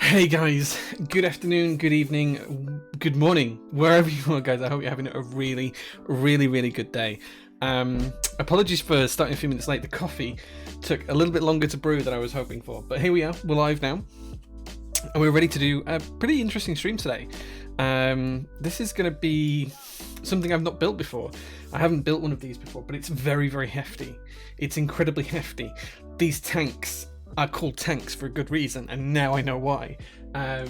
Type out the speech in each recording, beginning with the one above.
Hey guys, good afternoon, good evening, good morning, wherever you are, guys. I hope you're having a really good day. Apologies for starting a few minutes late. The coffee took a little bit longer to brew than I was hoping for, but here we are, we're live now, and we're ready to do a pretty interesting stream today. This is going to be something I've not built before. I haven't built one of these before, but it's very hefty. It's incredibly hefty. These tanks are called tanks for a good reason, and now I know why. I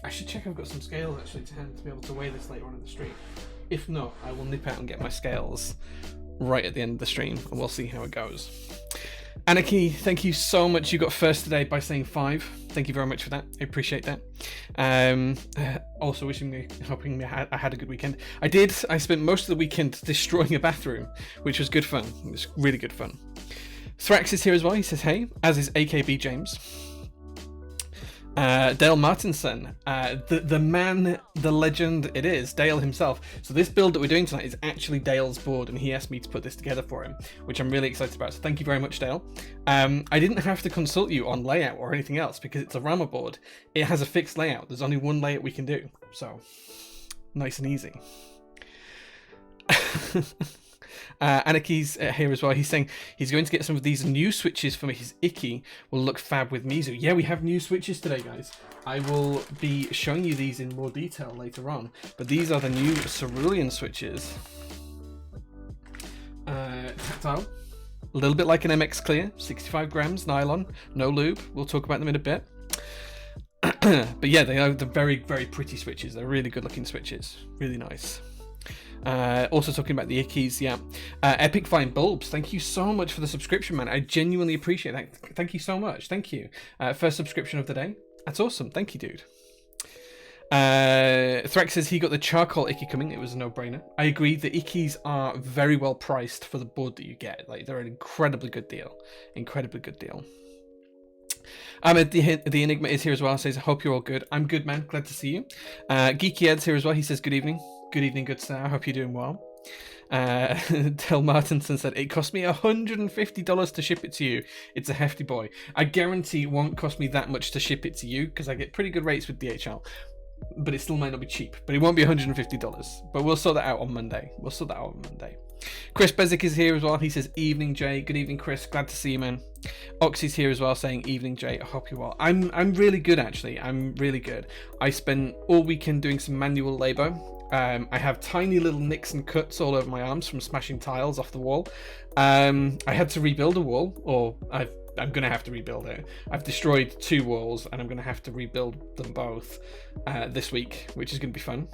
should check I've got some scales actually to hand to be able to weigh this later on in the stream. If not, I will nip out and get my scales right at the end of the stream, and we'll see how it goes. Anarchy, thank you so much. You got first today by saying 5. Thank you very much for that. I appreciate that. Also hoping I had a good weekend. I did. I spent most of the weekend destroying a bathroom, which was good fun. It was really good fun. Thrax is here as well. He says hey, as is AKB James. Dale Martinson, the man, the legend it is, Dale himself. So this build that we're doing tonight is actually Dale's board, and he asked me to put this together for him, which I'm really excited about. So thank you very much, Dale. I didn't have to consult you on layout or anything else because it's a Rama board. It has a fixed layout. There's only one layout we can do. So nice and easy. Anarchy's here as well. He's saying he's going to get some of these new switches for his Icky. Will look fab with Mizu. Yeah, we have new switches today, guys. I will be showing you these in more detail later on. But these are the new Cerulean switches. Tactile. A little bit like an MX Clear. 65 grams, nylon, no lube. We'll talk about them in a bit. But yeah, they are the very pretty switches. They're really good looking switches. Really nice. Also talking about the Ickies, yeah. Epic Fine Bulbs, thank you so much for the subscription, man. I genuinely appreciate that. Thank you so much. Thank you. First subscription of the day. That's awesome. Thank you, dude. Threx says he got the charcoal Icky coming. It was a no-brainer. I agree. The Ickies are very well priced for the board that you get. Like, they're an incredibly good deal. Incredibly good deal. Ahmed, the Enigma is here as well. Says, I hope you're all good. I'm good, man. Glad to see you. Geeky Ed's here as well. He says, good evening. Good evening, good sir. I hope you're doing well. Del Martinson said, it cost me $150 to ship it to you. It's a hefty boy. I guarantee it won't cost me that much to ship it to you because I get pretty good rates with DHL. But it still might not be cheap. But it won't be $150. But we'll sort that out on Monday. Chris Bezic is here as well. He says, evening, Jay. Good evening, Chris. Glad to see you, man. Oxy's here as well saying, evening, Jay. I hope you're well. I'm really good, actually. I'm really good. I spent all weekend doing some manual labor. I have tiny little nicks and cuts all over my arms from smashing tiles off the wall. I had to rebuild a wall, or I'm going to have to rebuild it. I've destroyed 2 walls, and I'm going to have to rebuild them both this week, which is going to be fun.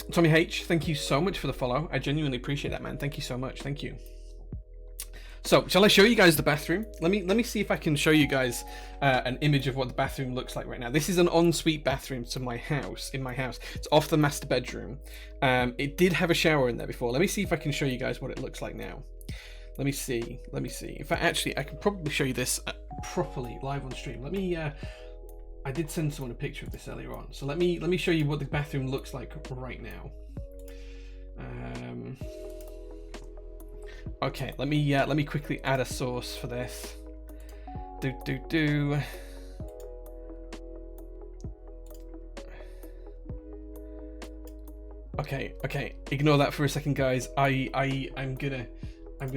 Tommy H, thank you so much for the follow. I genuinely appreciate that, man. Thank you so much. Thank you. So, shall I show you guys the bathroom? Let me see if I can show you guys an image of what the bathroom looks like right now. This is an ensuite bathroom to my house, in my house. It's off the master bedroom. It did have a shower in there before. Let me see if I can show you guys what it looks like now. Let me see. In fact, actually, I can probably show you this properly live on stream. Let me. I did send someone a picture of this earlier on, so let me show you what the bathroom looks like right now. Okay, let me quickly add a source for this. Okay, ignore that for a second, guys. I'm gonna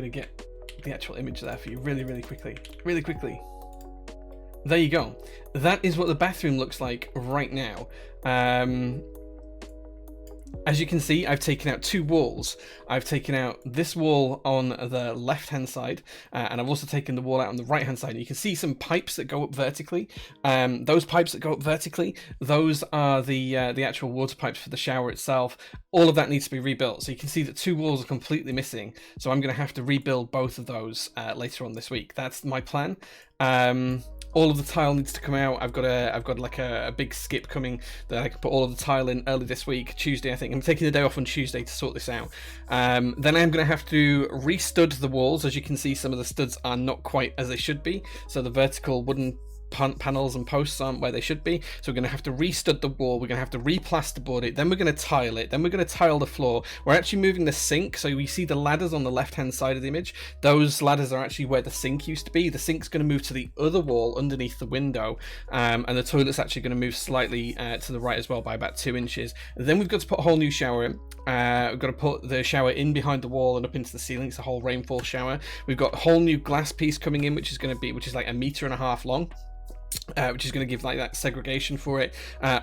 get the actual image there for you really quickly. There you go. That is what the bathroom looks like right now. As you can see, I've taken out 2 walls. I've taken out this wall on the left-hand side, and I've also taken the wall out on the right-hand side. And you can see some pipes that go up vertically. Those pipes that go up vertically, those are the actual water pipes for the shower itself. All of that needs to be rebuilt. So you can see that 2 walls are completely missing. So I'm going to have to rebuild both of those later on this week. That's my plan. All of the tile needs to come out. I've got like a big skip coming that I can put all of the tile in early this week, Tuesday I think. I'm taking the day off on Tuesday to sort this out. Then I'm going to have to re-stud the walls. As you can see, some of the studs are not quite as they should be. So the vertical wooden panels and posts aren't where they should be, so we're going to have to restud the wall, we're going to have to replasterboard it, then we're going to tile it, then we're going to tile the floor. We're actually moving the sink, so we see the ladders on the left hand side of the image. Those ladders are actually where the sink used to be. The sink's going to move to the other wall underneath the window, and the toilet's actually going to move slightly to the right as well by about 2 inches. And then we've got to put a whole new shower in. We've got to put the shower in behind the wall and up into the ceiling. It's a whole rainfall shower. We've got a whole new glass piece coming in, which is like 1.5 meters long. Which is going to give like that segregation for it.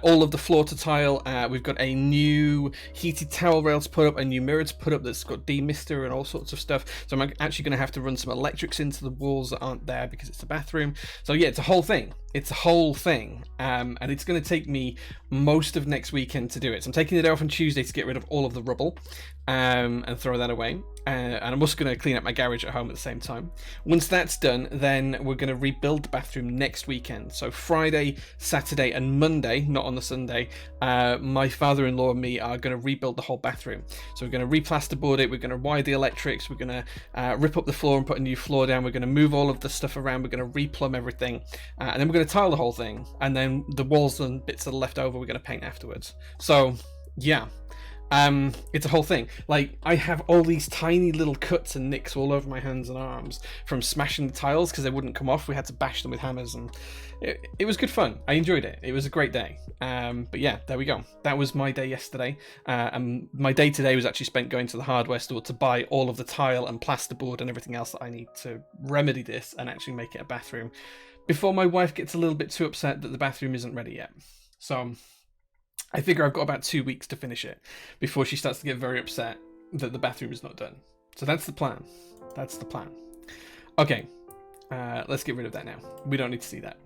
All of the floor to tile. We've got a new heated towel rail to put up, a new mirror to put up that's got demister and all sorts of stuff. So I'm actually going to have to run some electrics into the walls that aren't there because it's a bathroom. So yeah, it's a whole thing. And it's going to take me most of next weekend to do it. So I'm taking the day off on Tuesday to get rid of all of the rubble and throw that away. And I'm also going to clean up my garage at home at the same time. Once that's done, then we're going to rebuild the bathroom next weekend. So Friday, Saturday, and Monday, not on the Sunday, my father-in-law and me are going to rebuild the whole bathroom. So we're going to replasterboard it, we're going to wire the electrics, we're going to rip up the floor and put a new floor down, we're going to move all of the stuff around, we're going to replumb everything, and then we're going to tile the whole thing, and then the walls and bits that are left over we're going to paint afterwards. So yeah. It's a whole thing. Like, I have all these tiny little cuts and nicks all over my hands and arms from smashing the tiles because they wouldn't come off. We had to bash them with hammers, and it was good fun. I enjoyed it. It was a great day. But yeah, there we go. That was my day yesterday. And my day today was actually spent going to the hardware store to buy all of the tile and plasterboard and everything else that I need to remedy this and actually make it a bathroom before my wife gets a little bit too upset that the bathroom isn't ready yet. So I figure I've got about 2 weeks to finish it before she starts to get very upset that the bathroom is not done. So that's the plan. That's the plan. Okay, let's get rid of that now. We don't need to see that.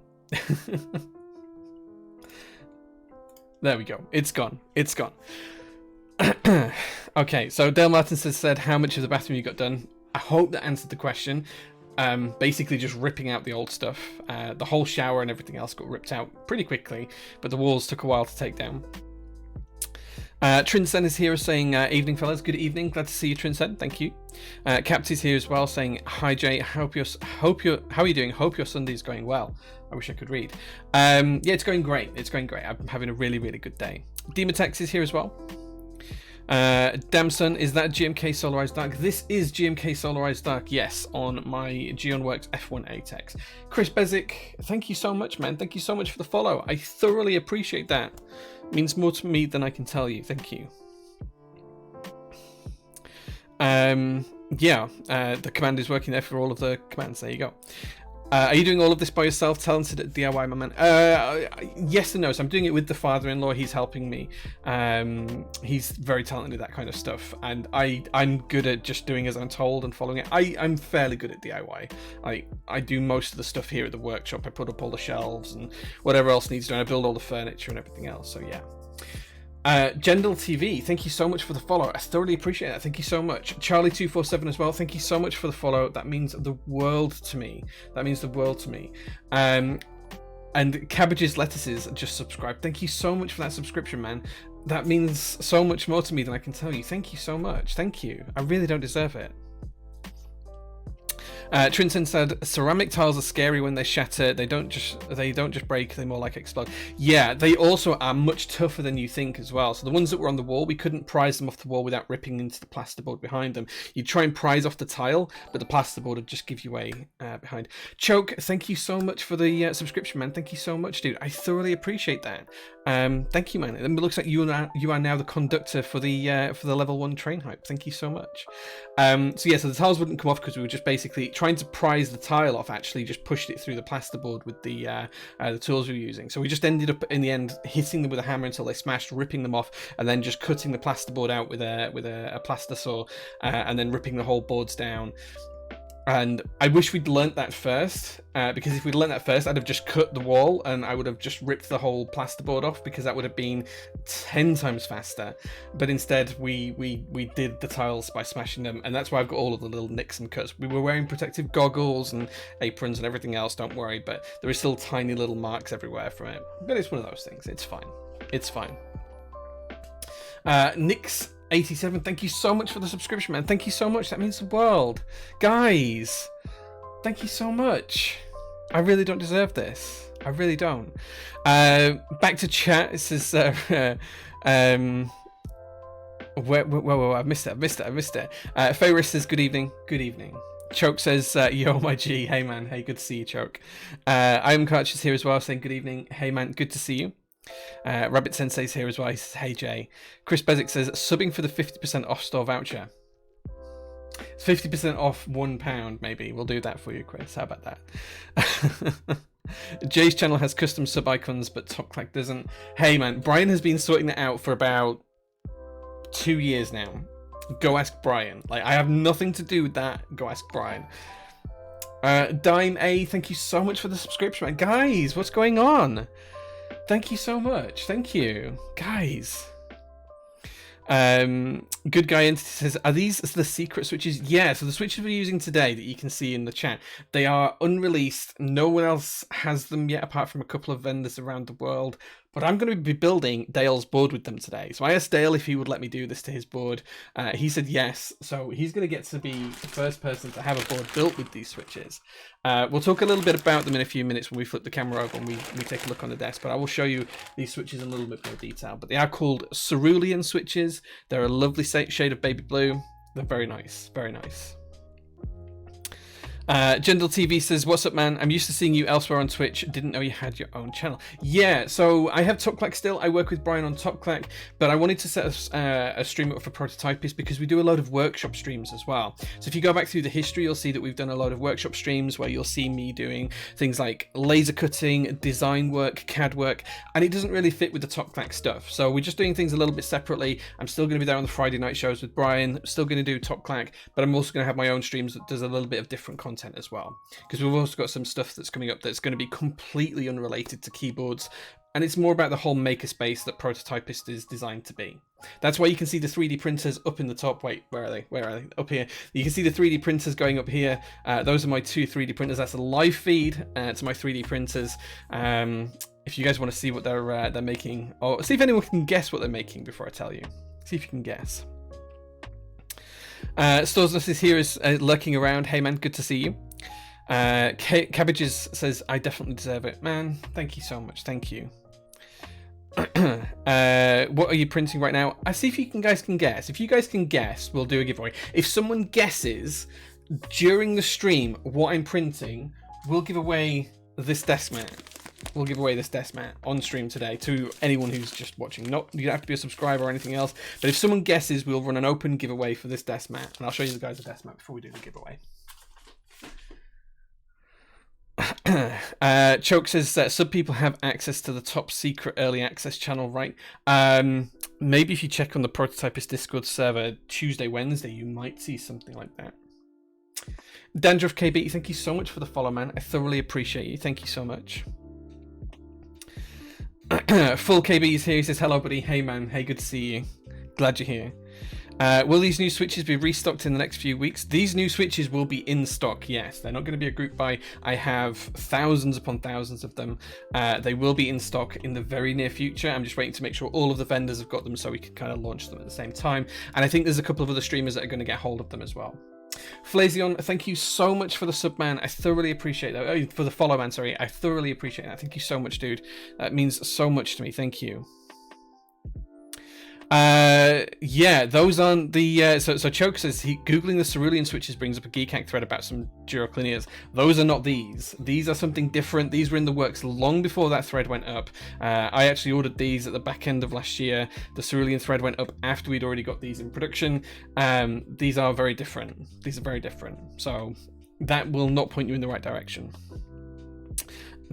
There we go. It's gone. It's gone. Okay, so Dale Martin said, how much of the bathroom you got done? I hope that answered the question. Basically just ripping out the old stuff. The whole shower and everything else got ripped out pretty quickly, but the walls took a while to take down. Trinsen is here saying, evening fellas, good evening, glad to see you Trinsen, thank you. Capt is here as well saying, hi Jay, how are you doing? Hope your Sunday's going well. I wish I could read. Yeah, it's going great, I'm having a really, really good day. Demotex is here as well. Damson, is that GMK Solarized Dark? This is GMK Solarized Dark, yes, on my Geonworks F1 Chris Bezic, thank you so much, man. Thank you so much for the follow. I thoroughly appreciate that. It means more to me than I can tell you. Thank you. Yeah, the command is working there for all of the commands. There you go. Are you doing all of this by yourself? Talented at DIY, my man. Yes and no. So I'm doing it with the father-in-law. He's helping me. He's very talented at that kind of stuff, and I'm good at just doing as I'm told and following it. I'm fairly good at DIY. I do most of the stuff here at the workshop. I put up all the shelves and whatever else needs doing. I build all the furniture and everything else. So yeah. Gendel TV, thank you so much for the follow. I thoroughly appreciate that. Thank you so much. Charlie247 as well. Thank you so much for the follow. That means the world to me. And Cabbages Lettuces just subscribed. Thank you so much for that subscription, man. That means so much more to me than I can tell you. Thank you so much. Thank you. I really don't deserve it. Trinson said, ceramic tiles are scary when they shatter. They don't just break, they more like explode. Yeah, they also are much tougher than you think as well. So the ones that were on the wall, we couldn't prise them off the wall without ripping into the plasterboard behind them. You'd try and prise off the tile, but the plasterboard would just give you way behind. Choke, thank you so much for the subscription, man. Thank you so much, dude. I thoroughly appreciate that. Thank you, man. It looks like you are now the conductor for the level 1 train hype. Thank you so much. So yeah, so the tiles wouldn't come off because we were just basically trying to prise the tile off. Actually, just pushed it through the plasterboard with the tools we were using. So we just ended up in the end hitting them with a hammer until they smashed, ripping them off, and then just cutting the plasterboard out with a plaster saw, and then ripping the whole boards down. And I wish we'd learnt that first, because if we'd learnt that first, I'd have just cut the wall and I would have just ripped the whole plasterboard off, because that would have been 10 times faster. But instead, we did the tiles by smashing them, and that's why I've got all of the little nicks and cuts. We were wearing protective goggles and aprons and everything else, don't worry, but there are still tiny little marks everywhere from it. But it's one of those things. It's fine. It's fine. Nick's 87, thank you so much for the subscription, man. Thank you so much. That means the world. Guys, thank you so much. I really don't deserve this. I really don't. Back to chat. It says, whoa, I missed it. Ferris says, good evening. Choke says, yo, my G. Hey, man. Hey, good to see you, Choke. I am Karch is here as well, saying good evening. Hey, man, good to see you. Rabbit Sensei's here as well. He says, hey, Jay. Chris Bezic says, subbing for the 50% off store voucher. It's 50% off £1, maybe. We'll do that for you, Chris. How about that? Jay's channel has custom sub icons, but TopClack doesn't. Hey, man, Brian has been sorting that out for about 2 years now. Go ask Brian. Like, I have nothing to do with that. Go ask Brian. Dime A, thank you so much for the subscription, man. Guys, what's going on? Thank you so much. Thank you, guys. Good Guy Entity says, are these the secret switches? Yeah, so the switches we're using today that you can see in the chat, they are unreleased. No one else has them yet apart from a couple of vendors around the world. But I'm going to be building Dale's board with them today. So I asked Dale if he would let me do this to his board. He said yes. So he's going to get to be the first person to have a board built with these switches. We'll talk a little bit about them in a few minutes when we flip the camera over and we take a look on the desk. But I will show you these switches in a little bit more detail. But they are called Cerulean switches. They're a lovely shade of baby blue. They're very nice. Very nice. Jendel TV says, what's up, man? I'm used to seeing you elsewhere on Twitch. Didn't know you had your own channel. Yeah, so I have TopClack still. I work with Brian on TopClack, but I wanted to set a stream up for Prototypist because we do a load of workshop streams as well. So if you go back through the history, you'll see that we've done a load of workshop streams where you'll see me doing things like laser cutting, design work, CAD work, and it doesn't really fit with the TopClack stuff. So we're just doing things a little bit separately. I'm still going to be there on the Friday night shows with Brian, still going to do TopClack, but I'm also going to have my own streams that does a little bit of different content as well, because we've also got some stuff that's coming up that's going to be completely unrelated to keyboards, and it's more about the whole makerspace that Prototypist is designed to be. That's why you can see the 3D printers up in the top. Wait, where are they? Up here. You can see the 3D printers going up here. Those are my two 3D printers. That's a live feed to my 3D printers. If you guys want to see what they're making, or see if anyone can guess what they're making before I tell you. See if you can guess. Storesness is here, is lurking around. Hey man, good to see you. Cabbages says, I definitely deserve it. Man, thank you so much. Thank you. What are you printing right now? I see if you guys can guess. If you guys can guess, we'll do a giveaway. If someone guesses during the stream what I'm printing, we'll give away this desk mat. We'll give away this desk mat on stream today to anyone who's just watching. Not, you don't have to be a subscriber or anything else, but if someone guesses, we'll run an open giveaway for this desk mat, and I'll show you guys the desk mat before we do the giveaway. Choke says that sub people have access to the top secret early access channel, right? Maybe if you check on the Prototypist Discord server Tuesday, Wednesday, you might see something like that. Dandruff KB, thank you so much for the follow, man. I thoroughly appreciate you. Thank you so much. Full KB is here. He says, hello, buddy. Hey, man. Hey, good to see you. Glad you're here. Will these new switches be restocked in the next few weeks? These new switches will be in stock, yes. They're not going to be a group buy. I have thousands upon thousands of them. They will be in stock in the very near future. I'm just waiting to make sure all of the vendors have got them so we can kind of launch them at the same time. And I think there's a couple of other streamers that are going to get hold of them as well. Flazion, thank you so much for the sub, man. I thoroughly appreciate that. Oh, for the follow, man, sorry. I thoroughly appreciate that. Thank you so much, dude. That means so much to me. Thank you. Yeah, those aren't the so Choke says googling the Cerulean switches brings up a Geek Hack thread about some Duroclinears. Those are not these are something different. These were in the works long before that thread went up. I actually ordered these at the back end of last year. The Cerulean thread went up after we'd already got these in production. These are very different. These are very different, so that will not point you in the right direction.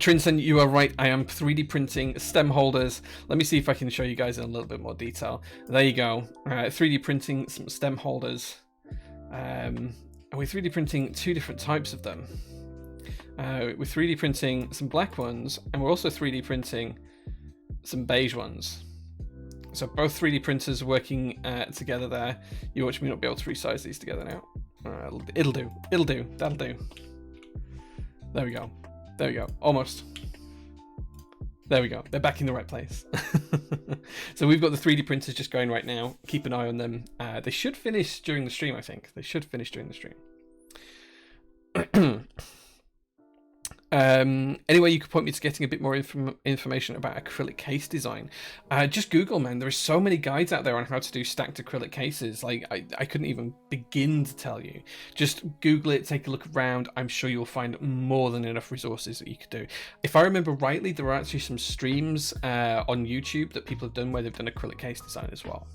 Trinson, you are right. I am 3D printing stem holders. Let me see if I can show you guys in a little bit more detail. There you go. 3D printing some stem holders. And we're 3D printing two different types of them. We're 3D printing some black ones, and we're also 3D printing some beige ones. So both 3D printers working together there. You watch me not be able to resize these together now. It'll do. It'll do. That'll do. There we go. There we go. Almost. There we go. They're back in the right place. So we've got the 3D printers just going right now. Keep an eye on them. They should finish during the stream, I think. They should finish during the stream. Anyway, you could point me to getting a bit more information about acrylic case design. Just Google, man. There are so many guides out there on how to do stacked acrylic cases. Like, I couldn't even begin to tell you. Just Google it, take a look around. I'm sure you'll find more than enough resources that you could do. If I remember rightly, there are actually some streams on YouTube that people have done where they've done acrylic case design as well.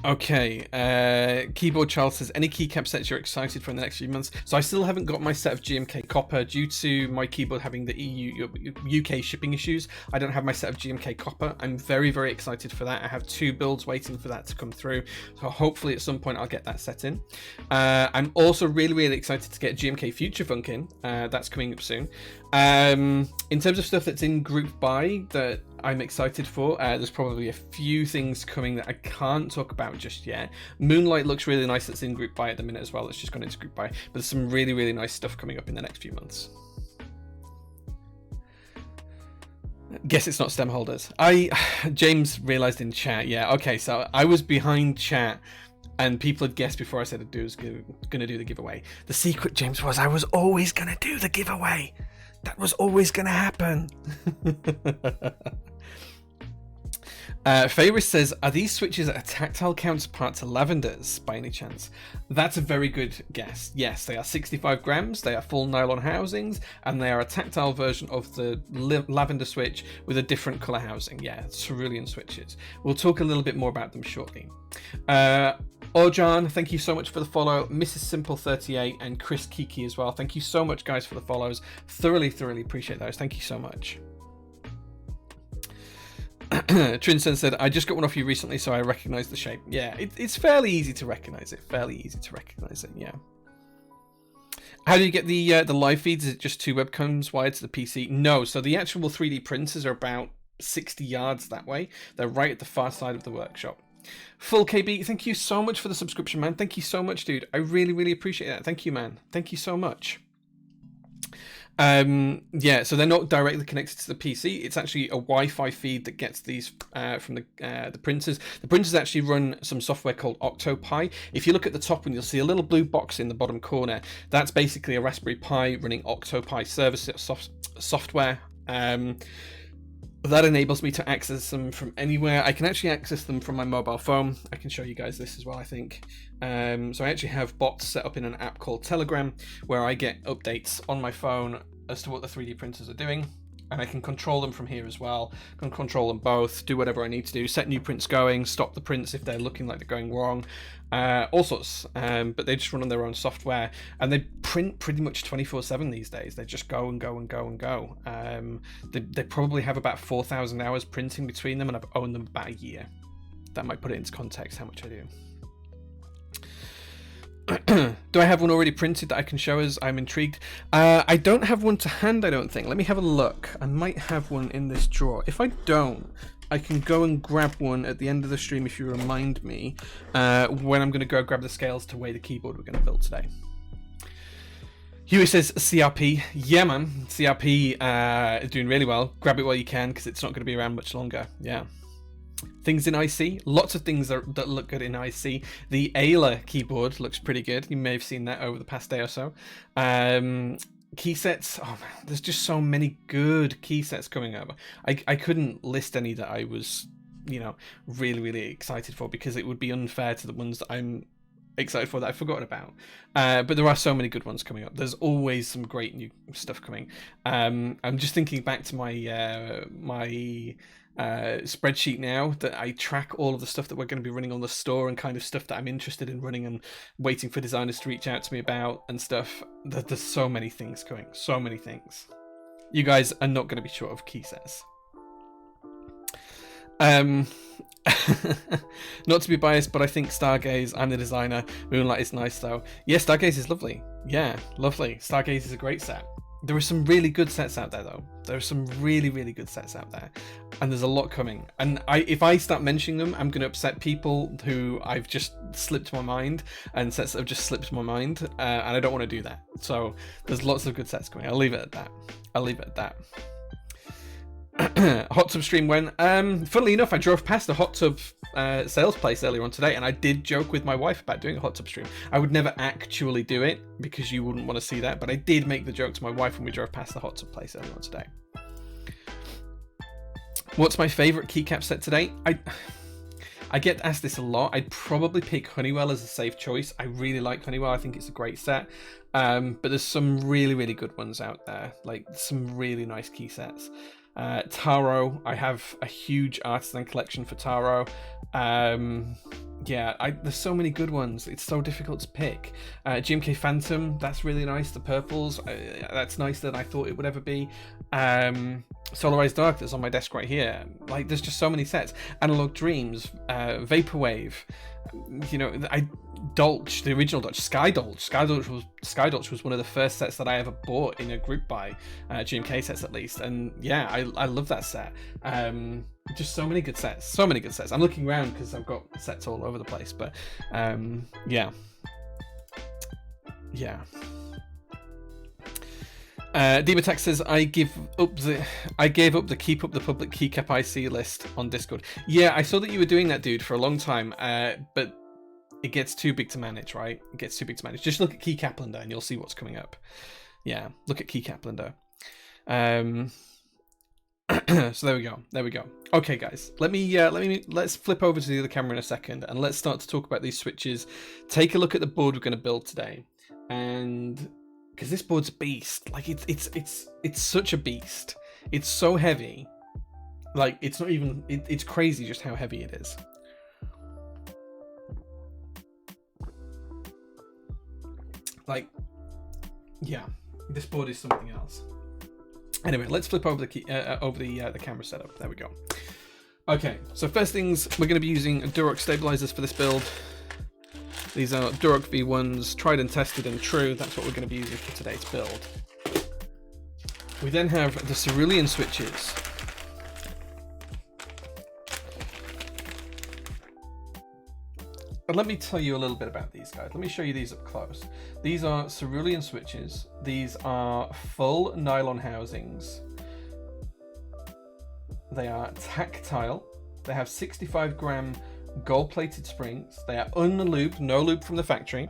Okay, Keyboard Charles says, any keycap sets you're excited for in the next few months? So I still haven't got my set of GMK copper due to my keyboard having the UK shipping issues. I don't have my set of GMK copper. I'm very, very excited for that. I have 2 builds waiting for that to come through. So hopefully at some point I'll get that set in. I'm also really, really excited to get GMK Future Funk in. That's coming up soon. In terms of stuff that's in group buy that I'm excited for, there's probably a few things coming that I can't talk about just yet. Moonlight looks really nice, that's in group buy at the minute as well. It's just gone into group buy, but there's some really, really nice stuff coming up in the next few months. Guess it's not stem holders. James realized in chat, yeah, okay, so I was behind chat and people had guessed before I said I was gonna do the giveaway. The secret, James, was I was always gonna do the giveaway. That was always gonna happen. Favoris says, are these switches a tactile counterpart to Lavender's by any chance? That's a very good guess. Yes, they are 65 grams, they are full nylon housings, and they are a tactile version of the Lavender switch with a different color housing. Yeah, Cerulean switches. We'll talk a little bit more about them shortly. Orjan, thank you so much for the follow. Mrs. Simple 38 and Chris Kiki as well. Thank you so much, guys, for the follows. Thoroughly appreciate those. Thank you so much. Trinson said, I just got one off you recently, so I recognize the shape. Yeah, it's fairly easy to recognize it. Yeah. How do you get the live feeds? Is it just 2 webcams wired to the PC? No, so the actual 3D printers are about 60 yards that way. They're right at the far side of the workshop. Full KB, thank you so much for the subscription, man. Thank you so much, dude. I really, really appreciate that. Thank you, man. Thank you so much. Yeah, so they're not directly connected to the PC. It's actually a Wi-Fi feed that gets these from the printers. The printers actually run some software called Octopi. If you look at the top, and you'll see a little blue box in the bottom corner, that's basically a Raspberry Pi running Octopi service software. That enables me to access them from anywhere. I can actually access them from my mobile phone. I can show you guys this as well, I think. So I actually have bots set up in an app called Telegram where I get updates on my phone as to what the 3D printers are doing. And I can control them from here as well. I can control them both, do whatever I need to do, set new prints going, stop the prints if they're looking like they're going wrong, all sorts. But they just run on their own software, and they print pretty much 24/7 these days. They just go and go and go and go. They probably have about 4,000 hours printing between them, and I've owned them about a year. That might put it into context how much I do. Do I have one already printed that I can show us? I'm intrigued. I don't have one to hand, I don't think. Let me have a look. I might have one in this drawer. If I don't, I can go and grab one at the end of the stream if you remind me when I'm going to go grab the scales to weigh the keyboard we're going to build today. Huey says CRP. Yeah, man. CRP is doing really well. Grab it while you can because it's not going to be around much longer. Yeah. Things in IC, lots of things that look good in IC. The Ayla keyboard looks pretty good. You may have seen that over the past day or so. Key sets, oh man, there's just so many good key sets coming up. I couldn't list any that I was, really, really excited for because it would be unfair to the ones that I'm excited for that I've forgotten about. But there are so many good ones coming up. There's always some great new stuff coming. I'm just thinking back to my spreadsheet now that I track all of the stuff that we're going to be running on the store and kind of stuff that I'm interested in running and waiting for designers to reach out to me about and stuff. There's so many things coming, so many things. You guys are not going to be short of key sets. Not to be biased, but I think Stargaze, I'm the designer. Moonlight is nice though. Yeah, Stargaze is lovely. Yeah, lovely. Stargaze is a great set. There are some really good sets out there though. There are some really, really good sets out there. And there's a lot coming. And if I start mentioning them, I'm going to upset people who I've just slipped my mind and sets that have just slipped my mind. And I don't want to do that. So there's lots of good sets coming. I'll leave it at that. Hot tub stream went. Funnily enough, I drove past a hot tub sales place earlier on today, and I did joke with my wife about doing a hot tub stream. I would never actually do it because you wouldn't want to see that, but I did make the joke to my wife when we drove past the hot tub place earlier on today. What's my favorite keycap set today? I get asked this a lot. I'd probably pick Honeywell as a safe choice. I really like Honeywell. I think it's a great set. But there's some really, really good ones out there. Like some really nice key sets. Taro, I have a huge artisan collection for Taro. Yeah, there's so many good ones. It's so difficult to pick. GMK Phantom, that's really nice. The purples, that's nicer than I thought it would ever be. Solarized Dark, that's on my desk right here. Like, there's just so many sets. Analog Dreams, Vaporwave, you know, Dolch, the original Dolch, Skydolch was one of the first sets that I ever bought in a group buy, GMK sets at least, and yeah, I love that set. Just so many good sets, I'm looking around because I've got sets all over the place, but yeah. Demotax says I gave up the keep up the public keycap IC list on Discord. Yeah, I saw that you were doing that, dude, for a long time, but it gets too big to manage, right? It gets too big to manage. Just look at Keycaplander and you'll see what's coming up. Yeah, look at Keycaplander. So there we go. Okay, guys, let's flip over to the other camera in a second and let's start to talk about these switches. Take a look at the board we're going to build today, and because this board's a beast. Like it's such a beast. It's so heavy. Like it's not even. It's crazy just how heavy it is. Like, yeah, this board is something else. Anyway, let's flip over the camera setup. There we go. Okay, so first things, we're going to be using Durock stabilizers for this build. These are Durock V1s, tried and tested and true. That's what we're going to be using for today's build. We then have the Cerulean switches. But let me tell you a little bit about these guys. Let me show you these up close. These are Cerulean switches. These are full nylon housings. They are tactile. They have 65-gram gold-plated springs. They are unlubed, no lube from the factory.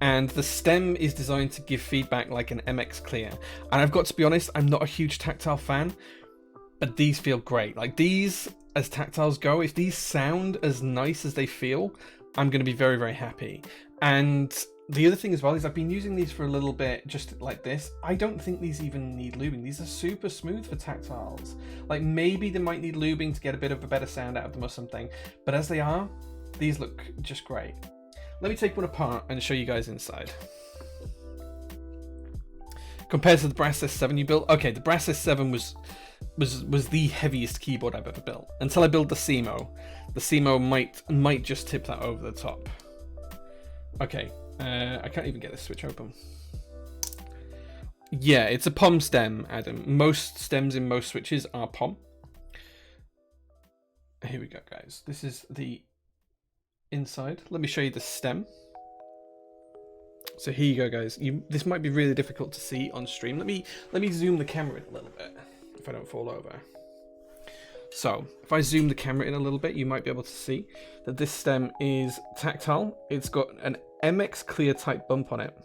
And the stem is designed to give feedback like an MX Clear. And I've got to be honest, I'm not a huge tactile fan, but these feel great. Like these, as tactiles go, if these sound as nice as they feel, I'm going to be very, very happy. And the other thing as well is I've been using these for a little bit just like this. I don't think these even need lubing. These are super smooth for tactiles. Like maybe they might need lubing to get a bit of a better sound out of them or something. But as they are, these look just great. Let me take one apart and show you guys inside. Compared to the Brass S7 you built, okay, the Brass S7 was the heaviest keyboard I've ever built. Until I build the CMO. The CMO might just tip that over the top. Okay, I can't even get this switch open. Yeah, it's a POM stem, Adam. Most stems in most switches are POM. Here we go, guys. This is the inside. Let me show you the stem. So here you go, guys. This might be really difficult to see on stream. Let me zoom the camera in a little bit if I don't fall over. So if I zoom the camera in a little bit, you might be able to see that this stem is tactile. It's got an MX Clear type bump on it.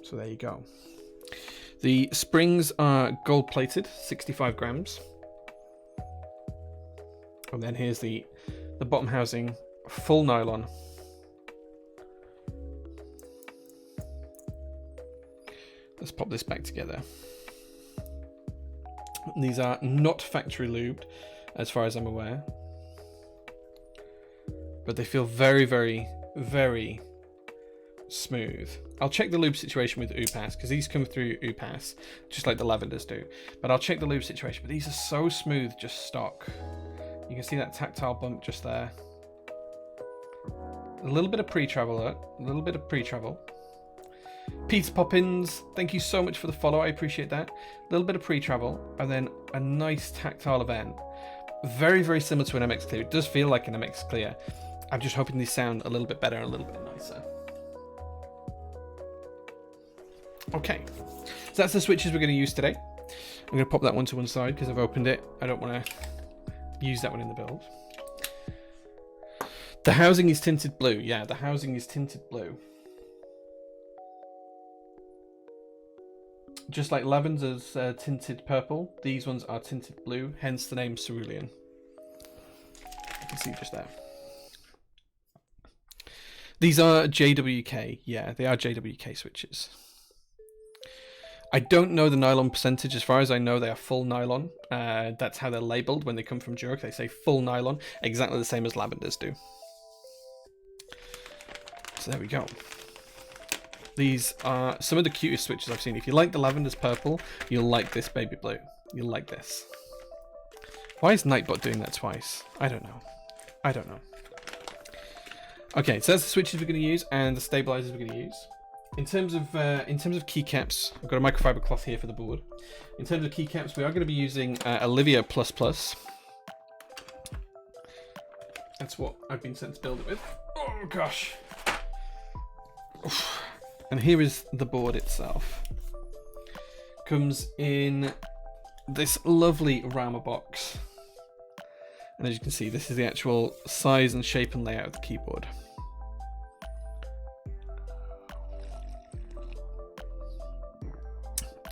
So there you go. The springs are gold plated, 65 grams. And then here's the bottom housing, full nylon. Let's pop this back together. These are not factory lubed, as far as I'm aware. But they feel very, very, very smooth. I'll check the lube situation with UPass, because these come through UPass, just like the lavenders do. But I'll check the lube situation. But these are so smooth, just stock. You can see that tactile bump just there. A little bit of pre-travel, Peter Poppins, thank you so much for the follow. I appreciate that. A little bit of pre-travel, and then a nice tactile event. Very, very similar to an MX Clear. It does feel like an MX Clear. I'm just hoping these sound a little bit better and a little bit nicer. Okay, so that's the switches we're going to use today. I'm going to pop that one to one side because I've opened it. I don't want to use that one in the build. The housing is tinted blue. Yeah, the housing is tinted blue. Just like lavender's tinted purple, these ones are tinted blue, hence the name Cerulean. You can see just there. These are JWK. Yeah, they are JWK switches. I don't know the nylon percentage. As far as I know, they are full nylon. That's how they're labeled when they come from Jurek. They say full nylon, exactly the same as lavenders do. So there we go. These are some of the cutest switches I've seen. If you like the lavender's purple, you'll like this baby blue. You'll like this. Why is Nightbot doing that twice? I don't know. I don't know. Okay, so that's the switches we're going to use and the stabilizers we're going to use. In terms of keycaps, I've got a microfiber cloth here for the board. In terms of keycaps, we are going to be using Olivia++. That's what I've been sent to build it with. Oh gosh. And here is the board itself. Comes in this lovely Rama box. And as you can see, this is the actual size and shape and layout of the keyboard.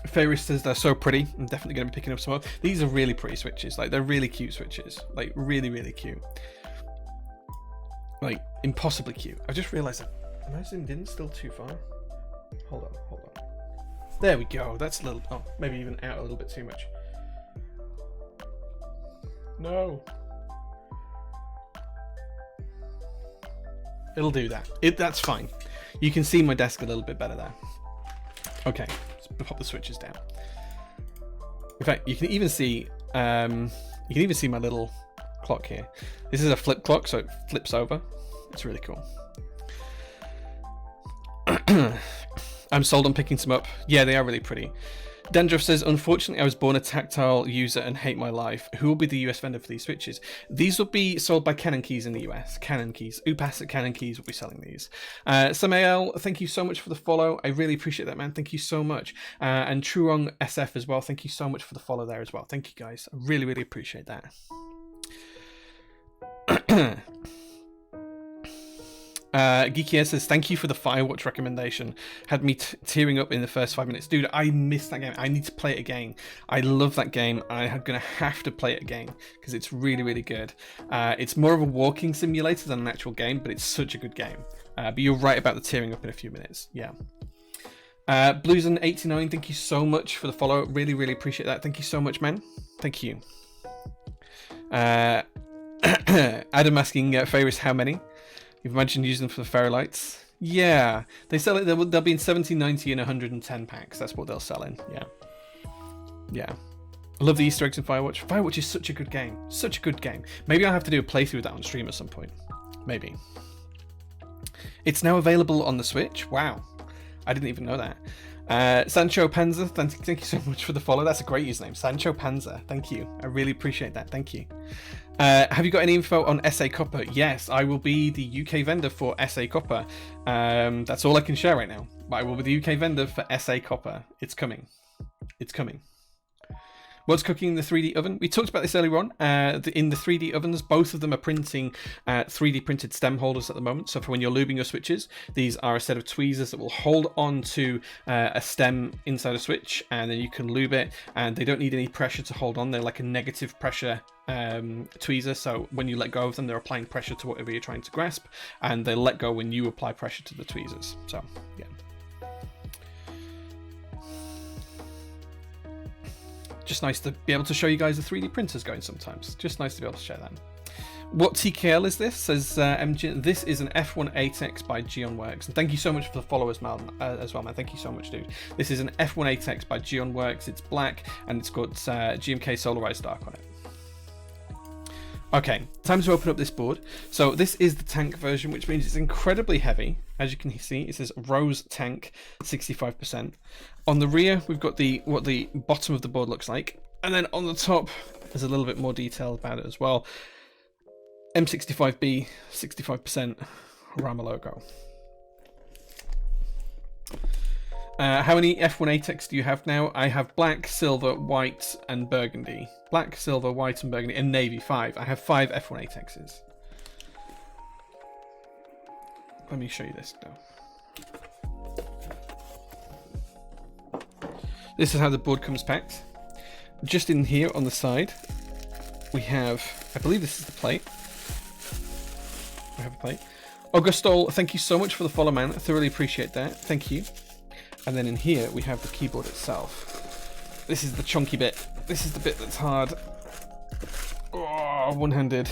Ferris says they're so pretty. I'm definitely going to be picking up some more. These are really pretty switches. Like, they're really cute switches. Like, really, really cute. Like, impossibly cute. I just realised that. Am I zoomed in still too far? Hold on, hold on. There we go. That's a little... Oh, maybe even out a little bit too much. No. It'll do that. That's fine. You can see my desk a little bit better there. Okay, let's pop the switches down. In fact, you can even see my little clock here. This is a flip clock, so it flips over. It's really cool. I'm sold on picking some up. Yeah, they are really pretty. Dandruff says, unfortunately, I was born a tactile user and hate my life. Who will be the US vendor for these switches? These will be sold by Canon Keys in the US. Canon Keys. Upass at Canon Keys will be selling these. Samael, thank you so much for the follow. I really appreciate that, man. Thank you so much. And Truong SF as well. Thank you so much for the follow there as well. Thank you, guys. I really, really appreciate that. Geeky says, thank you for the Firewatch recommendation. Had me tearing up in the first 5 minutes. Dude, I missed that game. I need to play it again. I love that game. I'm going to have to play it again because it's really, really good. It's more of a walking simulator than an actual game, but it's such a good game. But you're right about the tearing up in a few minutes. Yeah. Blueson89, thank you so much for the follow. Really, really appreciate that. Thank you so much, man. Thank you. Adam asking Ferris how many. You've mentioned using them for the Ferrolites. Yeah, they sell it. They'll be in 17.90 and 110 packs. That's what they'll sell in. Yeah, yeah. I love the Easter eggs in Firewatch. Firewatch is such a good game. Such a good game. Maybe I'll have to do a playthrough of that on stream at some point. Maybe. It's now available on the Switch. Wow, I didn't even know that. Sancho Panza, thank you so much for the follow. That's a great username, Sancho Panza. Thank you. I really appreciate that. Thank you. Have you got any info on SA Copper? Yes, I will be the UK vendor for SA Copper. That's all I can share right now. But I will be the UK vendor for SA Copper. It's coming. It's coming. What's cooking in the 3D oven? We talked about this earlier on. In the 3D ovens, both of them are printing 3D printed stem holders at the moment. So for when you're lubing your switches, these are a set of tweezers that will hold on to a stem inside a switch, and then you can lube it, and they don't need any pressure to hold on. They're like a negative pressure tweezer, so when you let go of them, they're applying pressure to whatever you're trying to grasp, and they let go when you apply pressure to the tweezers. So yeah. Just nice to be able to show you guys the 3D printers going sometimes. Just nice to be able to share that. What TKL is this? Says MG. This is an F1-8X by Geonworks. And thank you so much for the follow as well, man. Thank you so much, dude. This is an F1-8X by Geonworks. It's black and it's got GMK Solarized Dark on it. Okay, time to open up this board. So this is the tank version, which means it's incredibly heavy. As you can see, it says Rose Tank 65%. On the rear, we've got what the bottom of the board looks like. And then on the top, there's a little bit more detail about it as well. M65B, 65% Rama logo. How many F1 ATEX do you have now? I have black, silver, white, and burgundy. Black, silver, white, and burgundy, and navy 5. I have 5 F1 ATEXs. Let me show you this now. This is how the board comes packed. Just in here on the side, we have, I believe this is the plate. I have a plate. Augustol, thank you so much for the follow, man. I thoroughly appreciate that. Thank you. And then in here, we have the keyboard itself. This is the chunky bit. This is the bit that's hard. Oh, one-handed.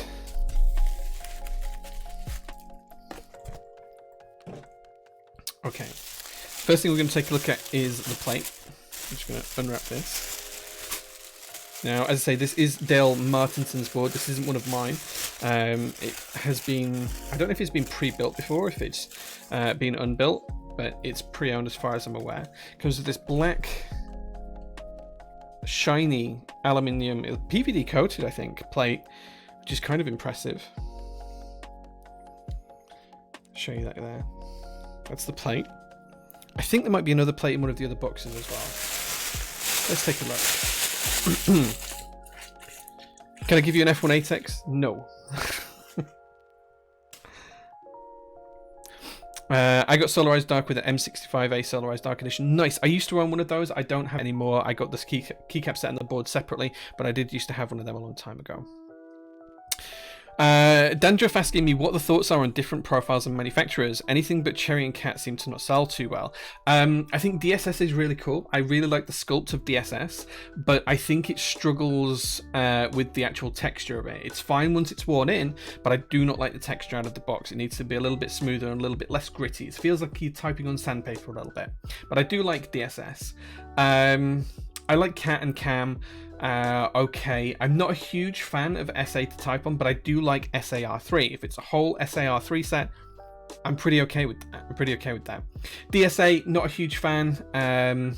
Okay. First thing we're going to take a look at is the plate. I'm just going to unwrap this. Now, as I say, this is Dale Martinson's board. This isn't one of mine. It has been, I don't know if it's been pre-built before, if it's been unbuilt, but it's pre-owned as far as I'm aware. It comes with this black, shiny aluminium, PVD coated, I think, plate, which is kind of impressive. Show you that there. That's the plate. I think there might be another plate in one of the other boxes as well. Let's take a look. Can I give you an F1 ATEX? No. I got Solarized Dark with an M65A Solarized Dark Edition. Nice. I used to own one of those. I don't have any more. I got this keycap set and the board separately, but I did used to have one of them a long time ago. Dandruff asking me what the thoughts are on different profiles and manufacturers. Anything but Cherry and Cat seem to not sell too well. I think DSS is really cool. I really like the sculpt of DSS, but I think it struggles with the actual texture of it. It's fine once it's worn in, but I do not like the texture out of the box. It needs to be a little bit smoother and a little bit less gritty. It feels like you're typing on sandpaper a little bit, but I do like DSS. I like Cat and Cam. Okay, I'm not a huge fan of SA to type on, but I do like SAR3. If it's a whole SAR3 set, I'm pretty okay with that. DSA, not a huge fan.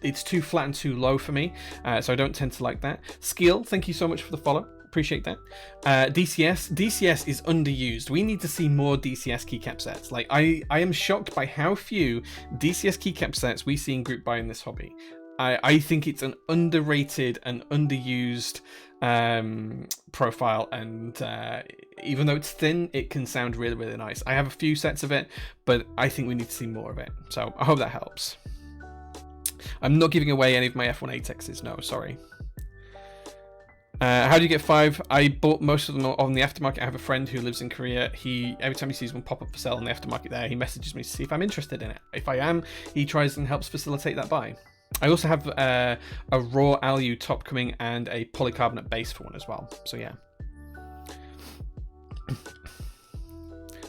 It's too flat and too low for me, so I don't tend to like that. Skill, thank you so much for the follow. Appreciate that. DCS is underused. We need to see more DCS keycap sets. Like, I am shocked by how few DCS keycap sets we see in group buy in this hobby. I think it's an underrated and underused profile, and even though it's thin, it can sound really, really nice. I have a few sets of it, but I think we need to see more of it. So I hope that helps. I'm not giving away any of my F1 ATEXs, no, sorry. How do you get 5? I bought most of them on the aftermarket. I have a friend who lives in Korea. Every time he sees one pop up for sale on the aftermarket there, he messages me to see if I'm interested in it. If I am, he tries and helps facilitate that buy. I also have a raw alu top coming and a polycarbonate base for one as well. So yeah.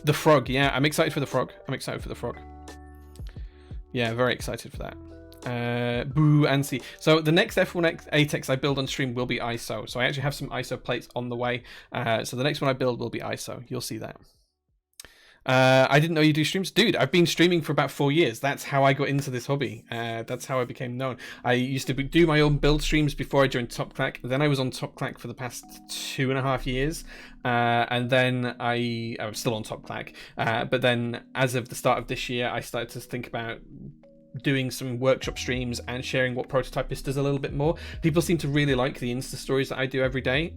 The frog, yeah, I'm excited for the frog. Yeah, very excited for that. Boo and see. So the next F1 ATEX I build on stream will be ISO. So I actually have some ISO plates on the way. So the next one I build will be ISO. You'll see that. I didn't know you do streams. Dude, I've been streaming for about 4 years. That's how I got into this hobby. That's how I became known. I used to do my own build streams before I joined Top Clack. Then I was on Top Clack for the past 2.5 years. And then I'm still on Top Clack. But then as of the start of this year, I started to think about doing some workshop streams and sharing what Prototypist does a little bit more. People seem to really like the Insta stories that I do every day,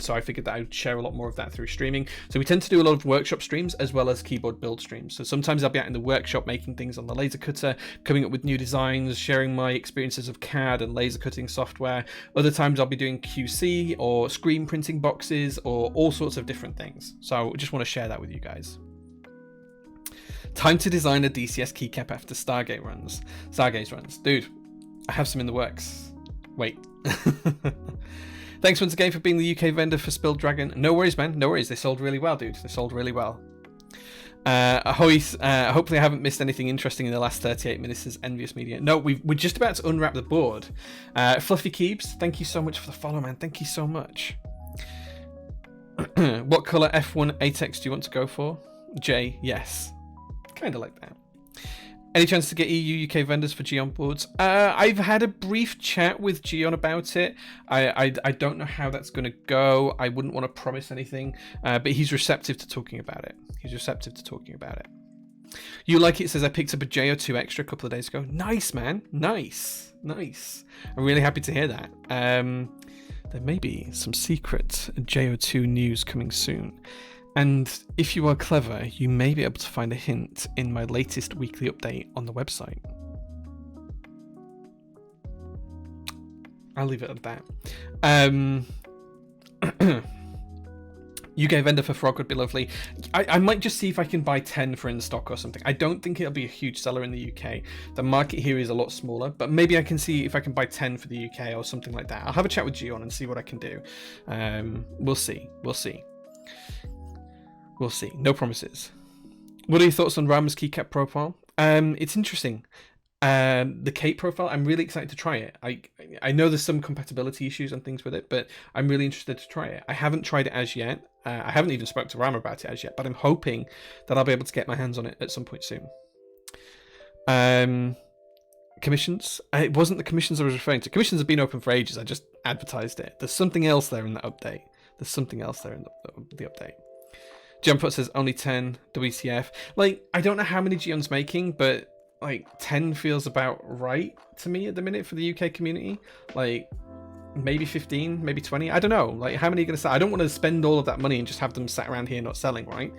so I figured that I would share a lot more of that through streaming. So we tend to do a lot of workshop streams as well as keyboard build streams. So sometimes I'll be out in the workshop making things on the laser cutter, coming up with new designs, sharing my experiences of CAD and laser cutting software. Other times I'll be doing QC or screen printing boxes or all sorts of different things. So I just want to share that with you guys. Time to design a DCS keycap after Stargaze runs. Dude, I have some in the works. Wait. Thanks once again for being the UK vendor for Spilled Dragon. No worries, man. No worries. They sold really well, dude. They sold really well. Hopefully I haven't missed anything interesting in the last 38 minutes as Envious Media. No, we're just about to unwrap the board. Fluffy Keebs, thank you so much for the follow, man. Thank you so much. What colour F1 ATEX do you want to go for? J, yes. Kind of like that. Any chance to get EU UK vendors for Geon boards? I've had a brief chat with Geon about it. I don't know how that's going to go. I wouldn't want to promise anything, but he's receptive to talking about it. You Like It says, I picked up a JO2 extra a couple of days ago. Nice, man. Nice. I'm really happy to hear that. There may be some secret JO2 news coming soon. And if you are clever, you may be able to find a hint in my latest weekly update on the website. I'll leave it at that. UK vendor for Frog would be lovely. I might just see if I can buy 10 for in stock or something. I don't think it'll be a huge seller in the UK. The market here is a lot smaller, but maybe I can see if I can buy 10 for the UK or something like that. I'll have a chat with Geon and see what I can do. We'll see. No promises. What are your thoughts on Rama's keycap profile? It's interesting. The Cape profile, I'm really excited to try it. I know there's some compatibility issues and things with it, but I'm really interested to try it. I haven't tried it as yet. I haven't even spoken to Rama about it as yet, but I'm hoping that I'll be able to get my hands on it at some point soon. Commissions? It wasn't the commissions I was referring to. Commissions have been open for ages. I just advertised it. There's something else there in the update. The update. Jump says only 10 WCF. Like, I don't know how many Geon's making, but like 10 feels about right to me at the minute for the UK community. Like maybe 15, maybe 20. I don't know. Like, how many are going to sell? I don't want to spend all of that money and just have them sat around here not selling, right?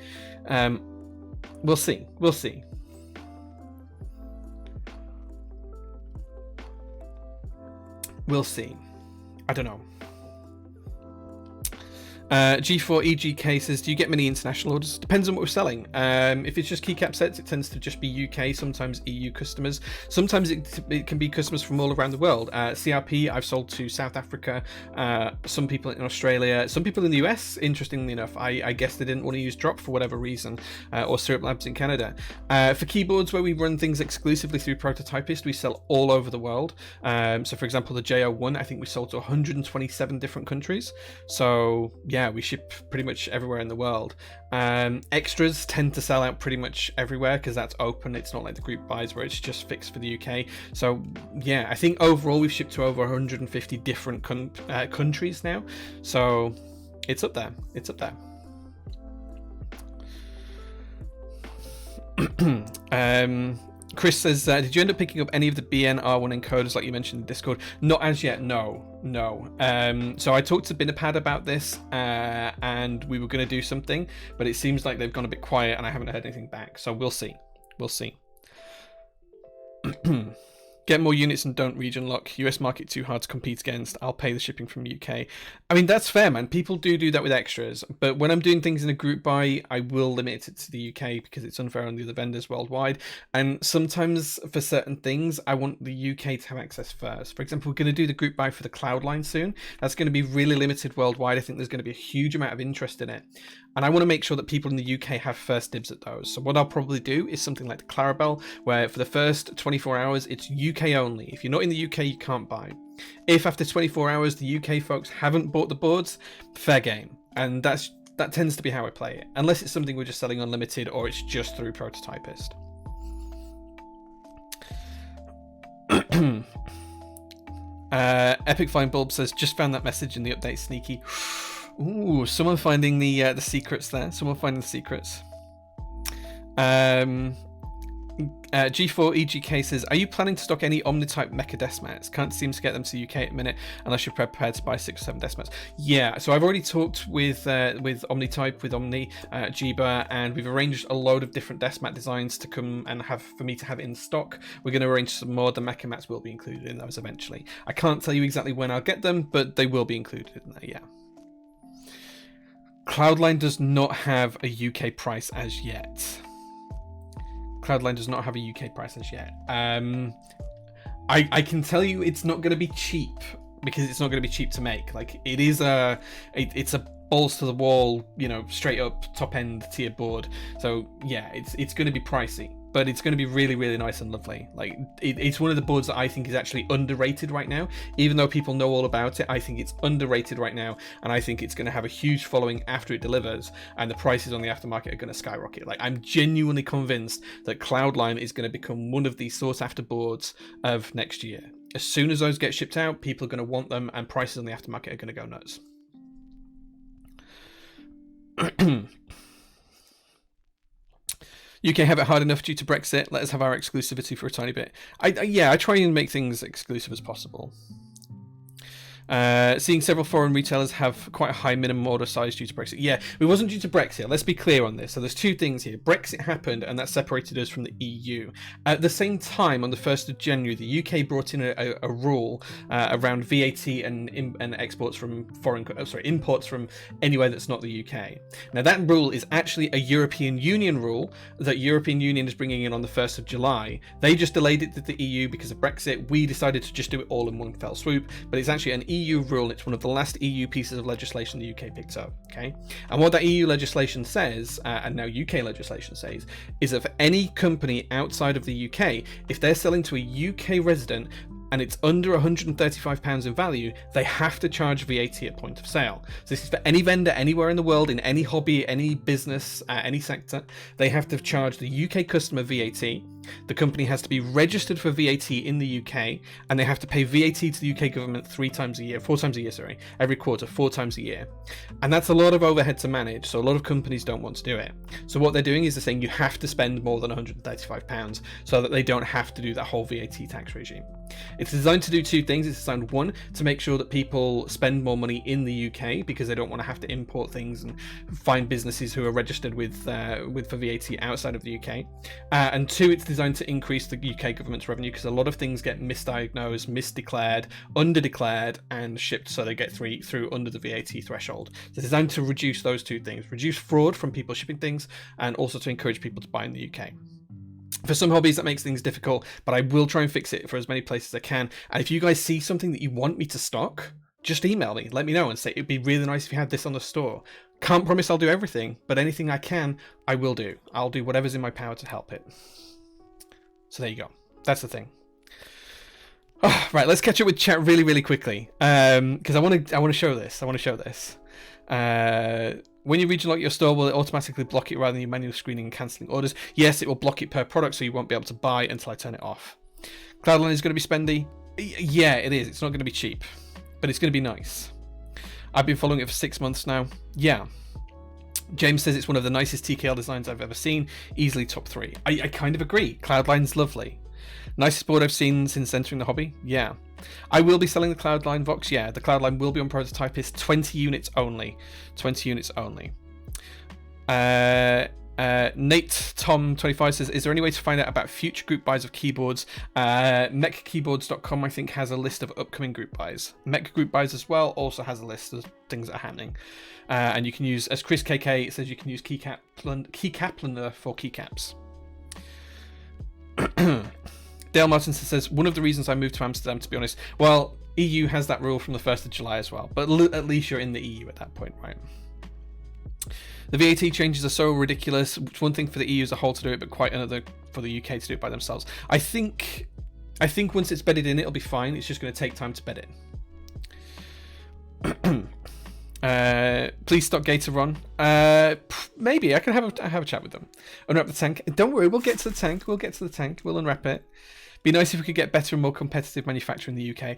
We'll see. I don't know. G4 EGK says, do you get many international orders? Depends on what we're selling. If it's just keycap sets, it tends to just be UK, sometimes EU customers. Sometimes it can be customers from all around the world. CRP, I've sold to South Africa, some people in Australia, some people in the US, interestingly enough. I guess they didn't want to use drop for whatever reason, or Syrup Labs in Canada. For keyboards where we run things exclusively through Prototypist, we sell all over the world. So for example, the JO1, I think we sold to 127 different countries. So yeah, we ship pretty much everywhere in the world. Extras tend to sell out pretty much everywhere because that's open. It's not like the group buys where it's just fixed for the UK. So yeah, I think overall we've shipped to over 150 different countries now. So it's up there. Chris says, did you end up picking up any of the BNR1 encoders like you mentioned in Discord? Not as yet, no. So I talked to Binapad about this, and we were going to do something, but it seems like they've gone a bit quiet and I haven't heard anything back. So we'll see. Get more units and don't region lock. US market too hard to compete against. I'll pay the shipping from UK. I mean, that's fair, man. People do that with extras. But when I'm doing things in a group buy, I will limit it to the UK because it's unfair on the other vendors worldwide. And sometimes for certain things, I want the UK to have access first. For example, we're going to do the group buy for the cloud line soon. That's going to be really limited worldwide. I think there's going to be a huge amount of interest in it. And I want to make sure that people in the UK have first dibs at those. So what I'll probably do is something like the Clarabelle, where for the first 24 hours, it's UK only. If you're not in the UK, you can't buy. If after 24 hours, the UK folks haven't bought the boards, fair game. And that tends to be how I play it. Unless it's something we're just selling unlimited or it's just through Prototypist. Epic Flying Bulb says, just found that message in the update, sneaky. Ooh, someone finding the secrets there. G4 EGK says, are you planning to stock any Omni-type mecha desk mats? Can't seem to get them to the UK at the minute unless you're prepared to buy 6 or 7 desk mats. Yeah, so I've already talked with Omni-type, with Omni, Jiba, and we've arranged a load of different desk mat designs to come and for me to have in stock. We're going to arrange some more. The mecha mats will be included in those eventually. I can't tell you exactly when I'll get them, but they will be included in there, yeah. Cloudline does not have a UK price as yet. I can tell you it's not going to be cheap because it's not going to be cheap to make. Like, it is it's a balls to the wall, straight up top end tier board. So yeah, it's going to be pricey, but it's going to be really, really nice and lovely. Like it's one of the boards that I think is actually underrated right now. Even though people know all about it, I think it's underrated right now, and I think it's going to have a huge following after it delivers, and the prices on the aftermarket are going to skyrocket. Like I'm genuinely convinced that Cloudline is going to become one of the sought after boards of next year. As soon as those get shipped out, people are going to want them, and prices on the aftermarket are going to go nuts. UK have it hard enough due to Brexit. Let us have our exclusivity for a tiny bit. I try and make things exclusive as possible. Seeing several foreign retailers have quite a high minimum order size due to Brexit. Yeah, it wasn't due to Brexit. Let's be clear on this. So there's two things here. Brexit happened, and that separated us from the EU. At the same time, on the 1st of January, the UK brought in a rule around VAT and exports from imports from anywhere that's not the UK. Now that rule is actually a European Union rule that European Union is bringing in on the 1st of July. They just delayed it to the EU because of Brexit. We decided to just do it all in one fell swoop, but it's actually an EU rule, and it's one of the last EU pieces of legislation the UK picked up. Okay, and what that EU legislation says, and now UK legislation says, is that for any company outside of the UK, if they're selling to a UK resident and it's under £135 in value, they have to charge VAT at point of sale. So this is for any vendor anywhere in the world, in any hobby, any business, any sector. They have to charge the UK customer VAT. The company has to be registered for VAT in the UK, and they have to pay VAT to the UK government 4 times a year, every quarter, 4 times a year. And that's a lot of overhead to manage, so a lot of companies don't want to do it. So what they're doing is they're saying you have to spend more than £135 so that they don't have to do that whole VAT tax regime. It's designed to do two things. It's designed, one, to make sure that people spend more money in the UK because they don't want to have to import things and find businesses who are registered with for VAT outside of the UK. And two, it's designed to increase the UK government's revenue because a lot of things get misdiagnosed, misdeclared, underdeclared, and shipped so they get through under the VAT threshold. So it's designed to reduce those two things, reduce fraud from people shipping things, and also to encourage people to buy in the UK. For some hobbies that makes things difficult, but I will try and fix it for as many places as I can. And if you guys see something that you want me to stock, just email me, let me know, and say it'd be really nice if you had this on the store. Can't promise I'll do everything, but anything I can, I will do. I'll do whatever's in my power to help it. So there you go. That's the thing. Oh, right, let's catch up with chat really, really quickly, because I want to show this. When you region lock your store, will it automatically block it rather than you manually screening and cancelling orders? Yes, it will block it per product, so you won't be able to buy until I turn it off. Cloudline is going to be spendy. Yeah, it is. It's not going to be cheap, but it's going to be nice. I've been following it for 6 months now. Yeah. James says it's one of the nicest TKL designs I've ever seen. Easily top 3. I kind of agree. Cloudline's lovely. Nicest board I've seen since entering the hobby. Yeah. I will be selling the Cloudline Vox. Yeah, the Cloudline will be on Prototypist. 20 units only. 20 units only. Nate Tom 25 says, is there any way to find out about future group buys of keyboards? Mechkeyboards.com I think has a list of upcoming group buys. Mech Group Buys as well also has a list of things that are happening. And you can use, as Chris KK says, you can use Keycaplaner for keycaps. Dale Martin says, one of the reasons I moved to Amsterdam, to be honest, well, EU has that rule from the 1st of July as well, but at least you're in the EU at that point, right? The VAT changes are so ridiculous. It's one thing for the EU as a whole to do it, but quite another for the UK to do it by themselves. I think once it's bedded in, it'll be fine. It's just going to take time to bed it. Please stop Gatoron. Maybe I can have a chat with them. Unwrap the tank. Don't worry, we'll get to the tank. We'll unwrap it. Be nice if we could get better and more competitive manufacturing in the UK.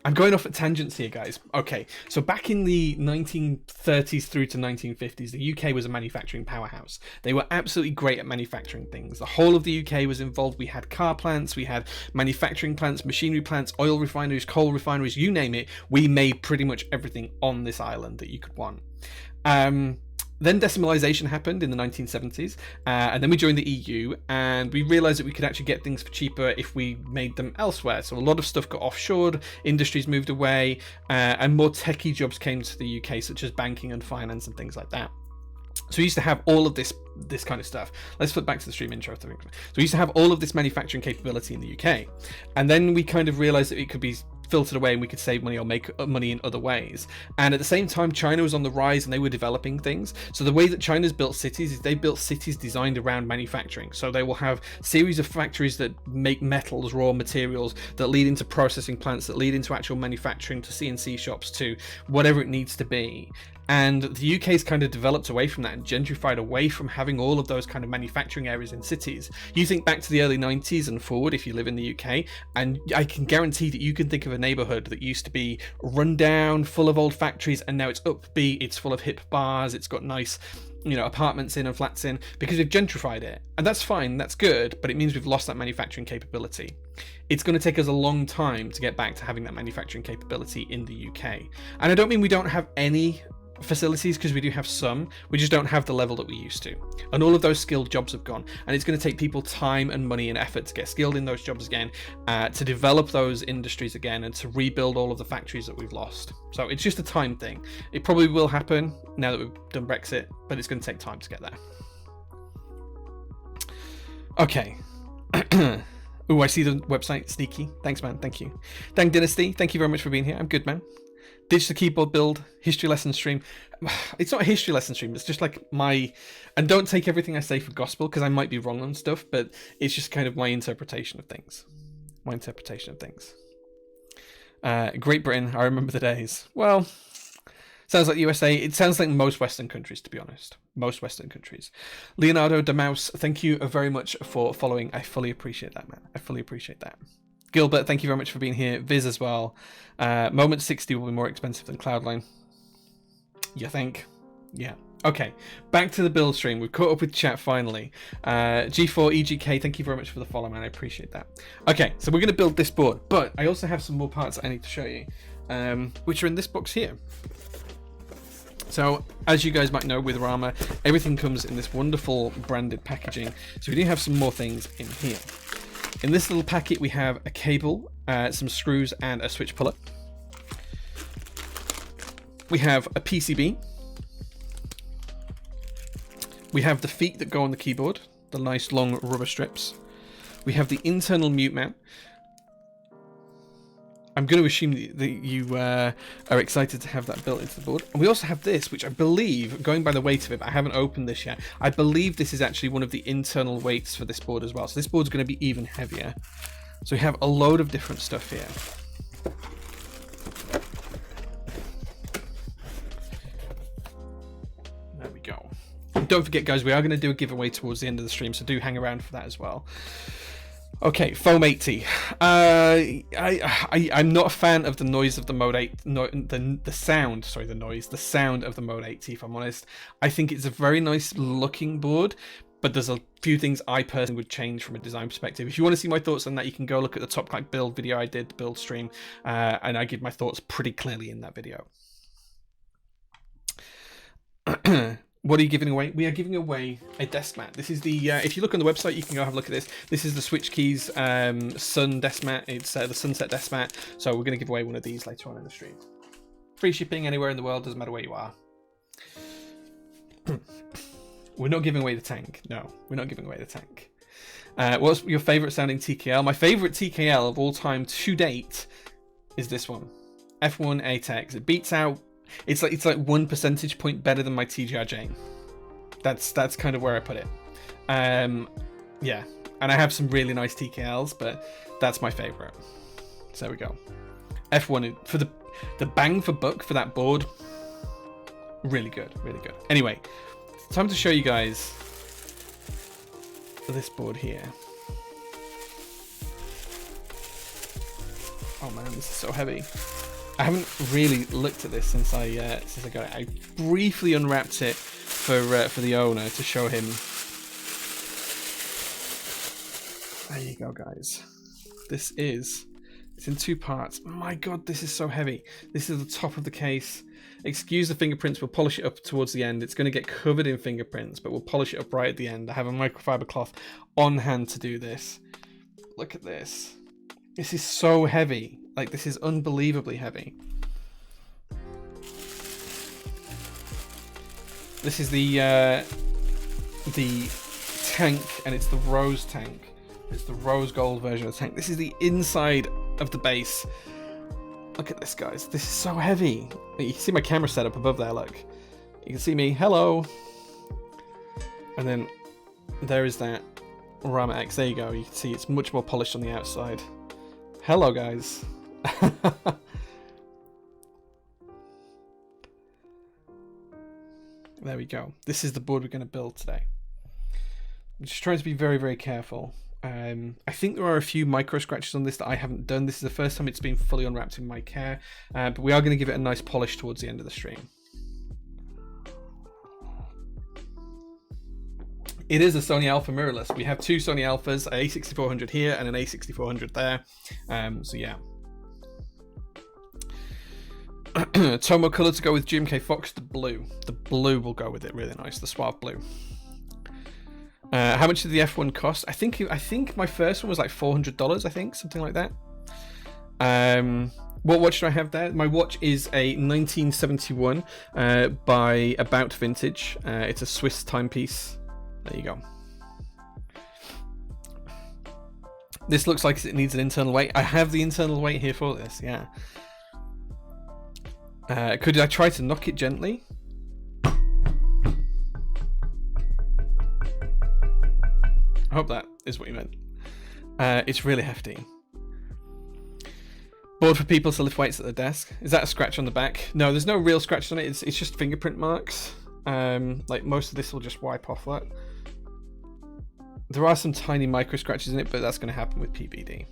I'm going off at tangents here, guys. Okay, so back in the 1930s through to 1950s, the UK was a manufacturing powerhouse. They were absolutely great at manufacturing things. The whole of the UK was involved. We had car plants, we had manufacturing plants, machinery plants, oil refineries, coal refineries, you name it. We made pretty much everything on this island that you could want. Then decimalisation happened in the 1970s, and then we joined the EU, and we realised that we could actually get things for cheaper if we made them elsewhere. So a lot of stuff got offshored, industries moved away, and more techie jobs came to the UK, such as banking and finance and things like that. So we used to have all of this kind of stuff. Let's flip back to the stream intro. So we used to have all of this manufacturing capability in the UK, and then we kind of realised that it could be filtered away and we could save money or make money in other ways. And at the same time, China was on the rise and they were developing things. So the way that China's built cities is they built cities designed around manufacturing. So they will have series of factories that make metals, raw materials, that lead into processing plants, that lead into actual manufacturing, to CNC shops, to whatever it needs to be. And the UK's kind of developed away from that and gentrified away from having all of those kind of manufacturing areas in cities. You think back to the early 90s and forward if you live in the UK, and I can guarantee that you can think of a neighbourhood that used to be run down, full of old factories, and now it's upbeat, it's full of hip bars, it's got nice, you know, apartments in and flats in, because we've gentrified it. And that's fine, that's good, but it means we've lost that manufacturing capability. It's going to take us a long time to get back to having that manufacturing capability in the UK. And I don't mean we don't have any facilities, because we do have some, we just don't have the level that we used to, and all of those skilled jobs have gone, and it's going to take people time and money and effort to get skilled in those jobs again, to develop those industries again, and to rebuild all of the factories that we've lost. So it's just a time thing. It probably will happen now that we've done Brexit, but it's going to take time to get there. Okay. Oh, I see the website. Sneaky. Thanks, man. Thank you. Dang Dynasty, thank you very much for being here. I'm good, man. Digital keyboard build, history lesson stream. It's not a history lesson stream, it's just like my, and don't take everything I say for gospel, because I might be wrong on stuff, but it's just kind of my interpretation of things. Great Britain, I remember the days. Well, sounds like USA. It sounds like most Western countries, to be honest. Most Western countries. Leonardo Damaus, thank you very much for following. I fully appreciate that, man. I fully appreciate that. Gilbert, thank you very much for being here. Viz as well. Moment 60 will be more expensive than Cloudline. You think? Yeah. Okay, back to the build stream. We've caught up with chat finally. G4 EGK, thank you very much for the follow, man. I appreciate that. Okay, so we're going to build this board, but I also have some more parts I need to show you, which are in this box here. So, as you guys might know, with Rama, everything comes in this wonderful branded packaging. So we do have some more things in here. In this little packet, we have a cable, some screws, and a switch puller. We have a PCB. We have the feet that go on the keyboard, the nice long rubber strips. We have the internal mute mount. I'm going to assume that you are excited to have that built into the board. And we also have this, which I believe, going by the weight of it, but I haven't opened this yet, I believe this is actually one of the internal weights for this board as well. So this board's going to be even heavier. So we have a load of different stuff here. There we go. And don't forget, guys, we are going to do a giveaway towards the end of the stream, so do hang around for that as well. Okay, Foam 80. I'm not a fan of the noise of the Mode 8, the sound of the Mode 80, if I'm honest. I think it's a very nice looking board, but there's a few things I personally would change from a design perspective. If you want to see my thoughts on that, you can go look at the Top Clank build video I did, the build stream, and I give my thoughts pretty clearly in that video. What are you giving away? We are giving away a desk mat. This is the, if you look on the website, you can go have a look at this. This is the Switch Keys Sun desk mat. It's the Sunset desk mat. So we're going to give away one of these later on in the stream. Free shipping anywhere in the world, doesn't matter where you are. We're not giving away the tank. No, we're not giving away the tank. What's your favorite sounding TKL? My favorite TKL of all time to date is this one. F1 ATEX. It beats out, it's like 1 percentage point better than my TGRJ. That's kind of where I put it. Yeah, and I have some really nice TKLs, but that's my favorite. So there we go. F1 for the bang for buck for that board. Really good, really good. Anyway, time to show you guys this board here. Oh man, this is so heavy. I haven't really looked at this since I got it. I briefly unwrapped it for the owner to show him. There you go, guys. It's in 2 parts. My God, this is so heavy. This is the top of the case. Excuse the fingerprints. We'll polish it up towards the end. It's going to get covered in fingerprints, but we'll polish it up right at the end. I have a microfiber cloth on hand to do this. Look at this. This is so heavy. Like, this is unbelievably heavy. This is the tank, and it's the Rose Tank. It's the rose gold version of the tank. This is the inside of the base. Look at this, guys. This is so heavy. You can see my camera set up above there, look. You can see me. Hello. And then there is that Rama X. There you go. You can see it's much more polished on the outside. Hello, guys. There we go. This is the board we're going to build today. I'm just trying to be very, very careful. I think there are a few micro scratches on this that I haven't done. This is the first time it's been fully unwrapped in my care, but we are going to give it a nice polish towards the end of the stream. It is a Sony Alpha mirrorless. We have two Sony Alphas, an A6400 here and an A6400 there. So yeah. Tomo colour to go with GMK Fox, the blue. The blue will go with it, really nice, the suave blue. How much did the F1 cost? I think my first one was like $400, I think, something like that. What watch do I have there? My watch is a 1971 by About Vintage. It's a Swiss timepiece. There you go. This looks like it needs an internal weight. I have the internal weight here for this, yeah. Could I try to knock it gently? I hope that is what you meant. It's really hefty. Board for people to lift weights at the desk. Is that a scratch on the back? No, there's no real scratch on it. It's just fingerprint marks. Like most of this will just wipe off that. There are some tiny micro scratches in it, but that's going to happen with PBD.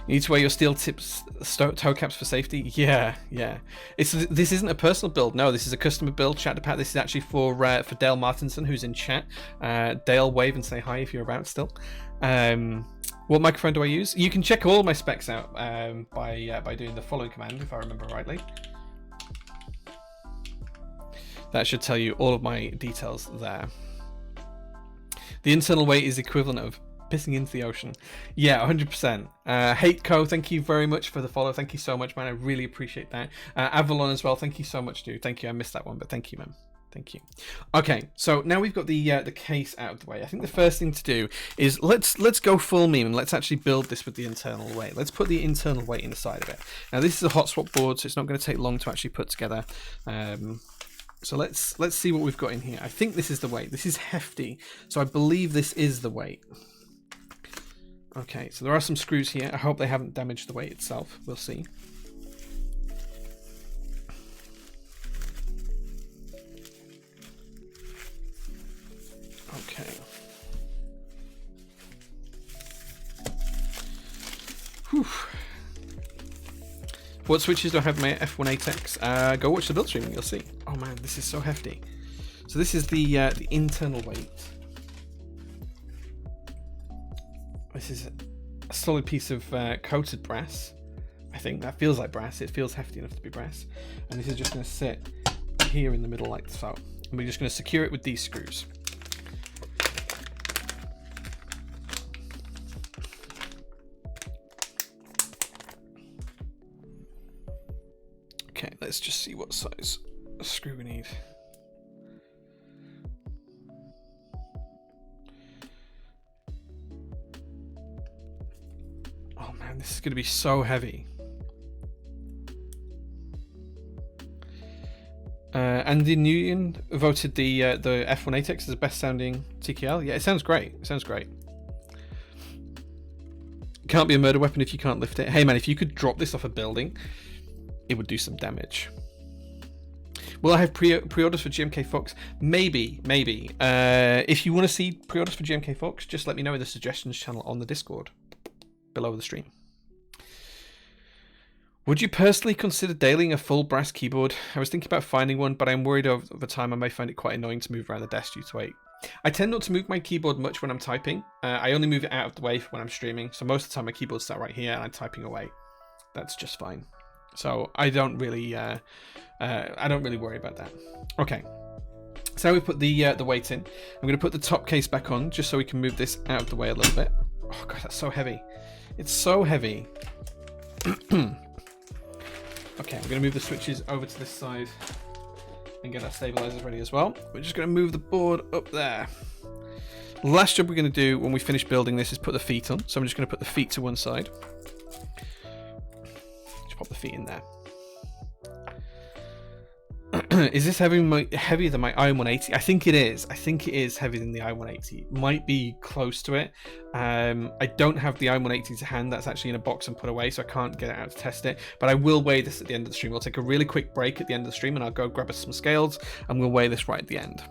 You need to wear your steel tips, toe caps for safety. Yeah. This isn't a personal build. No, this is a customer build. Chat to Pat. This is actually for Dale Martinson, who's in chat. Dale, wave and say hi if you're about still. What microphone do I use? You can check all my specs out by doing the following command, if I remember rightly. That should tell you all of my details there. The internal weight is equivalent of pissing into the ocean. Yeah, 100%. HateCo, thank you very much for the follow. Thank you so much, man. I really appreciate that. Avalon as well. Thank you so much, dude. Thank you. I missed that one, but thank you, man. Thank you. Okay, so now we've got the case out of the way. I think the first thing to do is let's go full meme and let's actually build this with the internal weight. Let's put the internal weight inside of it. Now this is a hot swap board, so it's not going to take long to actually put together. So let's see what we've got in here. I think this is the weight. This is hefty, so I believe this is the weight. Okay, so there are some screws here. I hope they haven't damaged the weight itself. We'll see. Okay. Whew. What switches do I have in my F1 ATEX? Go watch the build stream and you'll see. Oh man, this is so hefty. So this is the internal weight. This is a solid piece of coated brass. I think that feels like brass. It feels hefty enough to be brass. And this is just going to sit here in the middle like so. And we're just going to secure it with these screws. Okay, let's just see what size screw we need. Oh man, this is going to be so heavy. Andy Nguyen voted the F1 ATEX as the best sounding TKL. Yeah, it sounds great. It sounds great. Can't be a murder weapon if you can't lift it. Hey man, if you could drop this off a building, it would do some damage. Will I have pre-orders for GMK Fox? Maybe. If you want to see pre-orders for GMK Fox, just let me know in the suggestions channel on the Discord below the stream. Would you personally consider dailying a full brass keyboard? I was thinking about finding one, but I'm worried over time I may find it quite annoying to move around the desk due to weight. I tend not to move my keyboard much when I'm typing. I only move it out of the way when I'm streaming, so most of the time my keyboard's sat right here and I'm typing away. That's just fine. So I don't really worry about that. Okay, so we put the weight in. I'm going to put the top case back on just so we can move this out of the way a little bit. Oh god, that's so heavy. It's so heavy. Okay, we're going to move the switches over to this side and get our stabilizers ready as well. We're just going to move the board up there. The last job we're going to do when we finish building this is put the feet on. So I'm just going to put the feet to one side. Just pop pop the feet in there. Is this heavier than my I-180? I think it is. I think it is heavier than the I-180. It might be close to it. I don't have the I-180 to hand. That's actually in a box and put away, so I can't get it out to test it. But I will weigh this at the end of the stream. We'll take a really quick break at the end of the stream, and I'll go grab us some scales, and we'll weigh this right at the end.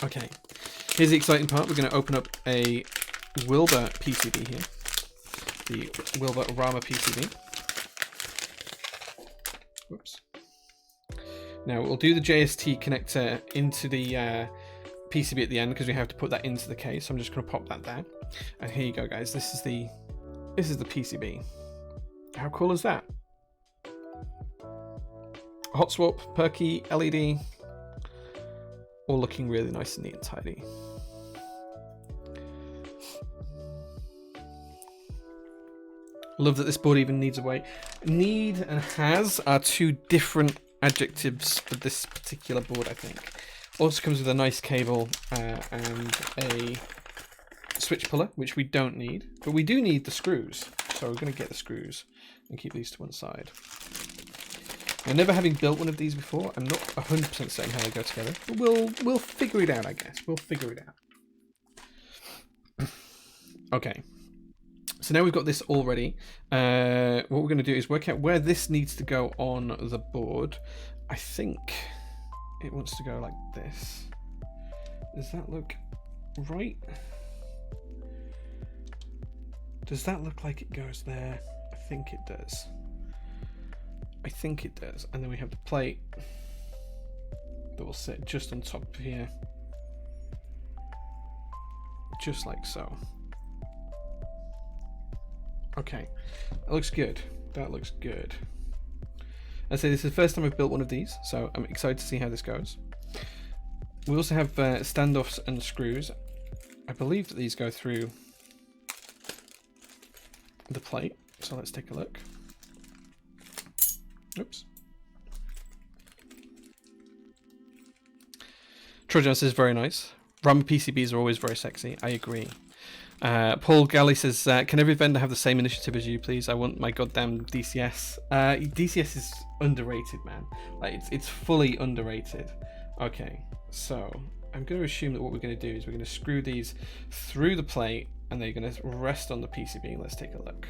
Okay. Here's the exciting part. We're going to open up a Wilbur PCB here. The Wilbur Rama PCB. Whoops. Now we'll do the JST connector into the PCB at the end because we have to put that into the case. So I'm just going to pop that there. And here you go, guys. This is the PCB. How cool is that? Hot swap, perky, LED, all looking really nice and neat and tidy. Love that this board even needs a weight. Need and has are two different adjectives for this particular board, I think. Also comes with a nice cable and a switch puller, which we don't need, but we do need the screws. So we're going to get the screws and keep these to one side. Now, never having built one of these before, I'm not 100% certain how they go together, but we'll figure it out, I guess. We'll figure it out. Okay. So now we've got this all ready. What we're going to do is work out where this needs to go on the board. I think it wants to go like this. Does that look right? Does that look like it goes there? I think it does. I think it does. And then we have the plate that will sit just on top of here. Just like so. Okay, that looks good. That looks good. I say this is the first time I've built one of these, so I'm excited to see how this goes. We also have standoffs and screws. I believe that these go through the plate, so let's take a look. Oops. Trojan says very nice. Rama PCBs are always very sexy. I agree. Paul Galley says, can every vendor have the same initiative as you, please? I want my goddamn DCS. DCS is underrated, man. Like, it's fully underrated. Okay, so I'm going to assume that what we're going to do is we're going to screw these through the plate and they're going to rest on the PCB. Let's take a look.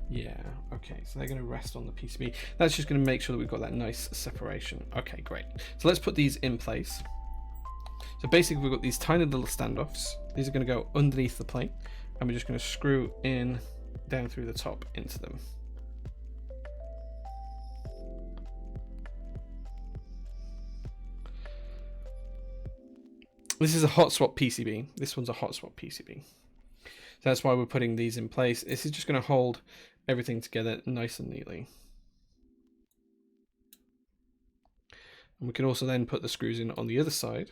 Yeah, okay, so they're going to rest on the PCB. That's just going to make sure that we've got that nice separation. Okay, great. So let's put these in place. So basically we've got these tiny little standoffs. These are going to go underneath the plate and we're just going to screw in down through the top into them. This is a hot swap PCB. This one's a hot swap PCB. So that's why we're putting these in place. This is just going to hold everything together nice and neatly. And we can also then put the screws in on the other side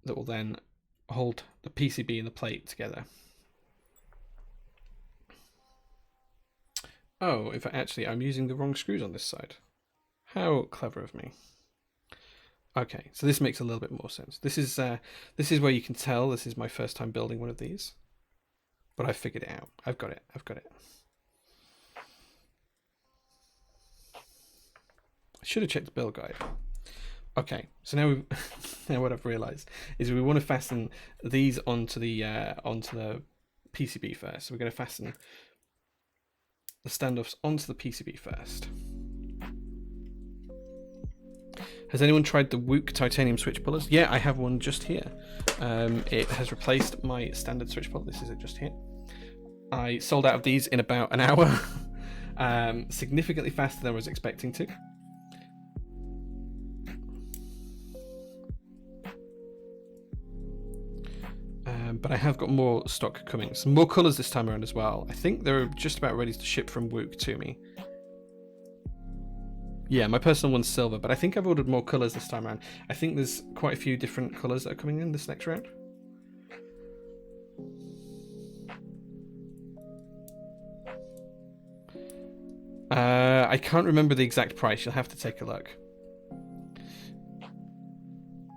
that will then hold the PCB and the plate together. Oh, if I'm using the wrong screws on this side. How clever of me. Okay, so this makes a little bit more sense. This is where you can tell this is my first time building one of these, but I figured it out. I've got it. I should have checked the build guide. Okay, so now now what I've realised is we want to fasten these onto the PCB first. So we're going to fasten the standoffs onto the PCB first. Has anyone tried the WOOK titanium switch pullers? Yeah, I have one just here. It has replaced my standard switch puller. This is it just here. I sold out of these in about an hour, significantly faster than I was expecting to. But I have got more stock coming. Some more colours this time around as well. I think they're just about ready to ship from WOOK to me. Yeah, my personal one's silver, but I think I've ordered more colours this time around. I think there's quite a few different colours that are coming in this next round. I can't remember the exact price. You'll have to take a look.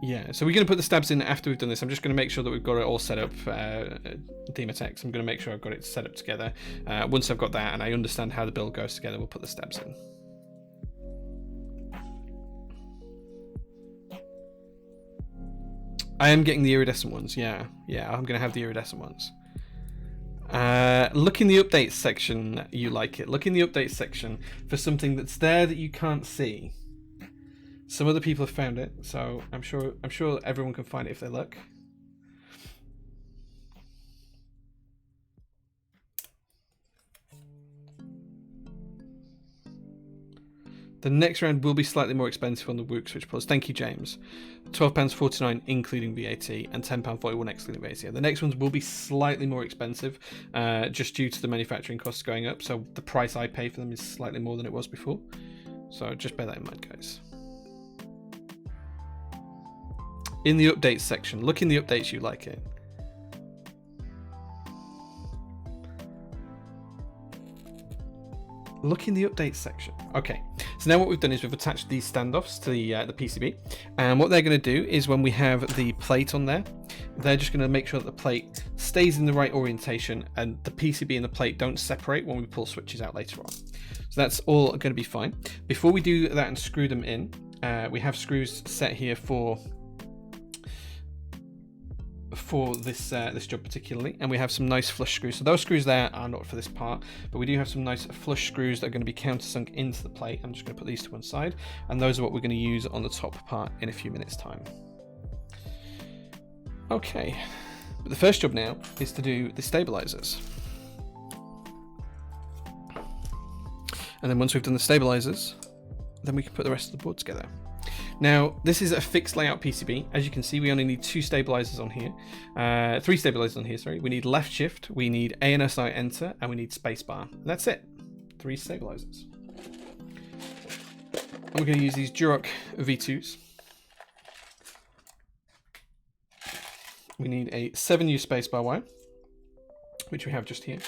Yeah, so we're going to put the stabs in after we've done this. I'm just going to make sure that we've got it all set up. Demotex, I'm going to make sure I've got it set up together. Once I've got that and I understand how the build goes together, we'll put the stabs in. I am getting the iridescent ones, yeah. Yeah, I'm going to have the iridescent ones. Look in the updates section, you like it. Look in the updates section for something that's there that you can't see. Some other people have found it, so I'm sure everyone can find it if they look. The next round will be slightly more expensive on the Wook Switch Plus. Thank you, James. £12.49 including VAT and £10.41 excluding VAT. The next ones will be slightly more expensive just due to the manufacturing costs going up. So the price I pay for them is slightly more than it was before. So just bear that in mind, guys. In the updates section, look in the updates, you like it. Look in the updates section. Okay, so now what we've done is we've attached these standoffs to the PCB, and what they're going to do is when we have the plate on there, they're just going to make sure that the plate stays in the right orientation and the PCB and the plate don't separate when we pull switches out later on. So that's all going to be fine. Before we do that and screw them in, we have screws set here for this job particularly, and we have some nice flush screws. So those screws there are not for this part, but we do have some nice flush screws that are going to be countersunk into the plate. I'm just going to put these to one side, and those are what we're going to use on the top part in a few minutes time. Okay, but the first job now is to do the stabilizers, and then once we've done the stabilizers, then we can put the rest of the board together. Now, this is a fixed layout PCB. As you can see, we only need 2 stabilizers on here. 3 stabilizers on here, sorry. We need left shift, we need ANSI enter, and we need spacebar. And that's it. 3 stabilizers. And we're going to use these Duroc V2s. We need a 7U spacebar wire, which we have just here.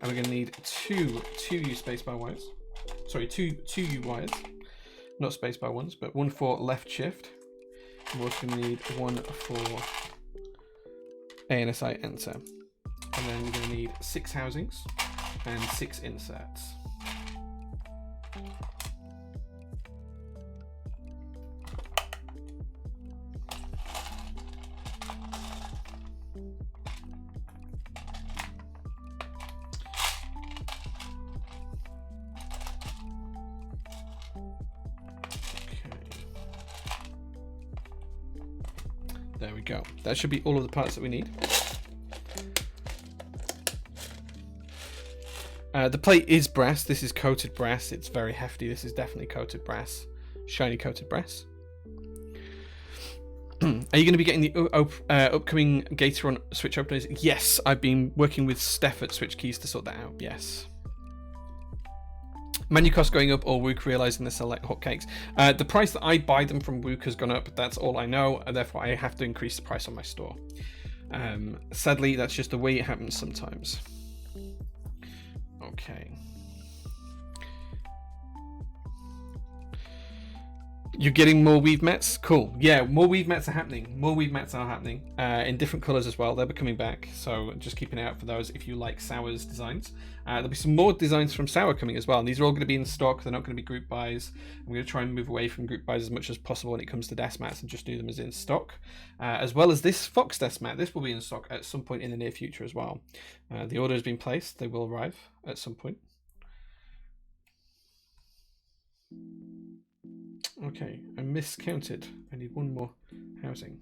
And we're going to need 2 2U spacebar wires. Sorry, 2U wires. Not spacebar ones, but one for left shift. We're also going to need one for ANSI enter. And then we're going to need 6 housings and 6 inserts. There we go. That should be all of the parts that we need. The plate is brass. This is coated brass. It's very hefty. This is definitely coated brass. Shiny coated brass. Are you going to be getting the upcoming Gator switch openers? Yes, I've been working with Steph at Switch Keys to sort that out. Yes. Menu cost going up, or Wook realizing the select hotcakes. The price that I buy them from Wook has gone up. That's all I know, and therefore I have to increase the price on my store. Sadly, that's just the way it happens sometimes. Okay. You're getting more weave mats? Cool. Yeah, more weave mats are happening. More weave mats are happening in different colors as well. They'll be coming back, so just keep an eye out for those if you like Sour's designs. There'll be some more designs from Sour coming as well, and these are all going to be in stock. They're not going to be group buys. I'm going to try and move away from group buys as much as possible when it comes to desk mats and just do them as in stock. As well as this Fox desk mat. This will be in stock at some point in the near future as well. The order has been placed. They will arrive at some point. Okay, I miscounted. I need one more housing.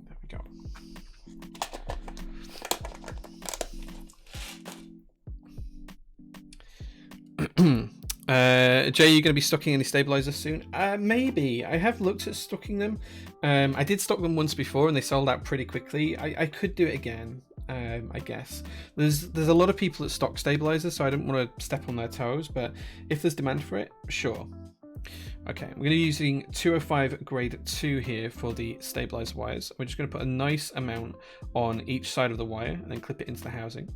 There we go. Jay, you going to be stocking any stabilizers soon? Maybe. I have looked at stocking them. I did stock them once before and they sold out pretty quickly. I could do it again. I guess there's a lot of people that stock stabilizers, so I don't want to step on their toes, but if there's demand for it, sure. Okay, I'm going to be using 205 grade 2 here for the stabilizer wires. We're just going to put a nice amount on each side of the wire and then clip it into the housing.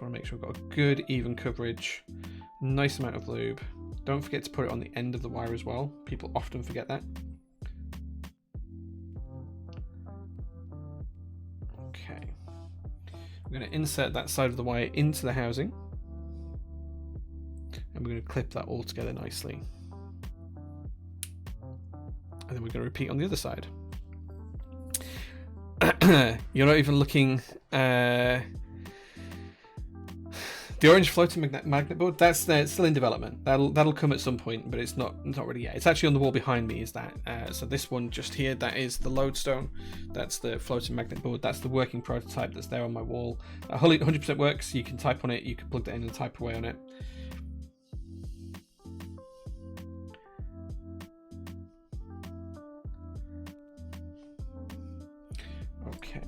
just want to make sure we've got a good even coverage, nice amount of lube. Don't forget to put it on the end of the wire as well. People often forget that. Okay. I'm going to insert that side of the wire into the housing. And we're going to clip that all together nicely. And then we're going to repeat on the other side. You're not even looking... The orange floating magnet board, that's still in development. That'll come at some point, but it's not really yet. It's actually on the wall behind me. Is that so? This one just here, that is the lodestone. That's the floating magnet board. That's the working prototype that's there on my wall. 100% works. You can type on it. You can plug that in and type away on it. Okay.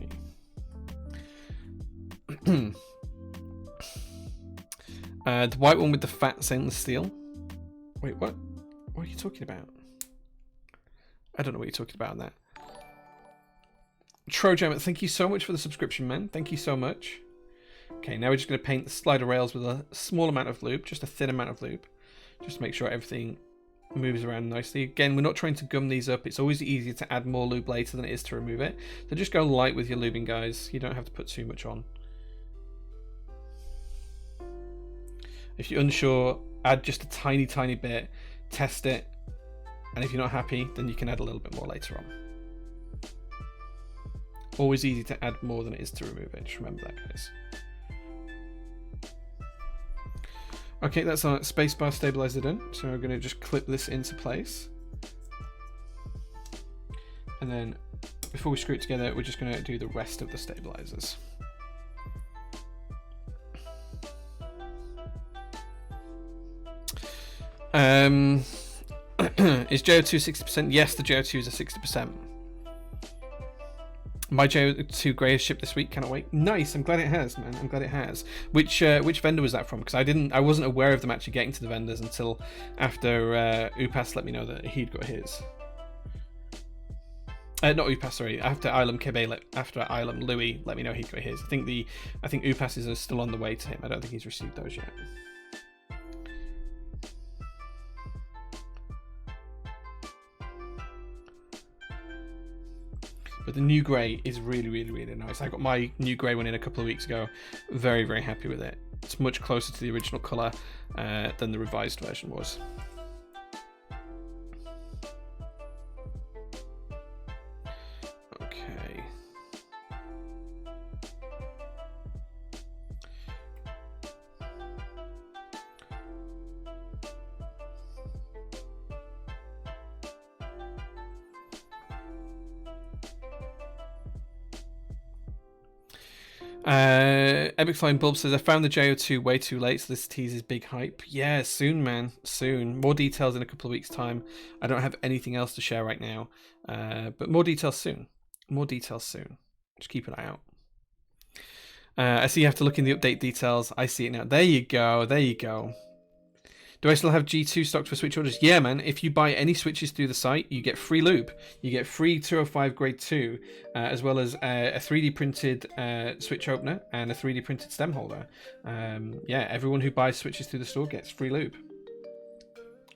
The white one with the fat stainless steel. Wait, what? What are you talking about? I don't know what you're talking about on that. Trojam, thank you so much for the subscription, man. Thank you so much. Okay, now we're just going to paint the slider rails with a small amount of lube, just a thin amount of lube, just to make sure everything moves around nicely. Again, we're not trying to gum these up. It's always easier to add more lube later than it is to remove it. So just go light with your lubing, guys. You don't have to put too much on. If you're unsure, add just a tiny bit, test it, and if you're not happy, then you can add a little bit more later on. Always easy to add more than it is to remove it, just remember that, guys. Okay, that's our spacebar stabilizer done, so we're going to just clip this into place. And then, before we screw it together, we're just going to do the rest of the stabilizers. Is JO2 60%? Yes, the JO2 is a 60%. My JO2 grey has shipped this week. Cannot wait. Nice. I'm glad it has, man. I'm glad it has. Which vendor was that from? Because I wasn't aware of them actually getting to the vendors until after Upas let me know that he'd got his. Not Upas, sorry. After Ilum Kebe, after Ilum Louis let me know he'd got his. I think Upas is still on the way to him. I don't think he's received those yet. But the new grey is really nice. I got my new grey one in a couple of weeks ago. Very happy with it. It's much closer to the original colour than the revised version was. Okay. Epic Flying Bulb says, I found the JO2 way too late, so this teases big hype. Yeah, soon, man. Soon. More details in a couple of weeks' time. I don't have anything else to share right now. But more details soon. More details soon. Just keep an eye out. I see you have to look in the update details. I see it now. There you go. There you go. Do I still have G2 stocked for Switch orders? Yeah, man. If you buy any switches through the site, you get free lube. You get free 205 grade 2, as well as a 3D printed switch opener and a 3D printed stem holder. Yeah, everyone who buys switches through the store gets free lube.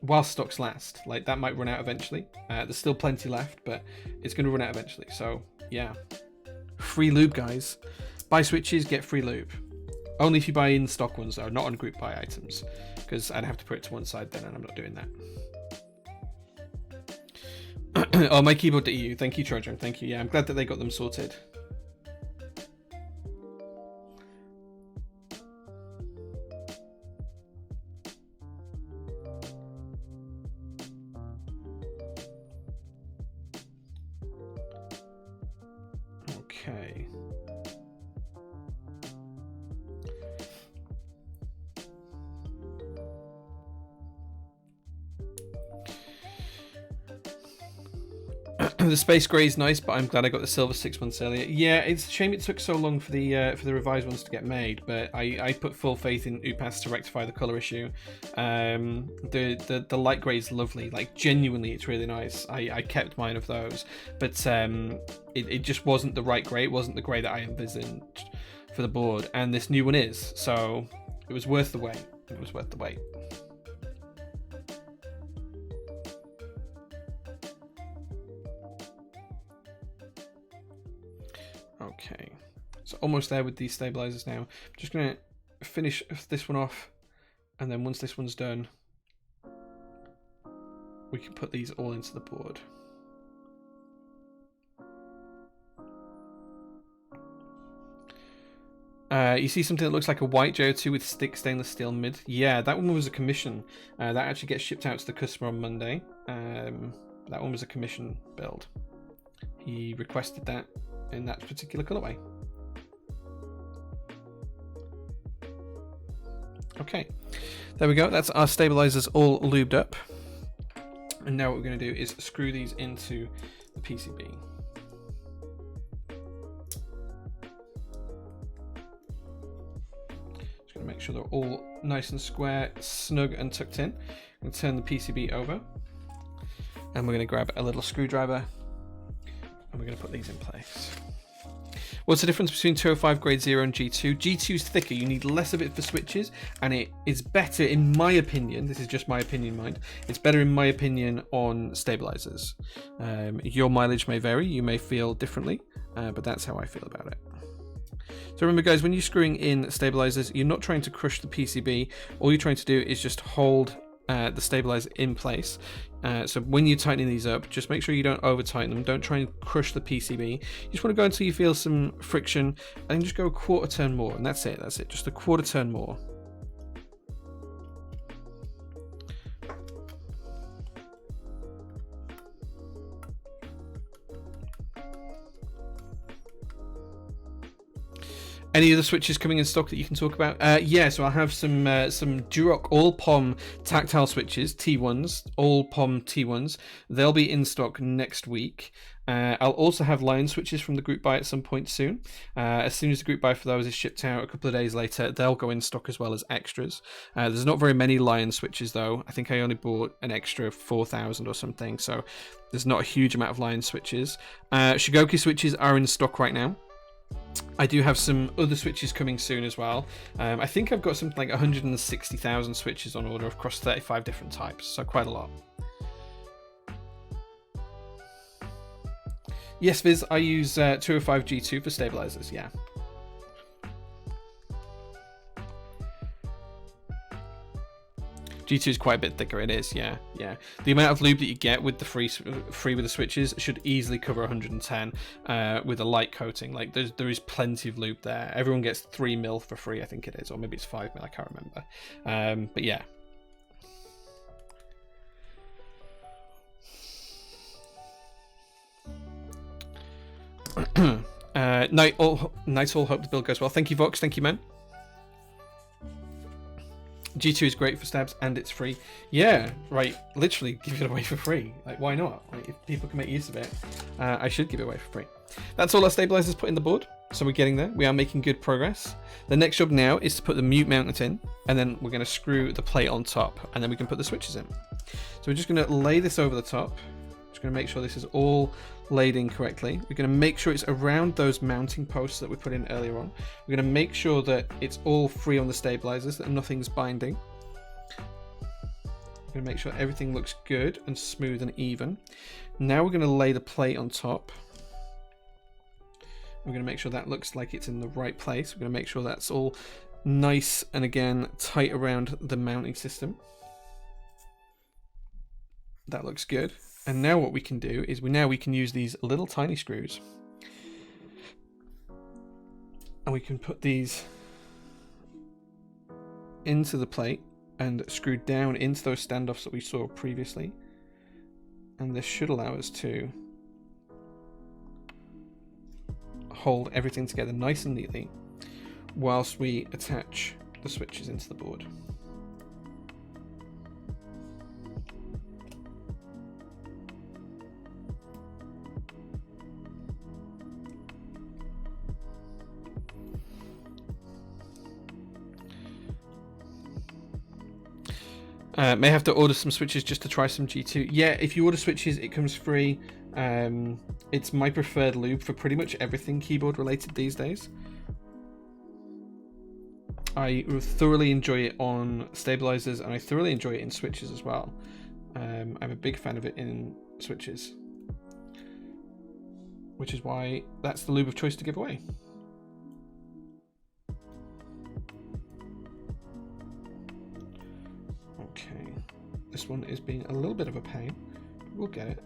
While stocks last. Like, that might run out eventually. There's still plenty left, but it's going to run out eventually. So, yeah. Free lube, guys. Buy switches, get free lube. Only if you buy in stock ones, though, not on group buy items. Because I'd have to put it to one side then, and I'm not doing that. Oh, my keyboard.eu. Thank you, Trojan. Thank you. Yeah, I'm glad that they got them sorted. Okay. The space grey is nice, but I'm glad I got the silver 6 months earlier. Yeah, it's a shame it took so long for the revised ones to get made, but I put full faith in Upas to rectify the colour issue. The light grey is lovely, like genuinely, it's really nice. I kept mine of those, but it just wasn't the right grey. It wasn't the grey that I envisioned for the board, and this new one is. So it was worth the wait. It was worth the wait. Okay, so almost there with these stabilizers now. I'm just going to finish this one off, and then once this one's done, we can put these all into the board. You see something that looks like a white JO2 with stick stainless steel mid. Yeah, that one was a commission. That actually gets shipped out to the customer on Monday. That one was a commission build. He requested that in that particular colorway. Okay, there we go. That's our stabilizers all lubed up. And now what we're going to do is screw these into the PCB. Just going to make sure they're all nice and square, snug and tucked in. I'm going to turn the PCB over, and we're going to grab a little screwdriver, and we're going to put these in place. What's the difference between 205 grade 0 and G2? G2 is thicker, you need less of it for switches, and it is better, in my opinion, this is just my opinion, mind, it's better in my opinion on stabilizers. Your mileage may vary, you may feel differently, but that's how I feel about it. So remember guys, when you're screwing in stabilizers, you're not trying to crush the PCB, all you're trying to do is just hold the stabilizer in place. So when you're tightening these up, just make sure you don't over tighten them. Don't try and crush the PCB. You just want to go until you feel some friction, and just go a quarter turn more, and that's it. That's it. Just a quarter turn more. Any other switches coming in stock that you can talk about? Yeah, so I have some Duroc All-Pom tactile switches, T1s, All-Pom T1s. They'll be in stock next week. I'll also have line switches from the group buy at some point soon. As soon as the group buy for those is shipped out a couple of days later, they'll go in stock as well as extras. There's not very many Lion switches though. I think I only bought an extra 4,000 or something, so there's not a huge amount of Lion switches. Shigoki switches are in stock right now. I do have some other switches coming soon as well. I think I've got something like 160,000 switches on order across 35 different types, so quite a lot. Yes, Viz, I use 205 G2 for stabilizers, yeah. G2 is quite a bit thicker, it is, yeah. The amount of lube that you get with the free with the switches should easily cover 110 with a light coating. Like there is plenty of lube there. Everyone gets 3 mil for free, I think it is, or maybe it's 5 mil, I can't remember. But yeah. Night all hope the build goes well. Thank you, Vox. Thank you, man. G2 is great for stabs and it's free. Yeah, right. Literally give it away for free. Like, why not? Like, if people can make use of it, I should give it away for free. That's all our stabilizers put in the board. So we're getting there. We are making good progress. The next job now is to put the mute mounted in, and then we're going to screw the plate on top, and then we can put the switches in. So we're just going to lay this over the top. Just going to make sure this is all laid in correctly. We're going to make sure it's around those mounting posts that we put in earlier on. We're going to make sure that it's all free on the stabilizers, that nothing's binding. We're going to make sure everything looks good and smooth and even. Now we're going to lay the plate on top. We're going to make sure that looks like it's in the right place. We're going to make sure that's all nice and again tight around the mounting system. That looks good. And now what we can do is we can use these little tiny screws, and we can put these into the plate and screw down into those standoffs that we saw previously. And this should allow us to hold everything together nice and neatly whilst we attach the switches into the board. May have to order some switches just to try some G2. Yeah, if you order switches, it comes free. It's my preferred lube for pretty much everything keyboard related these days. I thoroughly enjoy it on stabilizers, and I thoroughly enjoy it in switches as well. I'm a big fan of it in switches, which is why that's the lube of choice to give away. Okay, this one is being a little bit of a pain. We'll get it.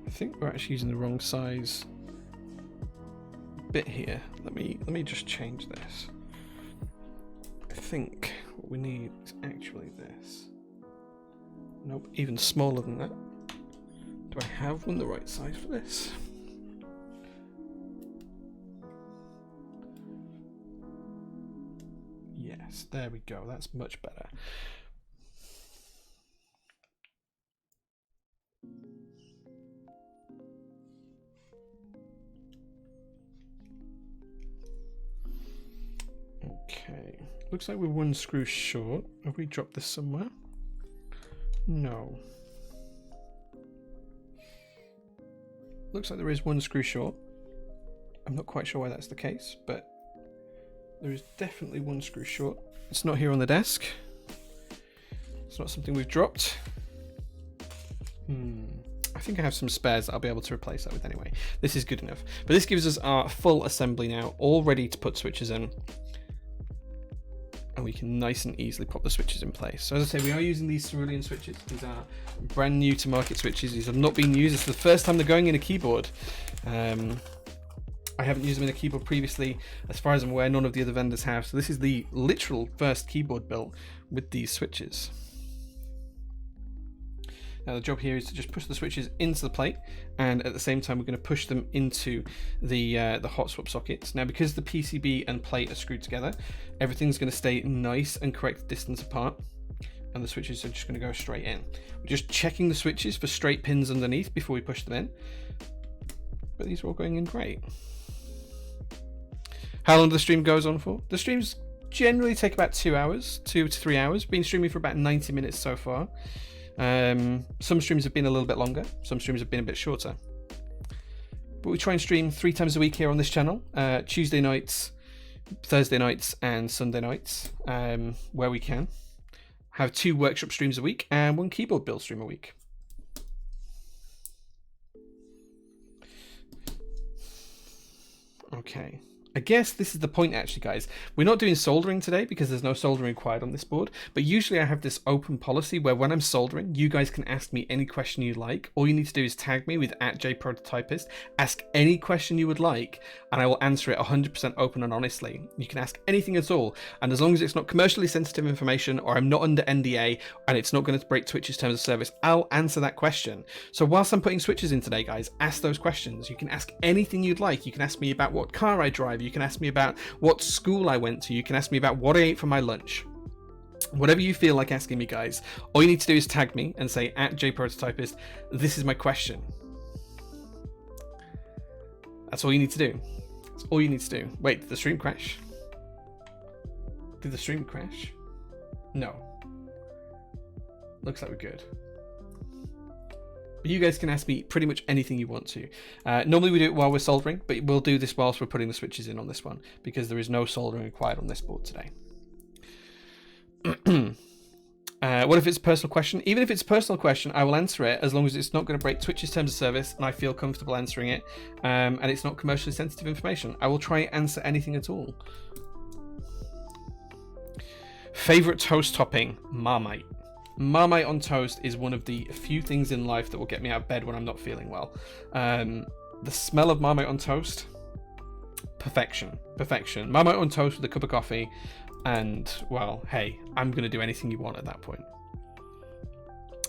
I think we're actually using the wrong size bit here. Let me just change this. I think what we need is actually this. Nope, even smaller than that. Do I have one the right size for this? Yes, there we go. That's much better. Okay, looks like we're one screw short. Have we dropped this somewhere? No. Looks like there is one screw short. I'm not quite sure why that's the case, but there is definitely one screw short. It's not here on the desk. It's not something we've dropped. I think I have some spares that I'll be able to replace that with anyway. This is good enough. But this gives us our full assembly now, all ready to put switches in. And we can nice and easily pop the switches in place. So as I say, we are using these Cerulean switches. These are brand new to market switches. These have not been used. This is the first time they're going in a keyboard. I haven't used them in a keyboard previously. As far as I'm aware, none of the other vendors have. So this is the literal first keyboard built with these switches. Now the job here is to just push the switches into the plate, and at the same time we're going to push them into the hot swap sockets. Now because the PCB and plate are screwed together, everything's going to stay nice and correct distance apart, and the switches are just going to go straight in. We're just checking the switches for straight pins underneath before we push them in, but these are all going in great. How long the stream goes on for? The streams generally take about 2 hours, 2 to 3 hours. Been streaming for about 90 minutes so far. Some streams have been a little bit longer, some streams have been a bit shorter. But we try and stream 3 times a week here on this channel, Tuesday nights, Thursday nights and Sunday nights, where we can. Have 2 workshop streams a week and 1 keyboard build stream a week. Okay. I guess this is the point actually, guys. We're not doing soldering today because there's no soldering required on this board, but usually I have this open policy where when I'm soldering, you guys can ask me any question you like. All you need to do is tag me with @jprototypist, ask any question you would like, and I will answer it 100% open and honestly. You can ask anything at all, and as long as it's not commercially sensitive information or I'm not under NDA and it's not going to break Twitch's terms of service, I'll answer that question. So whilst I'm putting switches in today, guys, ask those questions. You can ask anything you'd like. You can ask me about what car I drive. You can ask me about what school I went to. You can ask me about what I ate for my lunch. Whatever you feel like asking me, guys, all you need to do is tag me and say @jprototypist, this is my question. That's all you need to do. That's all you need to do. Wait, did the stream crash? Did the stream crash? No. Looks like we're good. But you guys can ask me pretty much anything you want to. Normally we do it while we're soldering, but we'll do this whilst we're putting the switches in on this one, because there is no soldering required on this board today. What if it's a personal question? Even if it's a personal question, I will answer it as long as it's not going to break Twitch's terms of service and I feel comfortable answering it, and it's not commercially sensitive information. I will try and answer anything at all. Favorite toast topping? Marmite. Marmite on toast is one of the few things in life that will get me out of bed when I'm not feeling well. The smell of Marmite on toast, perfection, perfection. Marmite on toast with a cup of coffee, and well, hey, I'm gonna do anything you want at that point.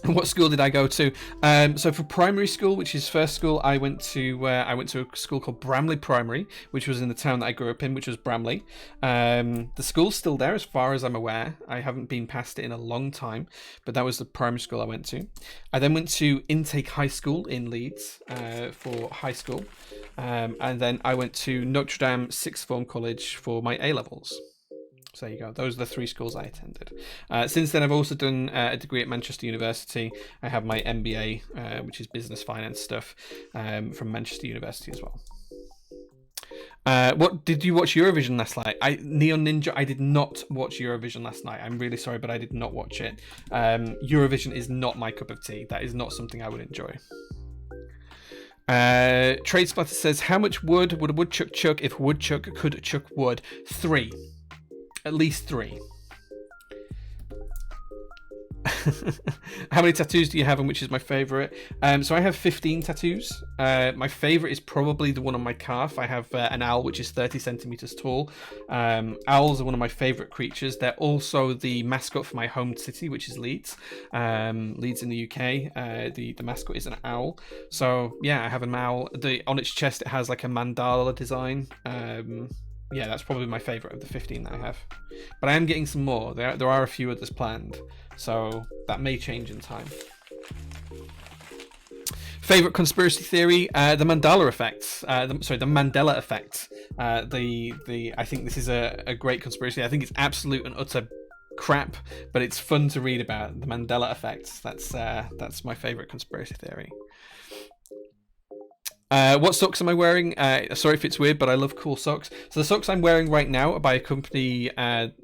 What school did I go to? So for primary school, which is first school, I went to a school called Bramley Primary, which was in the town that I grew up in, which was Bramley. The school's still there, as far as I'm aware. I haven't been past it in a long time, but that was the primary school I went to. I then went to Intake High School in Leeds for high school, and then I went to Notre Dame Sixth Form College for my A levels. So there you go. Those are the 3 schools I attended. Since then, I've also done a degree at Manchester University. I have my MBA, which is business finance stuff, from Manchester University as well. What did you watch Eurovision last night? Neon Ninja. I did not watch Eurovision last night. I'm really sorry, but I did not watch it. Eurovision is not my cup of tea. That is not something I would enjoy. Trade Splatter says, how much wood would a woodchuck chuck if woodchuck could chuck wood? 3. At least 3. How many tattoos do you have, and which is my favorite? So I have 15 tattoos. My favorite is probably the one on my calf. I have an owl which is 30 centimeters tall. Owls are one of my favorite creatures. They're also the mascot for my home city, which is Leeds. Leeds in the UK. The mascot is an owl. So yeah, I have an owl. On its chest it has like a mandala design. Yeah, that's probably my favorite of the 15 that I have. But I am getting some more. There are a few others planned, so that may change in time. Favorite conspiracy theory: the Mandela effect. The Mandela effect. I think this is a great conspiracy. I think it's absolute and utter crap, but it's fun to read about. The Mandela effect. That's my favorite conspiracy theory. What socks am I wearing? Sorry if it's weird, but I love cool socks. So the socks I'm wearing right now are by a company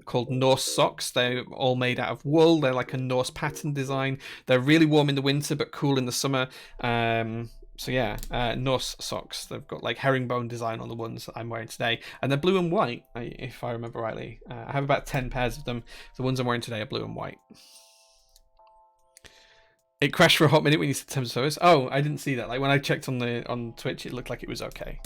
called Norse Socks. They're all made out of wool. They're like a Norse pattern design. They're really warm in the winter, but cool in the summer. So yeah, Norse socks. They've got like herringbone design on the ones that I'm wearing today. And they're blue and white, if I remember rightly. I have about 10 pairs of them. The ones I'm wearing today are blue and white. It crashed for a hot minute when you said terms of service. Oh, I didn't see that. Like when I checked on Twitch, it looked like it was okay.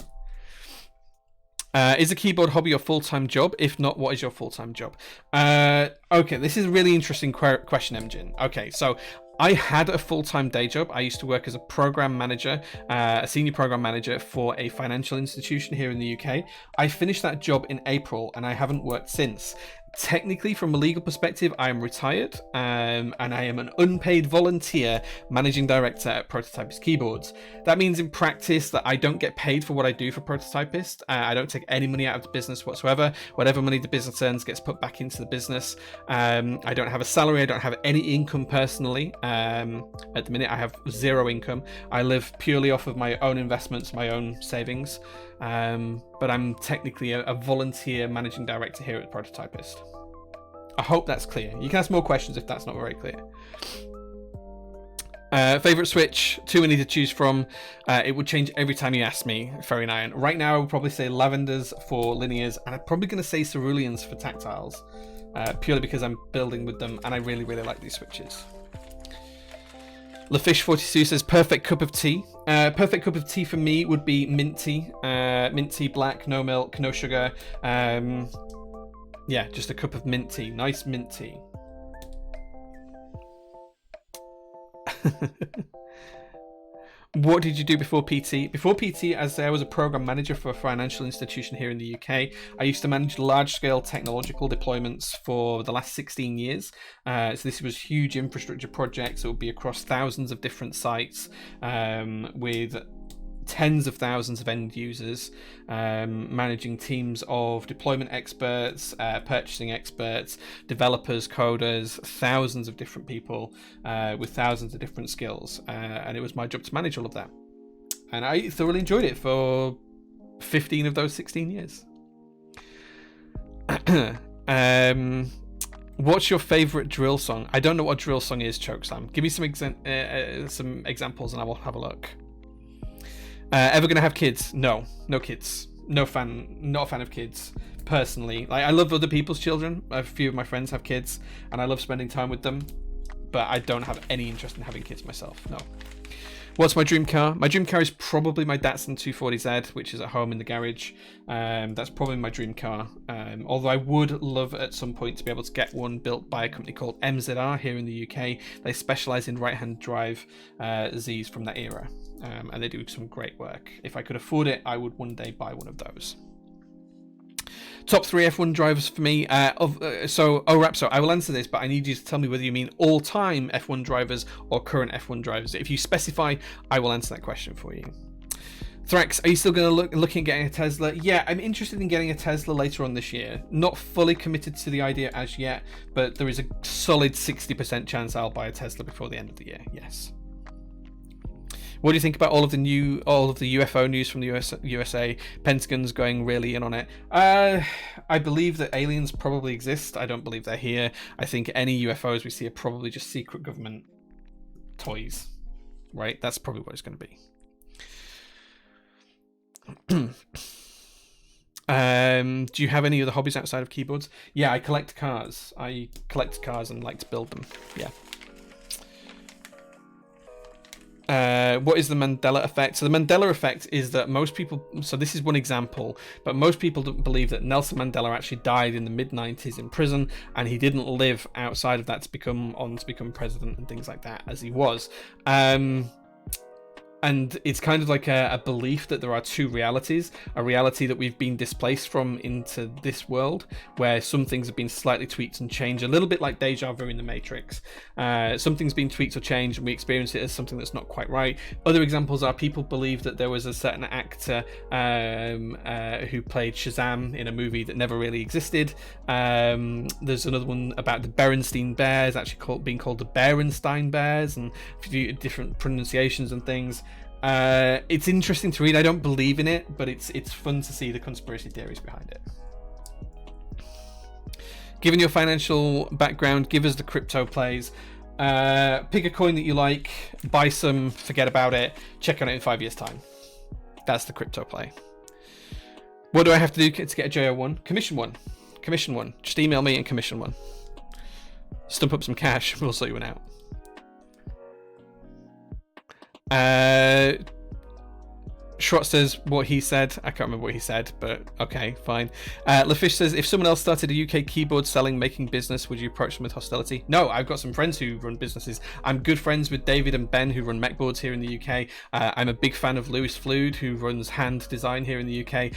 Is a keyboard hobby your full-time job? If not, what is your full-time job? Okay, this is a really interesting question, Emjin. Okay, so I had a full-time day job. I used to work as a program manager, a senior program manager for a financial institution here in the UK. I finished that job in April and I haven't worked since. Technically, from a legal perspective, I am retired, and I am an unpaid volunteer managing director at Prototypist Keyboards. That means in practice that I don't get paid for what I do for Prototypist. I don't take any money out of the business whatsoever. Whatever money the business earns gets put back into the business. I don't have a salary. I don't have any income personally. At the minute, I have 0 income. I live purely off of my own investments, my own savings. But I'm technically a volunteer managing director here at Prototypist. I hope that's clear. You can ask more questions if that's not very clear. Favorite Switch, 2 I need to choose from. It would change every time you ask me, Ferry Nine. Right now I would probably say Lavenders for linears, and I'm probably going to say Ceruleans for tactiles, purely because I'm building with them and I really, really like these switches. LaFish42 says perfect cup of tea. Perfect cup of tea for me would be mint tea. Mint tea, black, no milk, no sugar. Yeah, just a cup of mint tea. Nice mint tea. What did you do before PT? Before PT, as I was a program manager for a financial institution here in the UK, I used to manage large-scale technological deployments for the last 16 years. So this was huge infrastructure projects. It would be across thousands of different sites with tens of thousands of end users, managing teams of deployment experts, purchasing experts, developers, coders, thousands of different people with thousands of different skills, and it was my job to manage all of that, and I thoroughly enjoyed it for 15 of those 16 years. What's your favorite drill song? I don't know what drill song is, Chokeslam. Give me some examples and I will have a look. Ever gonna have kids? No kids. Not a fan of kids personally. Like, I love other people's children. A few of my friends have kids and I love spending time with them, but I don't have any interest in having kids myself. No. What's my dream car? My dream car is probably my Datsun 240Z, which is at home in the garage. That's probably my dream car. Although I would love at some point to be able to get one built by a company called MZR here in the UK. They specialize in right-hand drive Zs from that era, and they do some great work. If I could afford it, I would one day buy one of those. Top 3 F1 drivers for me. Rapso, I will answer this, but I need you to tell me whether you mean all-time F1 drivers or current F1 drivers. If you specify, I will answer that question for you. Thrax, are you still going to looking at getting a Tesla? Yeah, I'm interested in getting a Tesla later on this year. Not fully committed to the idea as yet, but there is a solid 60% chance I'll buy a Tesla before the end of the year. Yes. What do you think about all of the UFO news from the USA? Pentagon's going really in on it. I believe that aliens probably exist. I don't believe they're here. I think any UFOs we see are probably just secret government toys, right? That's probably what it's going to be. Do you have any other hobbies outside of keyboards? Yeah, I collect cars. I collect cars and like to build them. Yeah. What is the Mandela effect? So the Mandela effect is that most people, so this is one example, but most people don't believe that Nelson Mandela actually died in the mid-90s in prison, and he didn't live outside of that to become president and things like that as he was. And it's kind of like a belief that there are two realities, a reality that we've been displaced from into this world, where some things have been slightly tweaked and changed, a little bit like deja vu in the Matrix. Something's been tweaked or changed, and we experience it as something that's not quite right. Other examples are people believe that there was a certain actor who played Shazam in a movie that never really existed. There's another one about the Berenstein Bears, actually being called the Berenstein Bears, and a few different pronunciations and things. It's interesting to read. I don't believe in it, but it's fun to see the conspiracy theories behind it. Given your financial background, give us the crypto plays. Pick a coin that you like, buy some, forget about it, check on it in 5 years' time. That's the crypto play. What do I have to do to get a JO1? Commission one. Commission one. Just email me and commission one. Stump up some cash, we'll sort you one out. Shrot says what he said. I can't remember what he said, but okay, fine. LaFish says, if someone else started a UK keyboard selling, making business, would you approach them with hostility? No, I've got some friends who run businesses. I'm good friends with David and Ben, who run Mechboards here in the UK. I'm a big fan of Lewis Flood, who runs Hand Design here in the UK.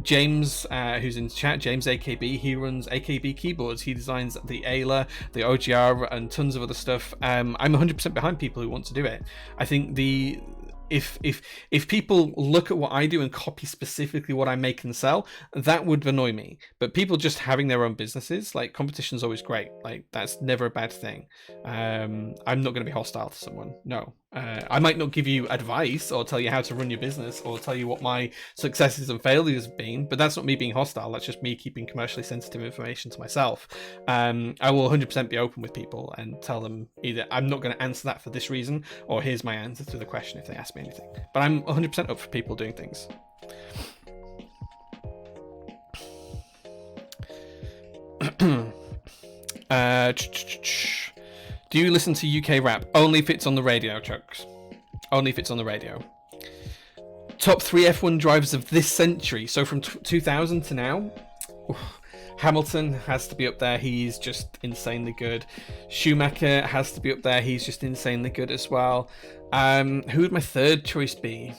James, who's in chat, James AKB, he runs AKB Keyboards. He designs the Ayla, the OGR, and tons of other stuff. I'm 100% behind people who want to do it. I think if people look at what I do and copy specifically what I make and sell, that would annoy me. But people just having their own businesses, like, competition is always great. Like, that's never a bad thing. I'm not going to be hostile to someone. No. I might not give you advice or tell you how to run your business or tell you what my successes and failures have been, but that's not me being hostile. That's just me keeping commercially sensitive information to myself. I will 100% be open with people and tell them either I'm not going to answer that for this reason, or here's my answer to the question if they ask me anything. But I'm 100% up for people doing things. Do you listen to UK rap? Only if it's on the radio, Chucks. Only if it's on the radio. Top 3 F1 drivers of this century. So from 2000 to now. Hamilton has to be up there. He's just insanely good. Schumacher has to be up there. He's just insanely good as well. Who would my third choice be?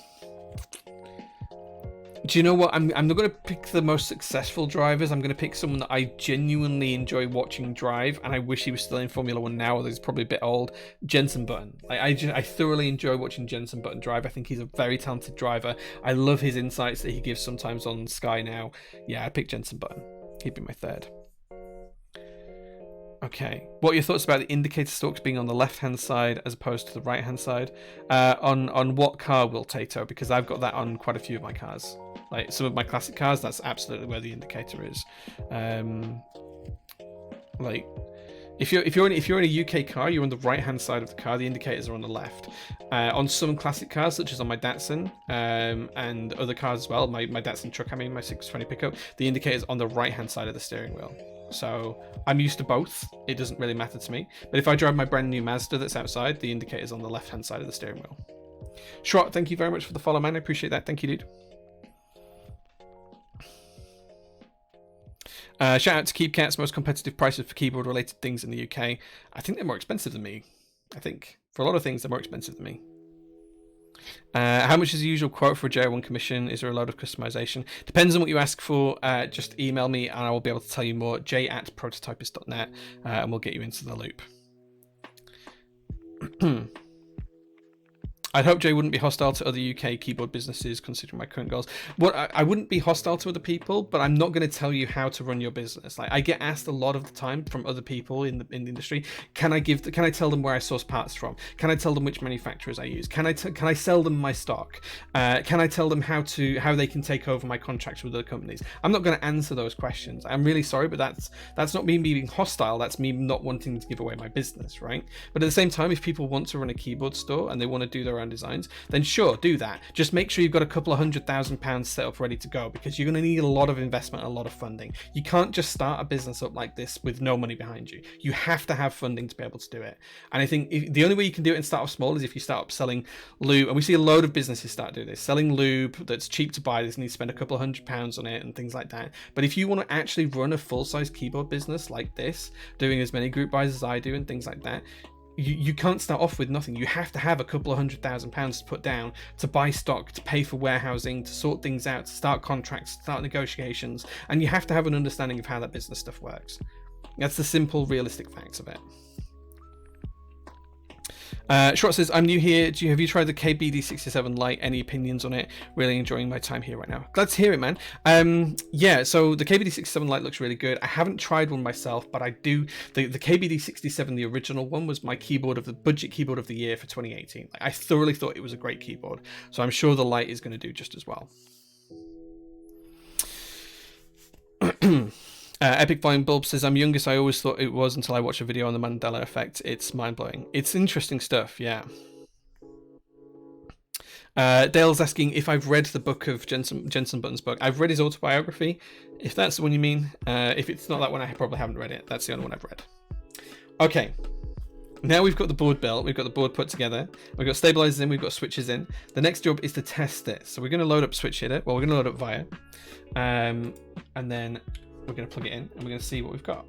Do you know what? I'm not going to pick the most successful drivers. I'm going to pick someone that I genuinely enjoy watching drive, and I wish he was still in Formula One now, although he's probably a bit old. Jenson Button. I thoroughly enjoy watching Jenson Button drive. I think he's a very talented driver. I love his insights that he gives sometimes on Sky now. Yeah, I pick Jenson Button. He'd be my third. Okay, what are your thoughts about the indicator stalks being on the left-hand side as opposed to the right-hand side? On what car, Will Tato? Because I've got that on quite a few of my cars. Like some of my classic cars, that's absolutely where the indicator is. Like if you're in a UK car, you're on the right-hand side of the car. The indicators are on the left. On some classic cars, such as on my Datsun and other cars as well, my Datsun truck, my 620 pickup, the indicator's on the right-hand side of the steering wheel. So I'm used to both. It doesn't really matter to me. But if I drive my brand new Mazda that's outside, the indicator's on the left-hand side of the steering wheel. Shrot, thank you very much for the follow, man. I appreciate that. Thank you, dude. Shout out to KeepCats, most competitive prices for keyboard related things in the UK. I think they're more expensive than me. I think for a lot of things they're more expensive than me. How much is the usual quote for a JR1 commission? Is there a load of customization? Depends on what you ask for. Just email me and I will be able to tell you more. j@prototypist.net and we'll get you into the loop. I'd hope Jay wouldn't be hostile to other UK keyboard businesses considering my current goals. I wouldn't be hostile to other people, but I'm not going to tell you how to run your business. Like, I get asked a lot of the time from other people in the industry, can I tell them where I source parts from? Can I tell them which manufacturers I use? Can I sell them my stock? Can I tell them how they can take over my contracts with other companies? I'm not going to answer those questions. I'm really sorry, but that's not me being hostile. That's me not wanting to give away my business, right? But at the same time, if people want to run a keyboard store and they want to do their own designs, then sure, do that. Just make sure you've got a couple of £100,000 set up ready to go, because you're going to need a lot of investment, a lot of funding. You can't just start a business up like this with no money behind you. You have to have funding to be able to do it. And I think the only way you can do it and start off small is if you start up selling lube. And we see a load of businesses start doing this, selling lube that's cheap to buy. This needs to spend a couple of £100 on it and things like that. But if you want to actually run a full-size keyboard business like this, doing as many group buys as I do and things like that, you can't start off with nothing. You have to have a couple of £100,000 to put down to buy stock, to pay for warehousing, to sort things out, to start contracts, to start negotiations, and you have to have an understanding of how that business stuff works. That's the simple, realistic facts of it. Short says, I'm new here. Have you tried the KBD67 Lite? Any opinions on it? Really enjoying my time here right now. Glad to hear it, man. Yeah, so the KBD67 Lite looks really good. I haven't tried one myself, but I do. The KBD67, the original one, was my budget keyboard of the year for 2018. I thoroughly thought it was a great keyboard. So I'm sure the Lite is going to do just as well. Epic Flying Bulb says, I'm youngest. I always thought it was until I watched a video on the Mandela effect. It's mind-blowing. It's interesting stuff, yeah. Dale's asking if I've read the book of Jensen Button's book. I've read his autobiography, if that's the one you mean. If it's not that one, I probably haven't read it. That's the only one I've read. Okay. Now we've got the board built, we've got the board put together, we've got stabilizers in, we've got switches in. The next job is to test it. So we're going to load up Switch Hitter. Well, we're going to load up Via. And then we're going to plug it in and we're going to see what we've got.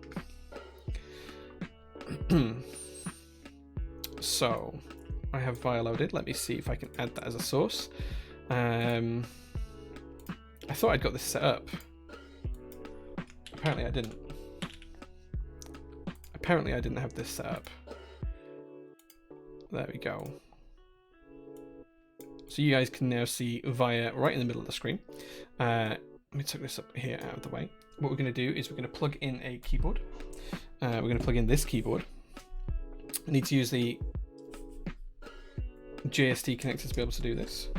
So I have Via loaded. Let me see if I can add that as a source. I thought I'd got this set up. Apparently I didn't. Apparently I didn't have this set up. There we go. So you guys can now see Via right in the middle of the screen. Let me take this up here out of the way. What we're going to do is we're going to plug in a keyboard. We're going to plug in this keyboard. I need to use the JST connector to be able to do this.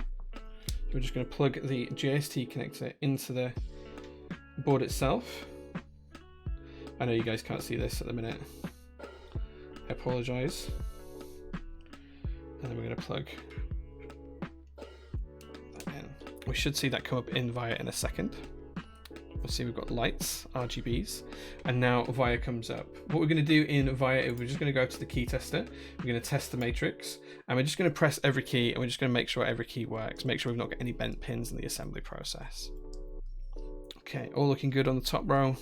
We're just going to plug the JST connector into the board itself. I know you guys can't see this at the minute. I apologize. And then we're going to plug that in. We should see that come up in Via in a second. We'll see we've got lights, RGBs, and now Via comes up. What we're going to do in Via is we're just going to go to the key tester. We're going to test the matrix, and we're just going to press every key, and we're just going to make sure every key works. Make sure we've not got any bent pins in the assembly process. Okay, all looking good on the top row.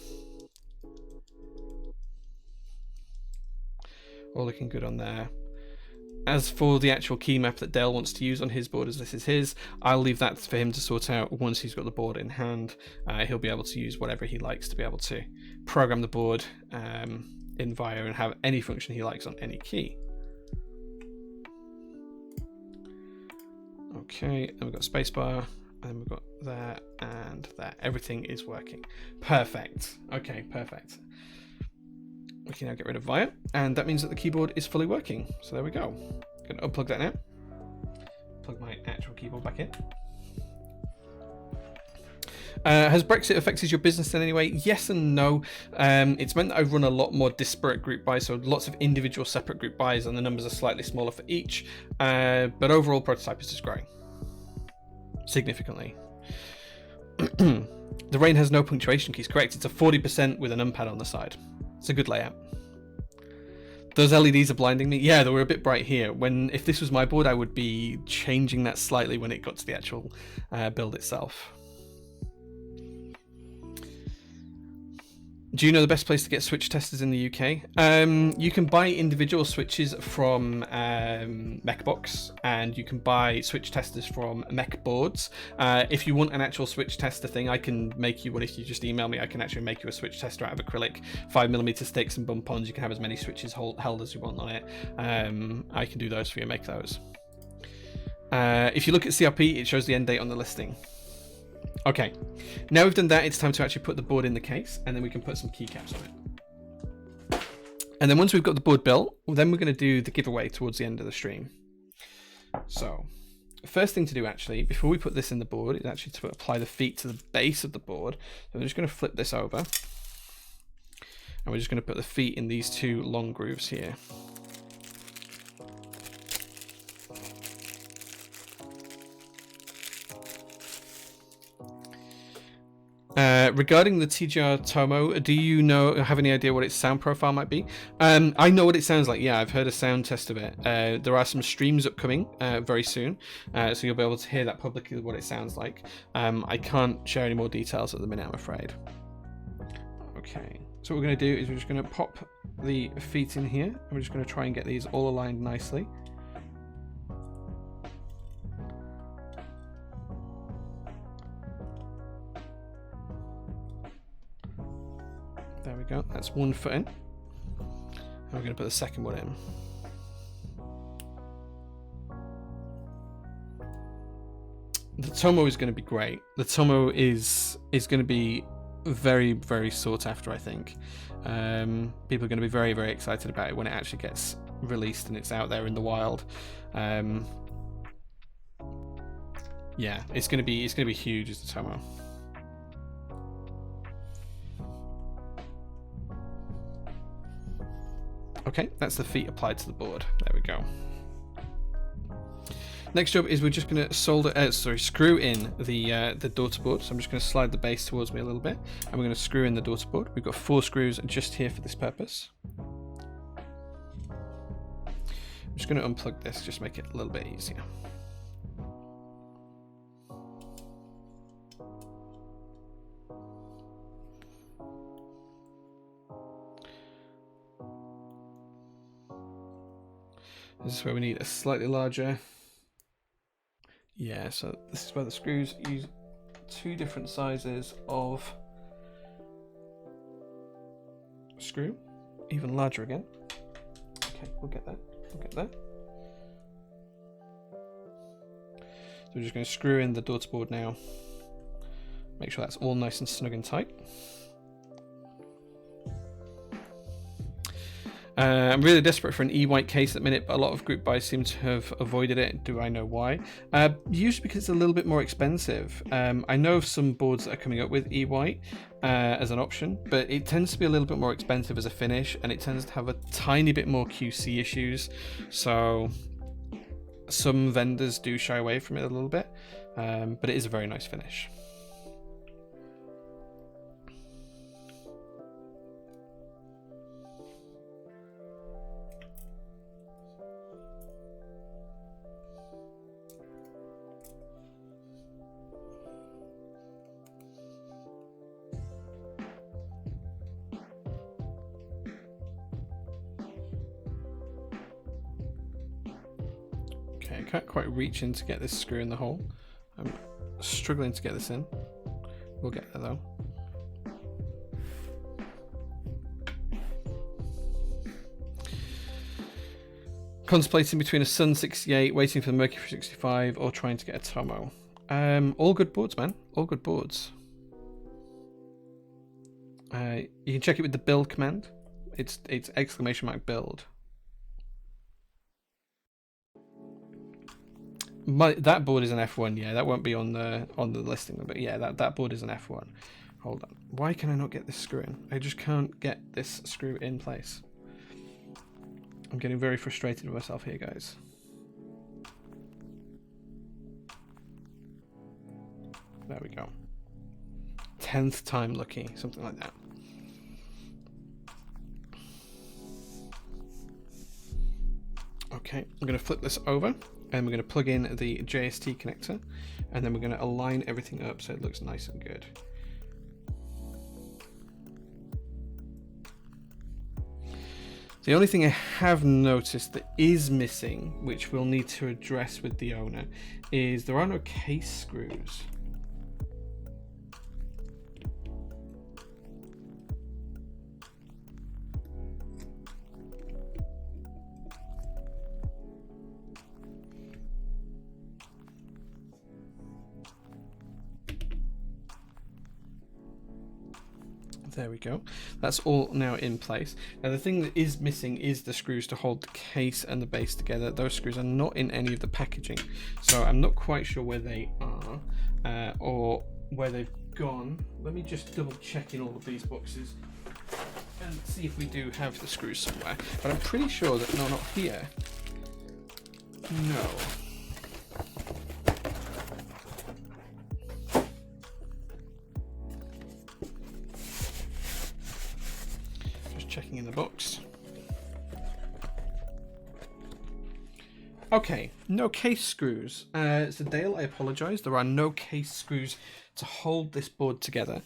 All looking good on there. As for the actual key map that Dale wants to use on his board, as this is his, I'll leave that for him to sort out once he's got the board in hand. He'll be able to use whatever he likes to be able to program the board in Via and have any function he likes on any key. Okay, then we've got spacebar, and we've got that and that. Everything is working. Perfect. Okay, perfect. We can now get rid of Via, and that means that the keyboard is fully working. So there we go. I'm going to unplug that now. Plug my actual keyboard back in. Has Brexit affected your business in any way? Yes and no. It's meant that I've run a lot more disparate group buys, so lots of individual separate group buys, and the numbers are slightly smaller for each. But overall, Prototype is just growing significantly. The rain has no punctuation keys. Correct. It's a 40% with a numpad on the side. It's a good layout. Those LEDs are blinding me. Yeah, they were a bit bright here. If this was my board, I would be changing that slightly when it got to the actual build itself. Do you know the best place to get switch testers in the UK? You can buy individual switches from MechBox, and you can buy switch testers from Mech Boards. If you want an actual switch tester thing, I can make you one. If you just email me, I can actually make you a switch tester out of acrylic, 5mm sticks and bump-ons. You can have as many switches held as you want on it. I can do those for you, make those. If you look at CRP, it shows the end date on the listing. Okay, now we've done that, it's time to actually put the board in the case, and then we can put some keycaps on it. And then once we've got the board built, then we're going to do the giveaway towards the end of the stream. So, first thing to do actually, before we put this in the board, is actually to apply the feet to the base of the board. So I'm just going to flip this over, and we're just going to put the feet in these two long grooves here. Regarding the TGR Tomo, do you have any idea what its sound profile might be? I know what it sounds like. Yeah, I've heard a sound test of it. There are some streams upcoming very soon, so you'll be able to hear that publicly what it sounds like. I can't share any more details at the minute, I'm afraid. Okay, so what we're going to do is we're just going to pop the feet in here, and we're just going to try and get these all aligned nicely. There we go, that's one foot in. And we're going to put the second one in. The Tomo is going to be great. The Tomo is going to be very, very sought after, I think. People are going to be very, very excited about it when it actually gets released and it's out there in the wild. Yeah, it's going to be huge as the Tomo. Okay, that's the feet applied to the board. There we go. Next job is we're just going to screw in the daughter board. So I'm just going to slide the base towards me a little bit, and we're going to screw in the daughter board. We've got 4 screws just here for this purpose. I'm just going to unplug this, just make it a little bit easier. This is where we need a slightly larger. Yeah, so this is where the screws use 2 different sizes of screw, even larger again. Okay, we'll get that. We'll get that. So we're just going to screw in the daughter board now. Make sure that's all nice and snug and tight. I'm really desperate for an E-white case at the minute, but a lot of group buys seem to have avoided it. Do I know why? Usually because it's a little bit more expensive. I know of some boards that are coming up with E-white as an option, but it tends to be a little bit more expensive as a finish, and it tends to have a tiny bit more QC issues. So some vendors do shy away from it a little bit, but it is a very nice finish. Okay, I can't quite reach in to get this screw in the hole. I'm struggling to get this in. We'll get there though. Contemplating between a Sun 68, waiting for the Mercury 65, or trying to get a Tomo. All good boards, man. All good boards. You can check it with the build command. It's !build. That board is an F1, yeah. That won't be on the listing, but yeah, that board is an F1. Hold on. Why can I not get this screw in? I just can't get this screw in place. I'm getting very frustrated with myself here, guys. There we go. 10th time lucky, something like that. Okay, I'm going to flip this over and we're going to plug in the JST connector, and then we're going to align everything up so it looks nice and good. The only thing I have noticed that is missing, which we'll need to address with the owner, is there are no case screws. There we go. That's all now in place. Now the thing that is missing is the screws to hold the case and the base together. Those screws are not in any of the packaging, so I'm not quite sure where they are or where they've gone. Let me just double check in all of these boxes and see if we do have the screws somewhere. But I'm pretty sure that no, not here. No. Checking in the box. Okay, no case screws. So Dale, I apologize. There are no case screws to hold this board together.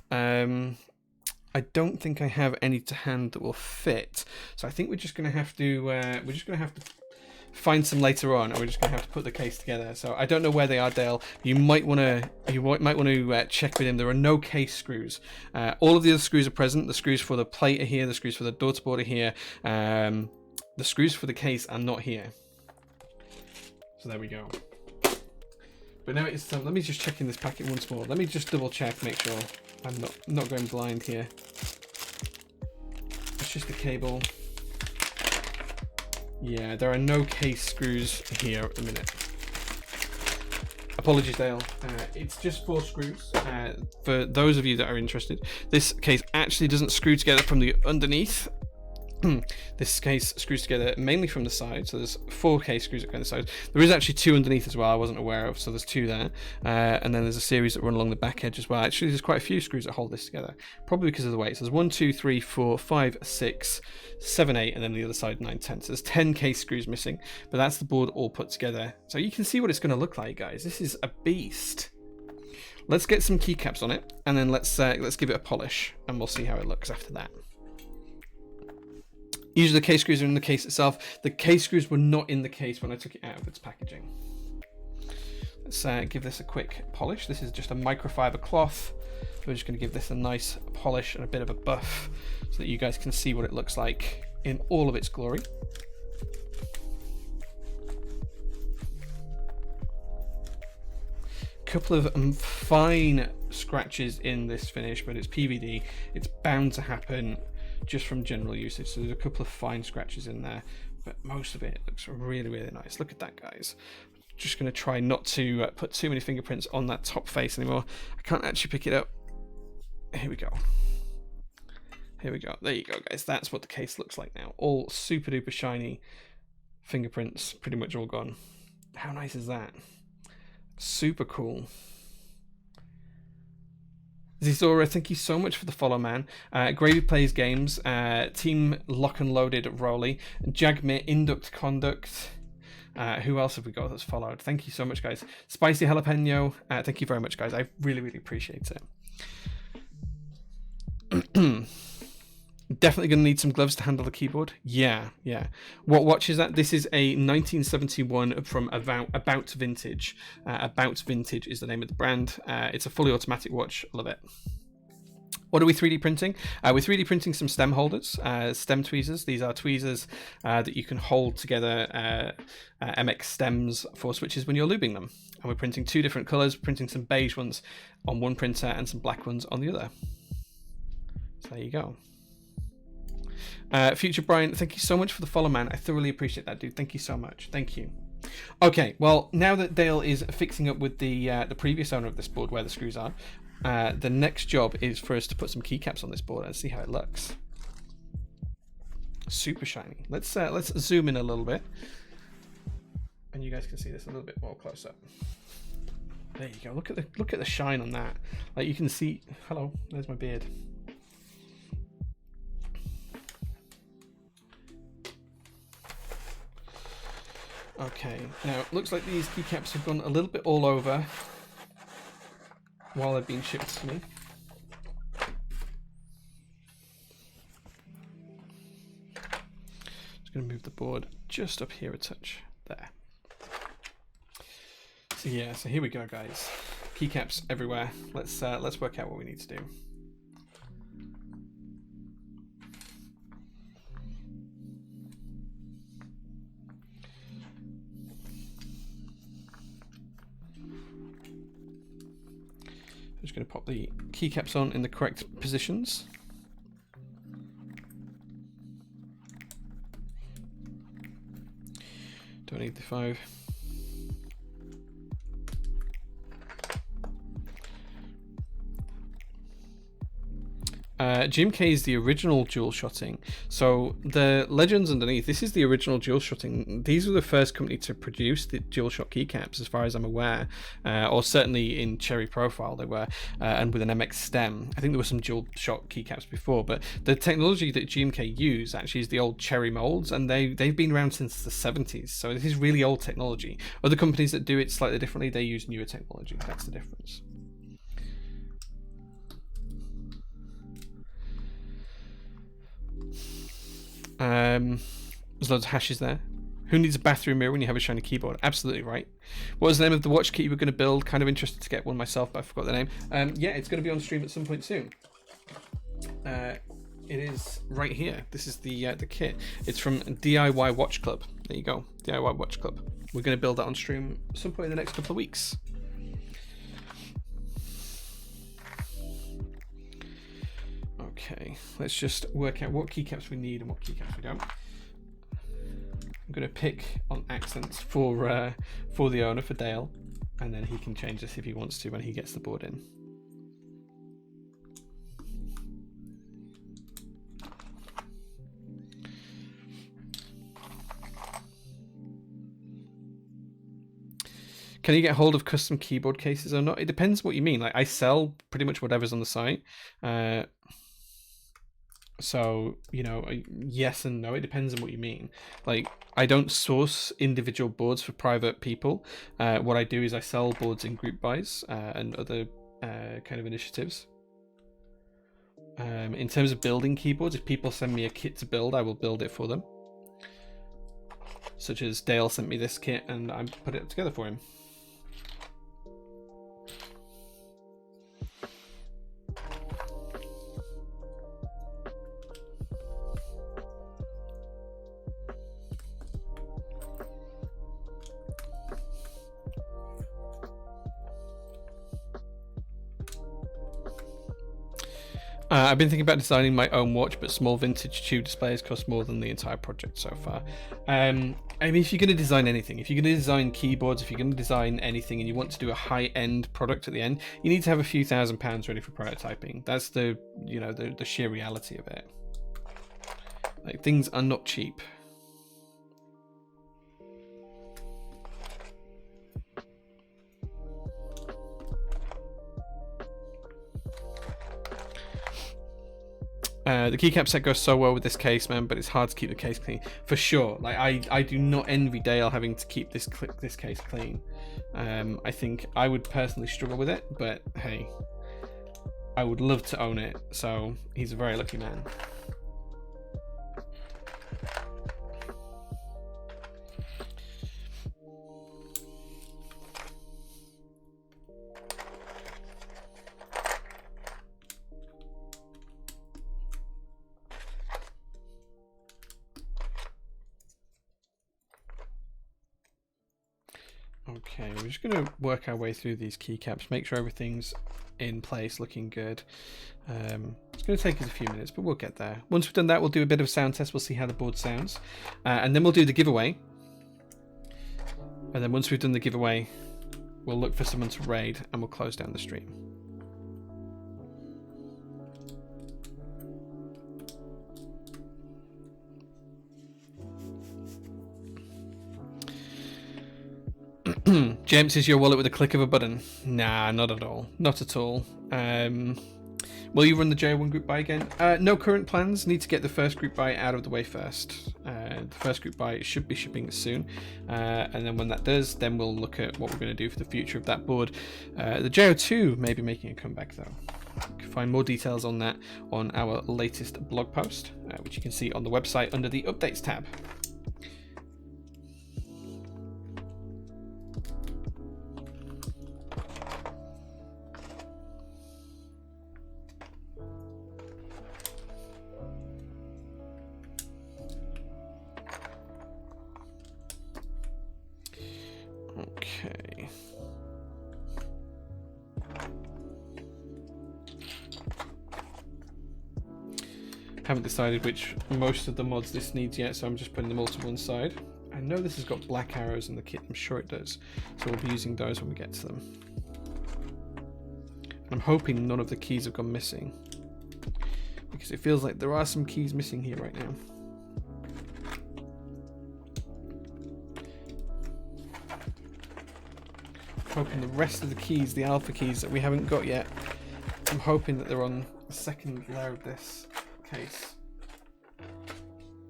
I don't think I have any to hand that will fit. So I think we're just going to have to find some later on, and we're just going to have to put the case together. So I don't know where they are, Dale. You might want to check with him. There are no case screws. All of the other screws are present. The screws for the plate are here. The screws for the daughter board are here. The screws for the case are not here. So there we go. But now it's time. Let me just check in this packet once more. Let me just double check, make sure I'm not going blind here. It's just the cable. Yeah, there are no case screws here at the minute. Apologies, Dale. It's just 4 screws. For those of you that are interested, this case actually doesn't screw together from the underneath. This case screws together mainly from the side, so there's 4 case screws that go on the side. There is actually 2 underneath as well, I wasn't aware of, so there's 2 there. And then there's a series that run along the back edge as well. Actually, there's quite a few screws that hold this together, probably because of the weight. So there's 1, 2, 3, 4, 5, 6, 7, 8, and then the other side 9, 10. So there's 10 case screws missing, but that's the board all put together. So you can see what it's going to look like, guys. This is a beast. Let's get some keycaps on it, and then let's give it a polish, and we'll see how it looks after that. Usually the case screws are in the case itself. The case screws were not in the case when I took it out of its packaging. Let's give this a quick polish. This is just a microfiber cloth. We're just going to give this a nice polish and a bit of a buff so that you guys can see what it looks like in all of its glory. Couple of fine scratches in this finish, but it's PVD. It's bound to happen just from general usage, so there's a couple of fine scratches in there, but most of it looks really, really nice. Look at that, guys. Just going to try not to put too many fingerprints on that top face anymore. I can't actually pick it up. Here we go. Here we go. There you go, guys. That's what the case looks like now. All super duper shiny. Fingerprints pretty much all gone. How nice is that? Super cool. Zizora, thank you so much for the follow, man. Gravy Plays Games, Team Lock and Loaded Rolly, Jagmir Induct Conduct. Who else have we got that's followed? Thank you so much, guys. Spicy Jalapeno, thank you very much, guys. I really, really appreciate it. Definitely going to need some gloves to handle the keyboard. Yeah. What watch is that? This is a 1971 from About Vintage. About Vintage is the name of the brand. It's a fully automatic watch. Love it. What are we 3D printing? We're 3D printing some stem holders, stem tweezers. These are tweezers that you can hold together MX stems for switches when you're lubing them. And we're printing 2 different colors, printing some beige ones on one printer and some black ones on the other. So there you go. Future Brian, thank you so much for the follow, man. I thoroughly appreciate that, dude. Thank you so much. Thank you. Okay, well, now that Dale is fixing up with the previous owner of this board where the screws are, the next job is for us to put some keycaps on this board and see how it looks. Super shiny. Let's zoom in a little bit, and you guys can see this a little bit more close up. There you go. Look at the shine on that. Like you can see. Hello, there's my beard. Okay, now it looks like these keycaps have gone a little bit all over while they've been shipped to me. Just going to move the board just up here a touch. There. So yeah, so here we go, guys. Keycaps everywhere. Let's work out what we need to do. I'm just going to pop the keycaps on in the correct positions. Don't need the 5. GMK is the original dual shotting. So the legends underneath, this is the original dual shotting. These were the first company to produce the dual shot keycaps, as far as I'm aware, or certainly in Cherry Profile they were, and with an MX stem. I think there were some dual shot keycaps before, but the technology that GMK use actually is the old Cherry molds, and they've been around since the 70s. So this is really old technology. Other companies that do it slightly differently, they use newer technology. That's the difference. There's loads of hashes there. Who needs a bathroom mirror when you have a shiny keyboard? Absolutely right. What was the name of the watch kit you were going to build? Kind of interested to get one myself, but I forgot the name. Yeah, it's going to be on stream at some point soon. It is right here. This is the kit. It's from DIY Watch Club. There you go, DIY Watch Club. We're going to build that on stream at some point in the next couple of weeks. Okay, let's just work out what keycaps we need and what keycaps we don't. I'm going to pick on accents for the owner, for Dale, and then he can change this if he wants to when he gets the board in. Can you get hold of custom keyboard cases or not? It depends what you mean. Like, I sell pretty much whatever's on the site. So, you know, yes and no. It depends on what you mean. Like, I don't source individual boards for private people. What I do is I sell boards in group buys and other kind of initiatives. In terms of building keyboards, if people send me a kit to build, I will build it for them. Such as Dale sent me this kit and I put it together for him. I've been thinking about designing my own watch, but small vintage tube displays cost more than the entire project so far. I mean, if you're going to design anything, if you're going to design keyboards, if you're going to design anything and you want to do a high-end product at the end, you need to have a few £1,000s ready for prototyping. That's the, you know, the sheer reality of it. Like, things are not cheap. The keycap set goes so well with this case, man, but it's hard to keep the case clean. For sure. Like, I do not envy Dale having to keep this case clean. I think I would personally struggle with it, but hey, I would love to own it, so he's a very lucky man. Okay, we're just going to work our way through these keycaps, make sure everything's in place, looking good. It's going to take us a few minutes, but we'll get there. Once we've done that, we'll do a bit of a sound test. We'll see how the board sounds. And then we'll do the giveaway. And then once we've done the giveaway, we'll look for someone to raid and we'll close down the stream. James, is your wallet with a click of a button? Nah, not at all. Not at all. Will you run the JO1 group buy again? No current plans. Need to get the first group buy out of the way first. The first group buy should be shipping soon. And then when that does, then we'll look at what we're going to do for the future of that board. The JO2 may be making a comeback though. You can find more details on that on our latest blog post, which you can see on the website under the updates tab. Okay. Haven't decided which most of the mods this needs yet, so I'm just putting them all to one side. I know this has got black arrows in the kit, I'm sure it does, so we'll be using those when we get to them. I'm hoping none of the keys have gone missing, because it feels like there are some keys missing here right now. Hoping the rest of the keys, the alpha keys that we haven't got yet, I'm hoping that they're on the second layer of this case.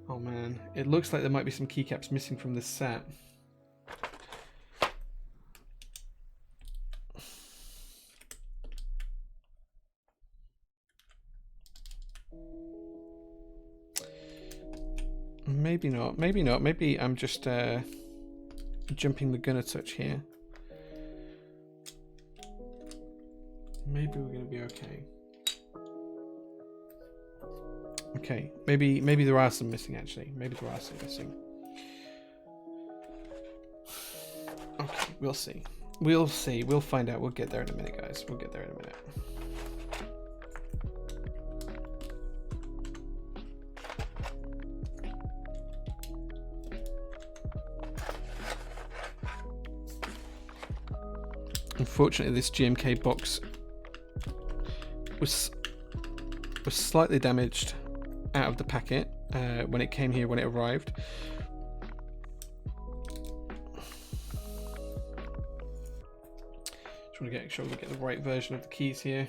Oh man, it looks like there might be some keycaps missing from this set. Maybe not, maybe not, maybe I'm just jumping the gun a touch here. Maybe we're going to be okay. Okay, maybe there are some missing actually. Maybe there are some missing. Okay, we'll see. We'll see. We'll find out. We'll get there in a minute, guys. We'll get there in a minute. Unfortunately, this GMK box was slightly damaged out of the packet when it came here, when it arrived. Just want to make sure we get the right version of the keys here.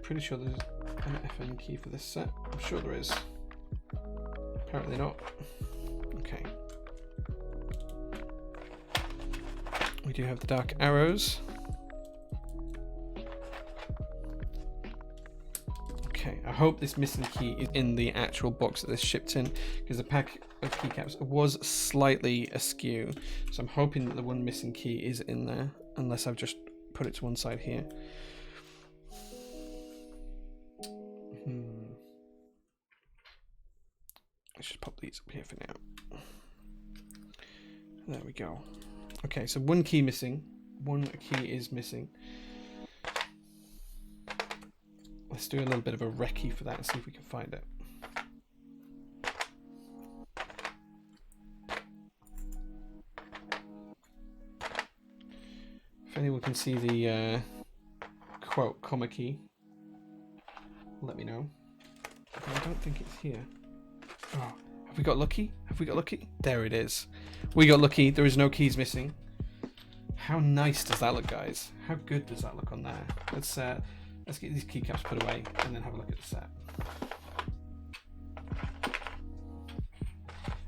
Pretty sure there's an FN key for this set. I'm sure there is. Apparently not. Okay. We do have the dark arrows. Okay, I hope this missing key is in the actual box that this shipped in, because the pack of keycaps was slightly askew. So I'm hoping that the one missing key is in there, unless I've just put it to one side here. I should pop these up here for now. There we go. Okay, so one key missing. One key is missing. Let's do a little bit of a recce for that and see if we can find it. If anyone can see the quote comma key, let me know. I don't think it's here. Oh, have we got lucky? Have we got lucky? There it is. We got lucky. There is no keys missing. How nice does that look, guys? How good does that look on there? Let's get these keycaps put away and then have a look at the set.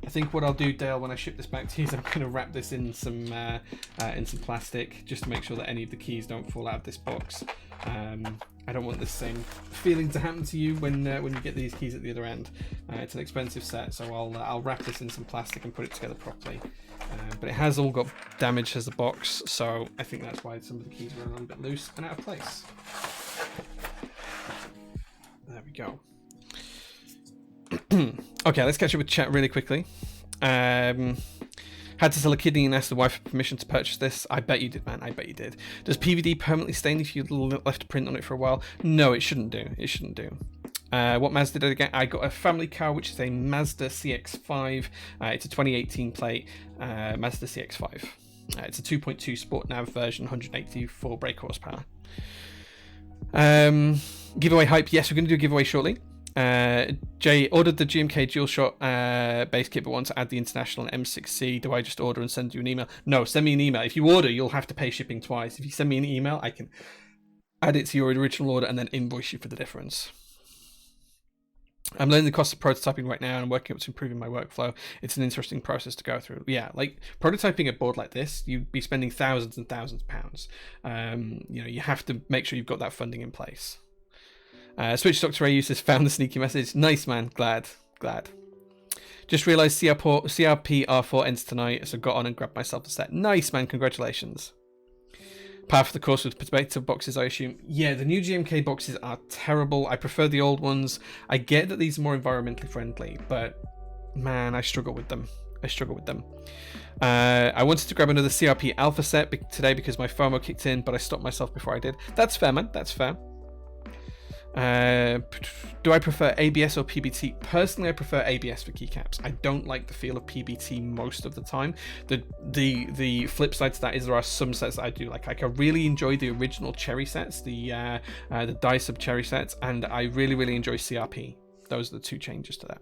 I think what I'll do, Dale, when I ship this back to you is I'm going to wrap this in some plastic just to make sure that any of the keys don't fall out of this box. I don't want the same feeling to happen to you when you get these keys at the other end. It's an expensive set, so I'll wrap this in some plastic and put it together properly. But it has all got damage as the box, so I think that's why some of the keys are a little bit loose and out of place. There we go. Okay, let's catch up with chat really quickly. Had to sell a kidney and ask the wife for permission to purchase this. I bet you did, man. I bet you did. Does PVD permanently stain if you left a print on it for a while? No, it shouldn't do. It shouldn't do. What Mazda did I get? I got a family car, which is a Mazda CX-5. It's a 2018 plate, Mazda CX-5. It's a 2.2 Sport Nav version, 184 brake horsepower. Giveaway hype. Yes, we're going to do a giveaway shortly. Jay ordered the GMK dual shot base kit, but wants to add the international and M6C. Do I just order and send you an email? No, send me an email. If you order, you'll have to pay shipping twice. If you send me an email, I can add it to your original order and then invoice you for the difference. I'm learning the cost of prototyping right now and working up to improving my workflow. It's an interesting process to go through. Yeah, like prototyping a board like this, you'd be spending thousands and thousands of pounds. You have to make sure you've got that funding in place. Switch Dr. A uses found the sneaky message. Nice, man. Glad. Just realised CRP R4 ends tonight, so got on and grabbed myself a set. Nice, man. Congratulations. Path for the course with perspective boxes, I assume. Yeah, the new GMK boxes are terrible. I prefer the old ones. I get that these are more environmentally friendly, but man, I struggle with them. I wanted to grab another CRP Alpha set today because my FOMO kicked in, but I stopped myself before I did. That's fair, man. That's fair. Do I prefer ABS or PBT? Personally, I prefer ABS for keycaps. I don't like the feel of PBT most of the time. The flip side to that is there are some sets that I do like. I really enjoy the original cherry sets, the die sub cherry sets, and I really enjoy CRP. Those are the two changes to that.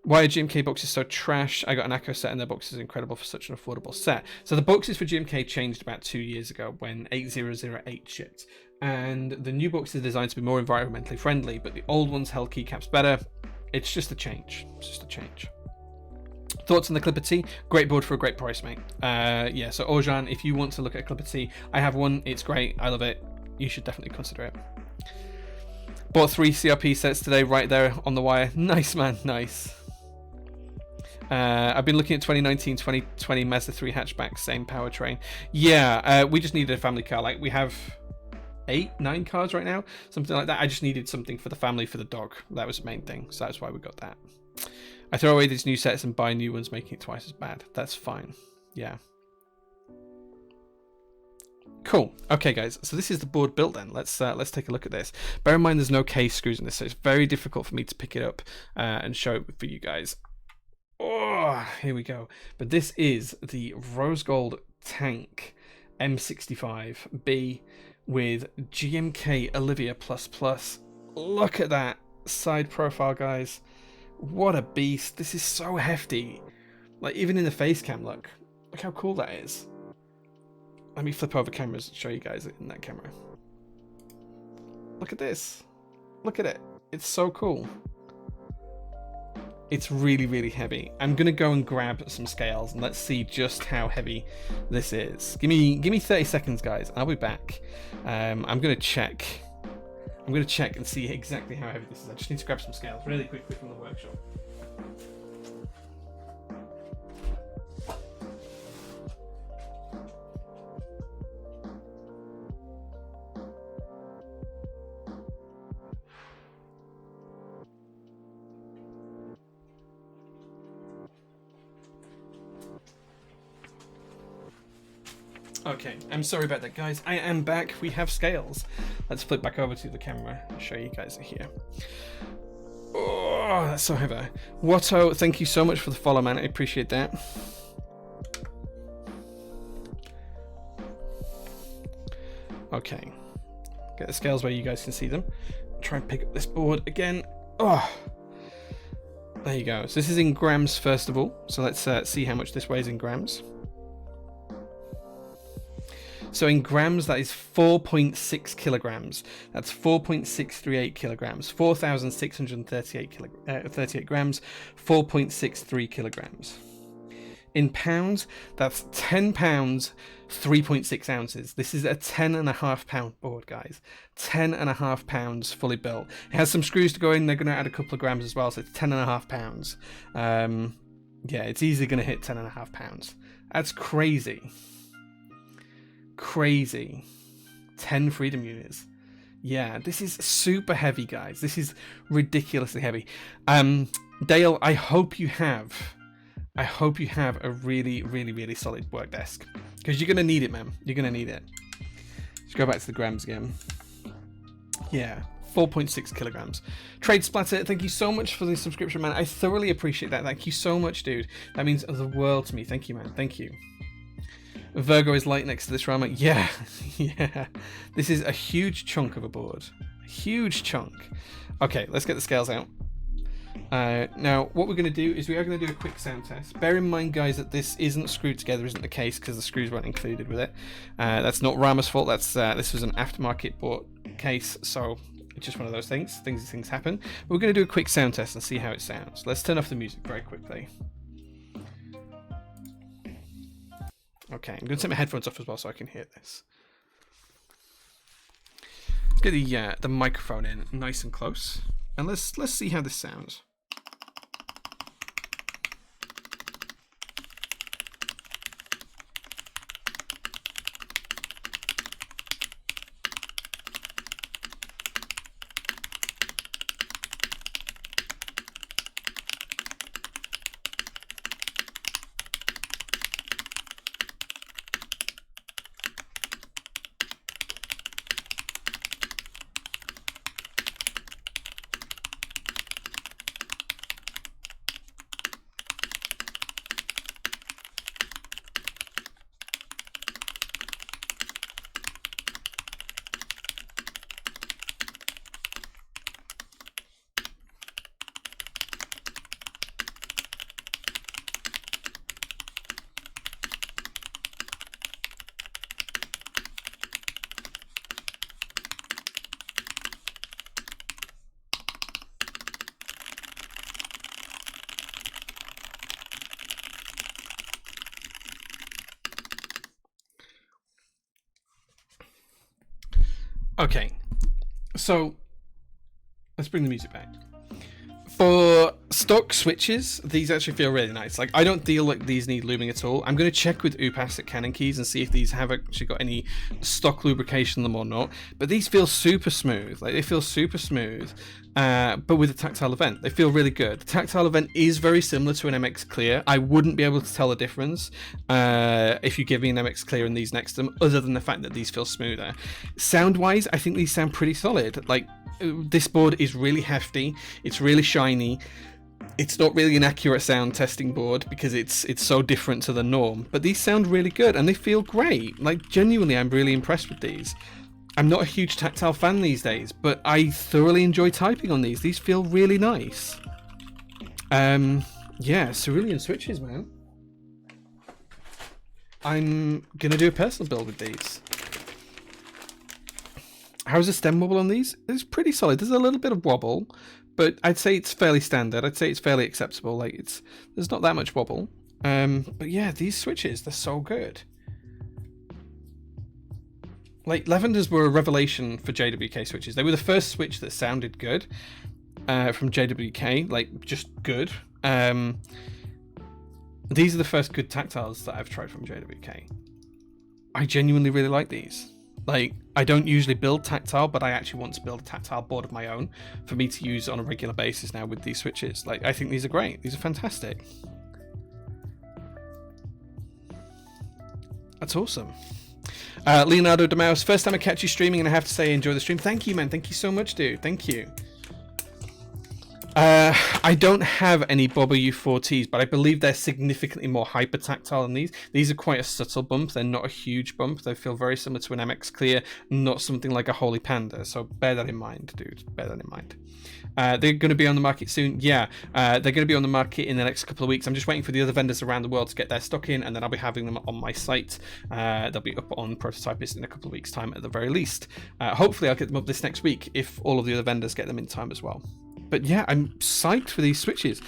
Why are GMK boxes so trash? I got an Acco set and their box is incredible for such an affordable set. So the boxes for GMK changed about 2 years ago when 8008 shipped. And the new box is designed to be more environmentally friendly, but the old ones held keycaps better. It's just a change. Thoughts on the Clipper T? Great board for a great price, mate. Yeah, so Orjan, if you want to look at a Clipper T, I have one. It's great. I love it. You should definitely consider it. Bought 3 CRP sets today right there on the wire. Nice, man. Nice. I've been looking at 2019, 2020 Mazda 3 hatchback, same powertrain. Yeah, we just needed a family car. Like, we have 8-9 cars right now, something like that. I just needed something for the family, for the dog. That was the main thing, so that's why we got that. I throw away these new sets and buy new ones, making it twice as bad. That's fine. Yeah. Cool. Okay, guys. So this is the board built then. Let's take a look at this. Bear in mind, there's no case screws in this, so it's very difficult for me to pick it up and show it for you guys. Oh, here we go. But this is the Rose Gold Tank M65B with GMK Olivia++. Look at that side profile, guys. What a beast. This is so hefty. Like, even in the face cam, look how cool that is. Let me flip over cameras and show you guys in that camera. Look at this. Look at it. It's so cool. It's really heavy. I'm gonna go and grab some scales and let's see just how heavy this is. Give me 30 seconds, guys. I'll be back. I'm gonna check and see exactly how heavy this is. I just need to grab some scales really quickly from the workshop. Okay, I'm sorry about that, guys. I am back. We have scales. Let's flip back over to the camera and show you guys here. Oh, that's so heavy. Watto, thank you so much for the follow, man. I appreciate that. Okay, get the scales where you guys can see them. Try and pick up this board again. Oh, there you go. So this is in grams first of all. So let's see how much this weighs in grams. So in grams, that is 4.6 kilograms. That's 4.638 kilograms. 4,638 grams. 4.63 kilograms. In pounds, that's 10 pounds, 3.6 ounces. This is a 10.5 pound board, guys. 10.5 pounds fully built. It has some screws to go in. They're going to add a couple of grams as well, so it's 10.5 pounds. Yeah, it's easily going to hit 10.5 pounds. That's crazy. Crazy. 10 freedom units. Yeah, this is super heavy, guys. This is ridiculously heavy. Dale, I hope you have a really solid work desk, because you're gonna need it, man. You're gonna need it. Let's go back to the grams again. Yeah, 4.6 kilograms. Trade Splatter, thank you so much for the subscription, man. I thoroughly appreciate that. Thank you so much, dude. That means the world to me. Thank you, man. Thank you. Virgo is light next to this Rama. Yeah, yeah. This is a huge chunk of a board. Huge chunk. Okay, let's get the scales out. Now, what we're going to do is we are going to do a quick sound test. Bear in mind, guys, that this isn't screwed together, isn't the case, because the screws weren't included with it. That's not Rama's fault. That's this was an aftermarket bought case, so it's just one of those things. Things happen. We're going to do a quick sound test and see how it sounds. Let's turn off the music very quickly. Okay, I'm going to take my headphones off as well so I can hear this. Let's get the microphone in nice and close, and let's see how this sounds. Okay, so let's bring the music back. For stock switches, these actually feel really nice. Like, I don't feel like these need lubing at all. I'm going to check with UPAS at Canon Keys and see if these have actually got any stock lubrication in them or not. But these feel super smooth. Like, they feel super smooth, but with a tactile event. They feel really good. The tactile event is very similar to an MX Clear. I wouldn't be able to tell the difference if you give me an MX Clear and these next to them, other than the fact that these feel smoother. Sound-wise, I think these sound pretty solid. Like, this board is really hefty. It's really shiny. It's not really an accurate sound testing board because it's so different to the norm, but these sound really good and they feel great. Like, genuinely, I'm really impressed with these. I'm not a huge tactile fan these days, but I thoroughly enjoy typing on these. These feel really nice. Yeah, Cerulean switches, man. I'm gonna do a personal build with these. How's the stem wobble on these? It's pretty solid. There's a little bit of wobble, but I'd say it's fairly standard. I'd say it's fairly acceptable. Like, there's not that much wobble. But yeah, these switches, they're so good. Like, Lavenders were a revelation for JWK switches. They were the first switch that sounded good from JWK, like, just good. These are the first good tactiles that I've tried from JWK. I genuinely really like these. Like, I don't usually build tactile, but I actually want to build a tactile board of my own for me to use on a regular basis now with these switches. Like, I think these are great. These are fantastic. That's awesome. Leonardo DeMaus, first time I catch you streaming, and I have to say, enjoy the stream. Thank you, man. Thank you so much, dude. Thank you. I don't have any Bobo U4Ts, but I believe they're significantly more hyper tactile than these. These are quite a subtle bump. They're not a huge bump. They feel very similar to an MX Clear, not something like a Holy Panda. So bear that in mind, dude. Bear that in mind. They're going to be on the market soon. Yeah, they're going to be on the market in the next couple of weeks. I'm just waiting for the other vendors around the world to get their stock in, and then I'll be having them on my site. They'll be up on Prototypist in a couple of weeks' time at the very least. Hopefully I'll get them up this next week if all of the other vendors get them in time as well. But yeah, I'm psyched for these switches.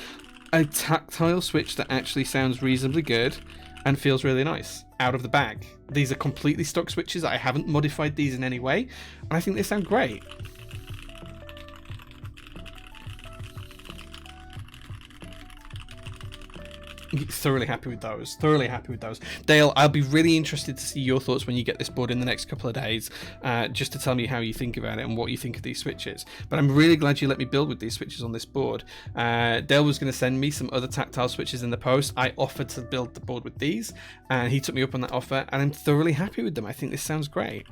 A tactile switch that actually sounds reasonably good and feels really nice out of the bag. These are completely stock switches. I haven't modified these in any way, and I think they sound great. Thoroughly happy with those. Thoroughly happy with those. Dale, I'll be really interested to see your thoughts when you get this board in the next couple of days, just to tell me how you think about it and what you think of these switches. But I'm really glad you let me build with these switches on this board. Dale was going to send me some other tactile switches in the post. I offered to build the board with these, and he took me up on that offer, and I'm thoroughly happy with them. I think this sounds great.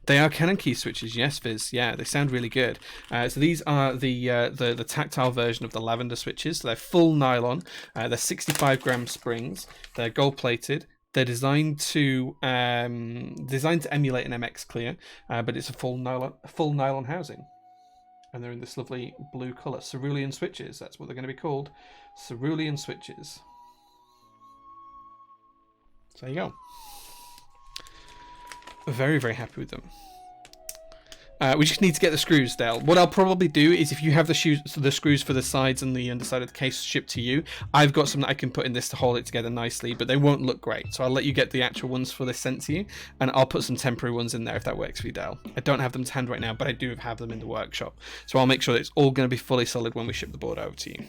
They are Canon key switches, yes, Viz. Yeah, they sound really good. So these are the tactile version of the Lavender switches. So they're full nylon. They're 65 gram springs. They're gold plated. They're designed to emulate an MX Clear, but it's a full nylon housing, and they're in this lovely blue color. Cerulean switches. That's what they're going to be called. Cerulean switches. So there you go. Very, very happy with them. We just need to get the screws, Dale. What I'll probably do is, if you have the screws for the sides and the underside of the case shipped to you, I've got some that I can put in this to hold it together nicely, but they won't look great. So I'll let you get the actual ones for this sent to you, and I'll put some temporary ones in there if that works for you, Dale. I don't have them to hand right now, but I do have them in the workshop. So I'll make sure that it's all going to be fully solid when we ship the board over to you.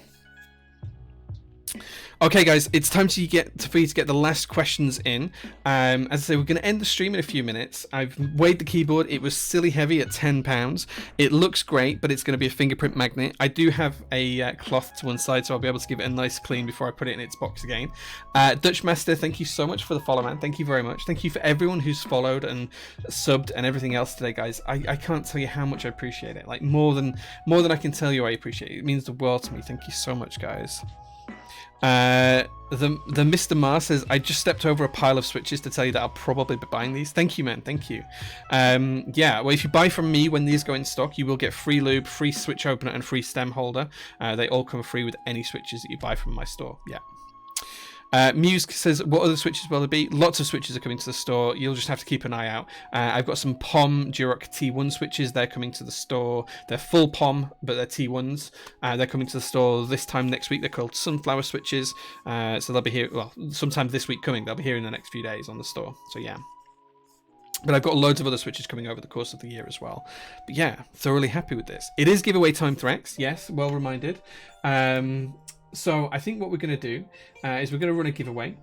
Okay, guys, it's time for you to get the last questions in. As I say, we're going to end the stream in a few minutes. I've weighed the keyboard. It was silly heavy at 10 pounds. It looks great, but it's going to be a fingerprint magnet. I do have a cloth to one side, so I'll be able to give it a nice clean before I put it in its box again. Dutch Master, thank you so much for the follow, man. Thank you very much. Thank you for everyone who's followed and subbed and everything else today, guys. I can't tell you how much I appreciate it. Like, more than I can tell you I appreciate it. It means the world to me. Thank you so much, guys. The Mr. Mar says, I just stepped over a pile of switches to tell you that I'll probably be buying these. Thank you, man. Thank you. Yeah, well, if you buy from me when these go in stock, you will get free lube, free switch opener, and free stem holder. They all come free with any switches that you buy from my store. Yeah. Muse says, what other switches will there be? Lots of switches are coming to the store. You'll just have to keep an eye out. I've got some POM Duroc T1 switches. They're coming to the store. They're full POM, but they're T1s. They're coming to the store this time next week. They're called sunflower switches. So they'll be here, well, sometime this week coming. They'll be here in the next few days on the store. So yeah. But I've got loads of other switches coming over the course of the year as well. But yeah, thoroughly happy with this. It is giveaway time, Threx. Yes, well reminded. So I think what we're going to do is we're going to run a giveaway.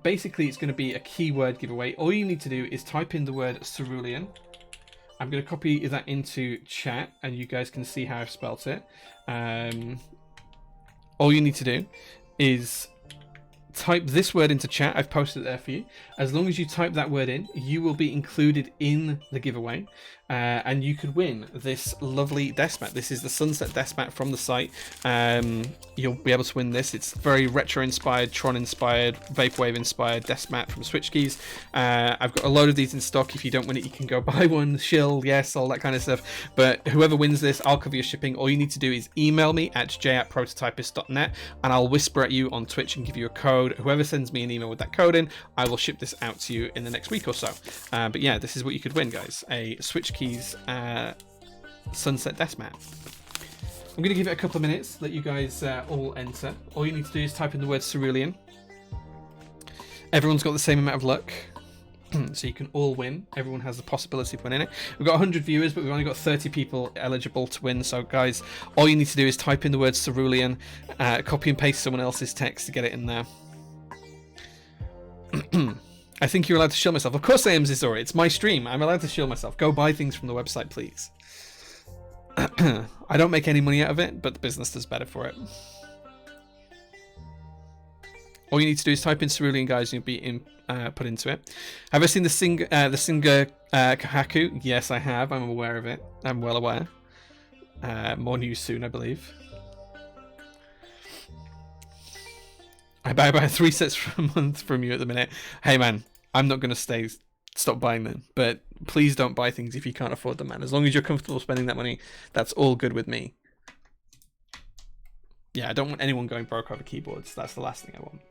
Basically, it's going to be a keyword giveaway. All you need to do is type in the word Cerulean. I'm going to copy that into chat, and you guys can see how I've spelt it. All you need to do is type this word into chat. I've posted it there for you. As long as you type that word in, you will be included in the giveaway, and you could win this lovely desk mat. This is the Sunset desk mat from the site. You'll be able to win this. It's very retro inspired, Tron inspired, Vaporwave inspired desk mat from Switch Keys. I've got a load of these in stock. If you don't win it, you can go buy one. Shill, yes, all that kind of stuff. But whoever wins this, I'll cover your shipping. All you need to do is email me at j@prototypist.net, and I'll whisper at you on Twitch and give you a code. Whoever sends me an email with that code in, I will ship this out to you in the next week or so. But yeah, this is what you could win, guys. A Switch Keys Sunset desk mat. I'm going to give it a couple of minutes, let you guys all enter. All you need to do is type in the word Cerulean. Everyone's got the same amount of luck, so you can all win. Everyone has the possibility of winning it. We've got 100 viewers, but we've only got 30 people eligible to win. So guys, all you need to do is type in the word Cerulean, copy and paste someone else's text to get it in there. I think you're allowed to shill myself. Of course I am, Zizori. It's my stream. I'm allowed to shill myself. Go buy things from the website, please. I don't make any money out of it, but the business does better for it. All you need to do is type in Cerulean, guys, and you'll be put into it. Have I seen the Singer Kahaku? Yes, I have. I'm aware of it. I'm well aware. More news soon, I believe. I buy about 3 sets a month from you at the minute. Hey, man, I'm not going to stop buying them. But please don't buy things if you can't afford them, man. As long as you're comfortable spending that money, that's all good with me. Yeah, I don't want anyone going broke over keyboards. That's the last thing I want.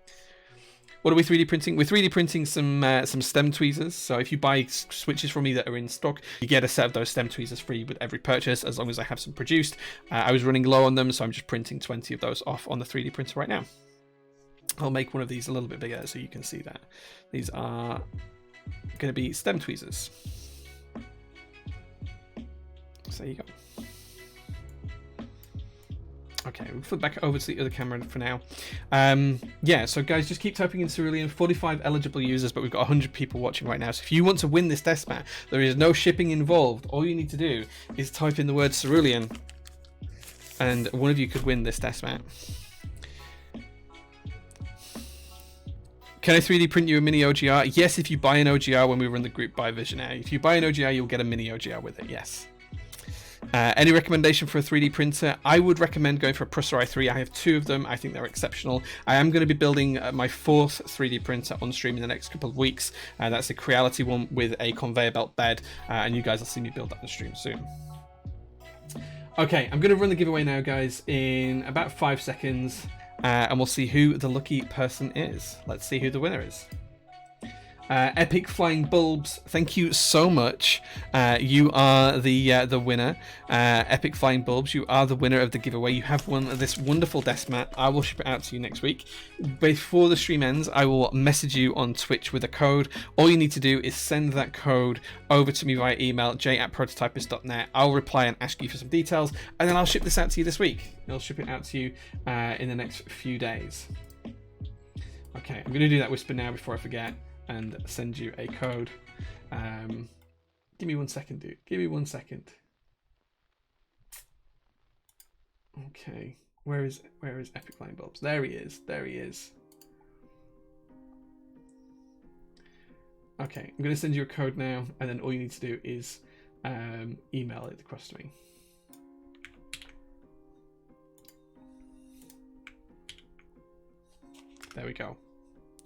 What are we 3D printing? We're 3D printing some stem tweezers. So if you buy switches from me that are in stock, you get a set of those stem tweezers free with every purchase, as long as I have some produced. I was running low on them, so I'm just printing 20 of those off on the 3D printer right now. I'll make one of these a little bit bigger so you can see that. These are going to be stem tweezers. So there you go. Okay, we'll flip back over to the other camera for now. Yeah, so guys, just keep typing in Cerulean. 45 eligible users, but we've got 100 people watching right now. So if you want to win this desk mat, there is no shipping involved. All you need to do is type in the word Cerulean, and one of you could win this desk mat. Can I 3D print you a mini OGR? Yes, if you buy an OGR when we run the group buy Visionaire. If you buy an OGR, you'll get a mini OGR with it, yes. Any recommendation for a 3D printer? I would recommend going for a Prusa i3. I have 2 of them. I think they're exceptional. I am going to be building my 4th 3D printer on stream in the next couple of weeks. That's a Creality one with a conveyor belt bed, and you guys will see me build that on stream soon. Okay, I'm going to run the giveaway now, guys, in about 5 seconds, and we'll see who the lucky person is. Let's see who the winner is. Epic Flying Bulbs, thank you so much. You are the winner. Epic Flying Bulbs, you are the winner of the giveaway. You have won this wonderful desk mat. I will ship it out to you next week. Before the stream ends, I will message you on Twitch with a code. All you need to do is send that code over to me via email, j@prototypist.net. I'll reply and ask you for some details, and then I'll ship this out to you this week. I'll ship it out to you in the next few days. Okay, I'm going to do that whisper now before I forget, and send you a code. Give me 1 second, dude. Give me 1 second. Okay, where is Epic Flying Bulbs? There he is. There he is. Okay, I'm going to send you a code now, and then all you need to do is email it across to me. There we go.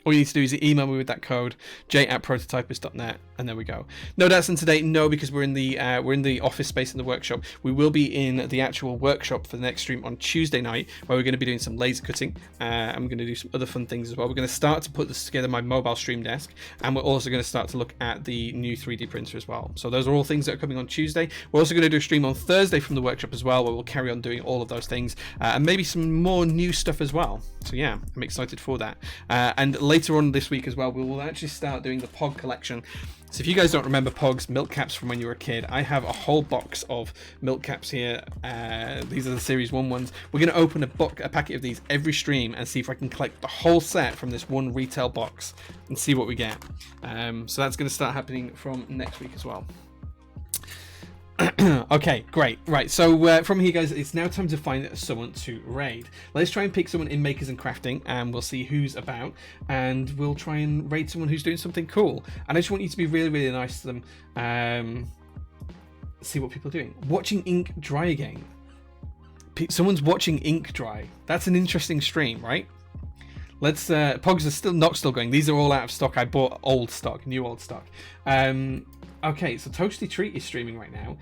All you need to do is email me with that code, j@prototypist.net, and there we go. No Datsun today, no, because we're in the office space in the workshop. We will be in the actual workshop for the next stream on Tuesday night, where we're going to be doing some laser cutting. I'm going to do some other fun things as well. We're going to start to put this together, my mobile stream desk, and we're also going to start to look at the new 3D printer as well. So those are all things that are coming on Tuesday. We're also going to do a stream on Thursday from the workshop as well, where we'll carry on doing all of those things, and maybe some more new stuff as well. So yeah, I'm excited for that. And later on this week as well, we will actually start doing the Pog collection. So if you guys don't remember Pogs, milk caps from when you were a kid, I have a whole box of milk caps here. These are the Series 1 ones. We're going to open a packet of these every stream and see if I can collect the whole set from this one retail box and see what we get. So that's going to start happening from next week as well. Okay, great. Right, so from here, guys, it's now time to find someone to raid. Let's try and pick someone in Makers and Crafting, and we'll see who's about, and we'll try and raid someone who's doing something cool. And I just want you to be really, really nice to them. See what people are doing. Watching ink dry again. Someone's watching ink dry. That's an interesting stream, right? Let's. Pogs are still going. These are all out of stock. I bought old stock, new old stock. Okay, so Toasty Treat is streaming right now.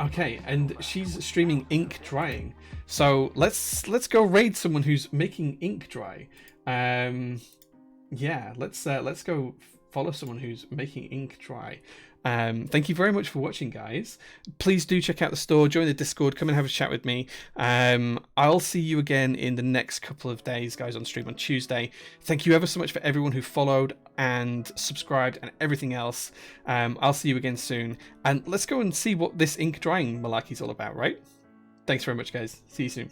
Okay, and she's streaming ink drying. So let's go raid someone who's making ink dry. Yeah, let's go follow someone who's making ink dry. Thank you very much for watching, guys. Please do check out the store, join the Discord, come and have a chat with me. I'll see you again in the next couple of days, guys, on stream on Tuesday. Thank you ever so much for everyone who followed and subscribed and everything else. I'll see you again soon, and let's go and see what this ink drying malarkey's all about, right? Thanks very much, guys. See you soon.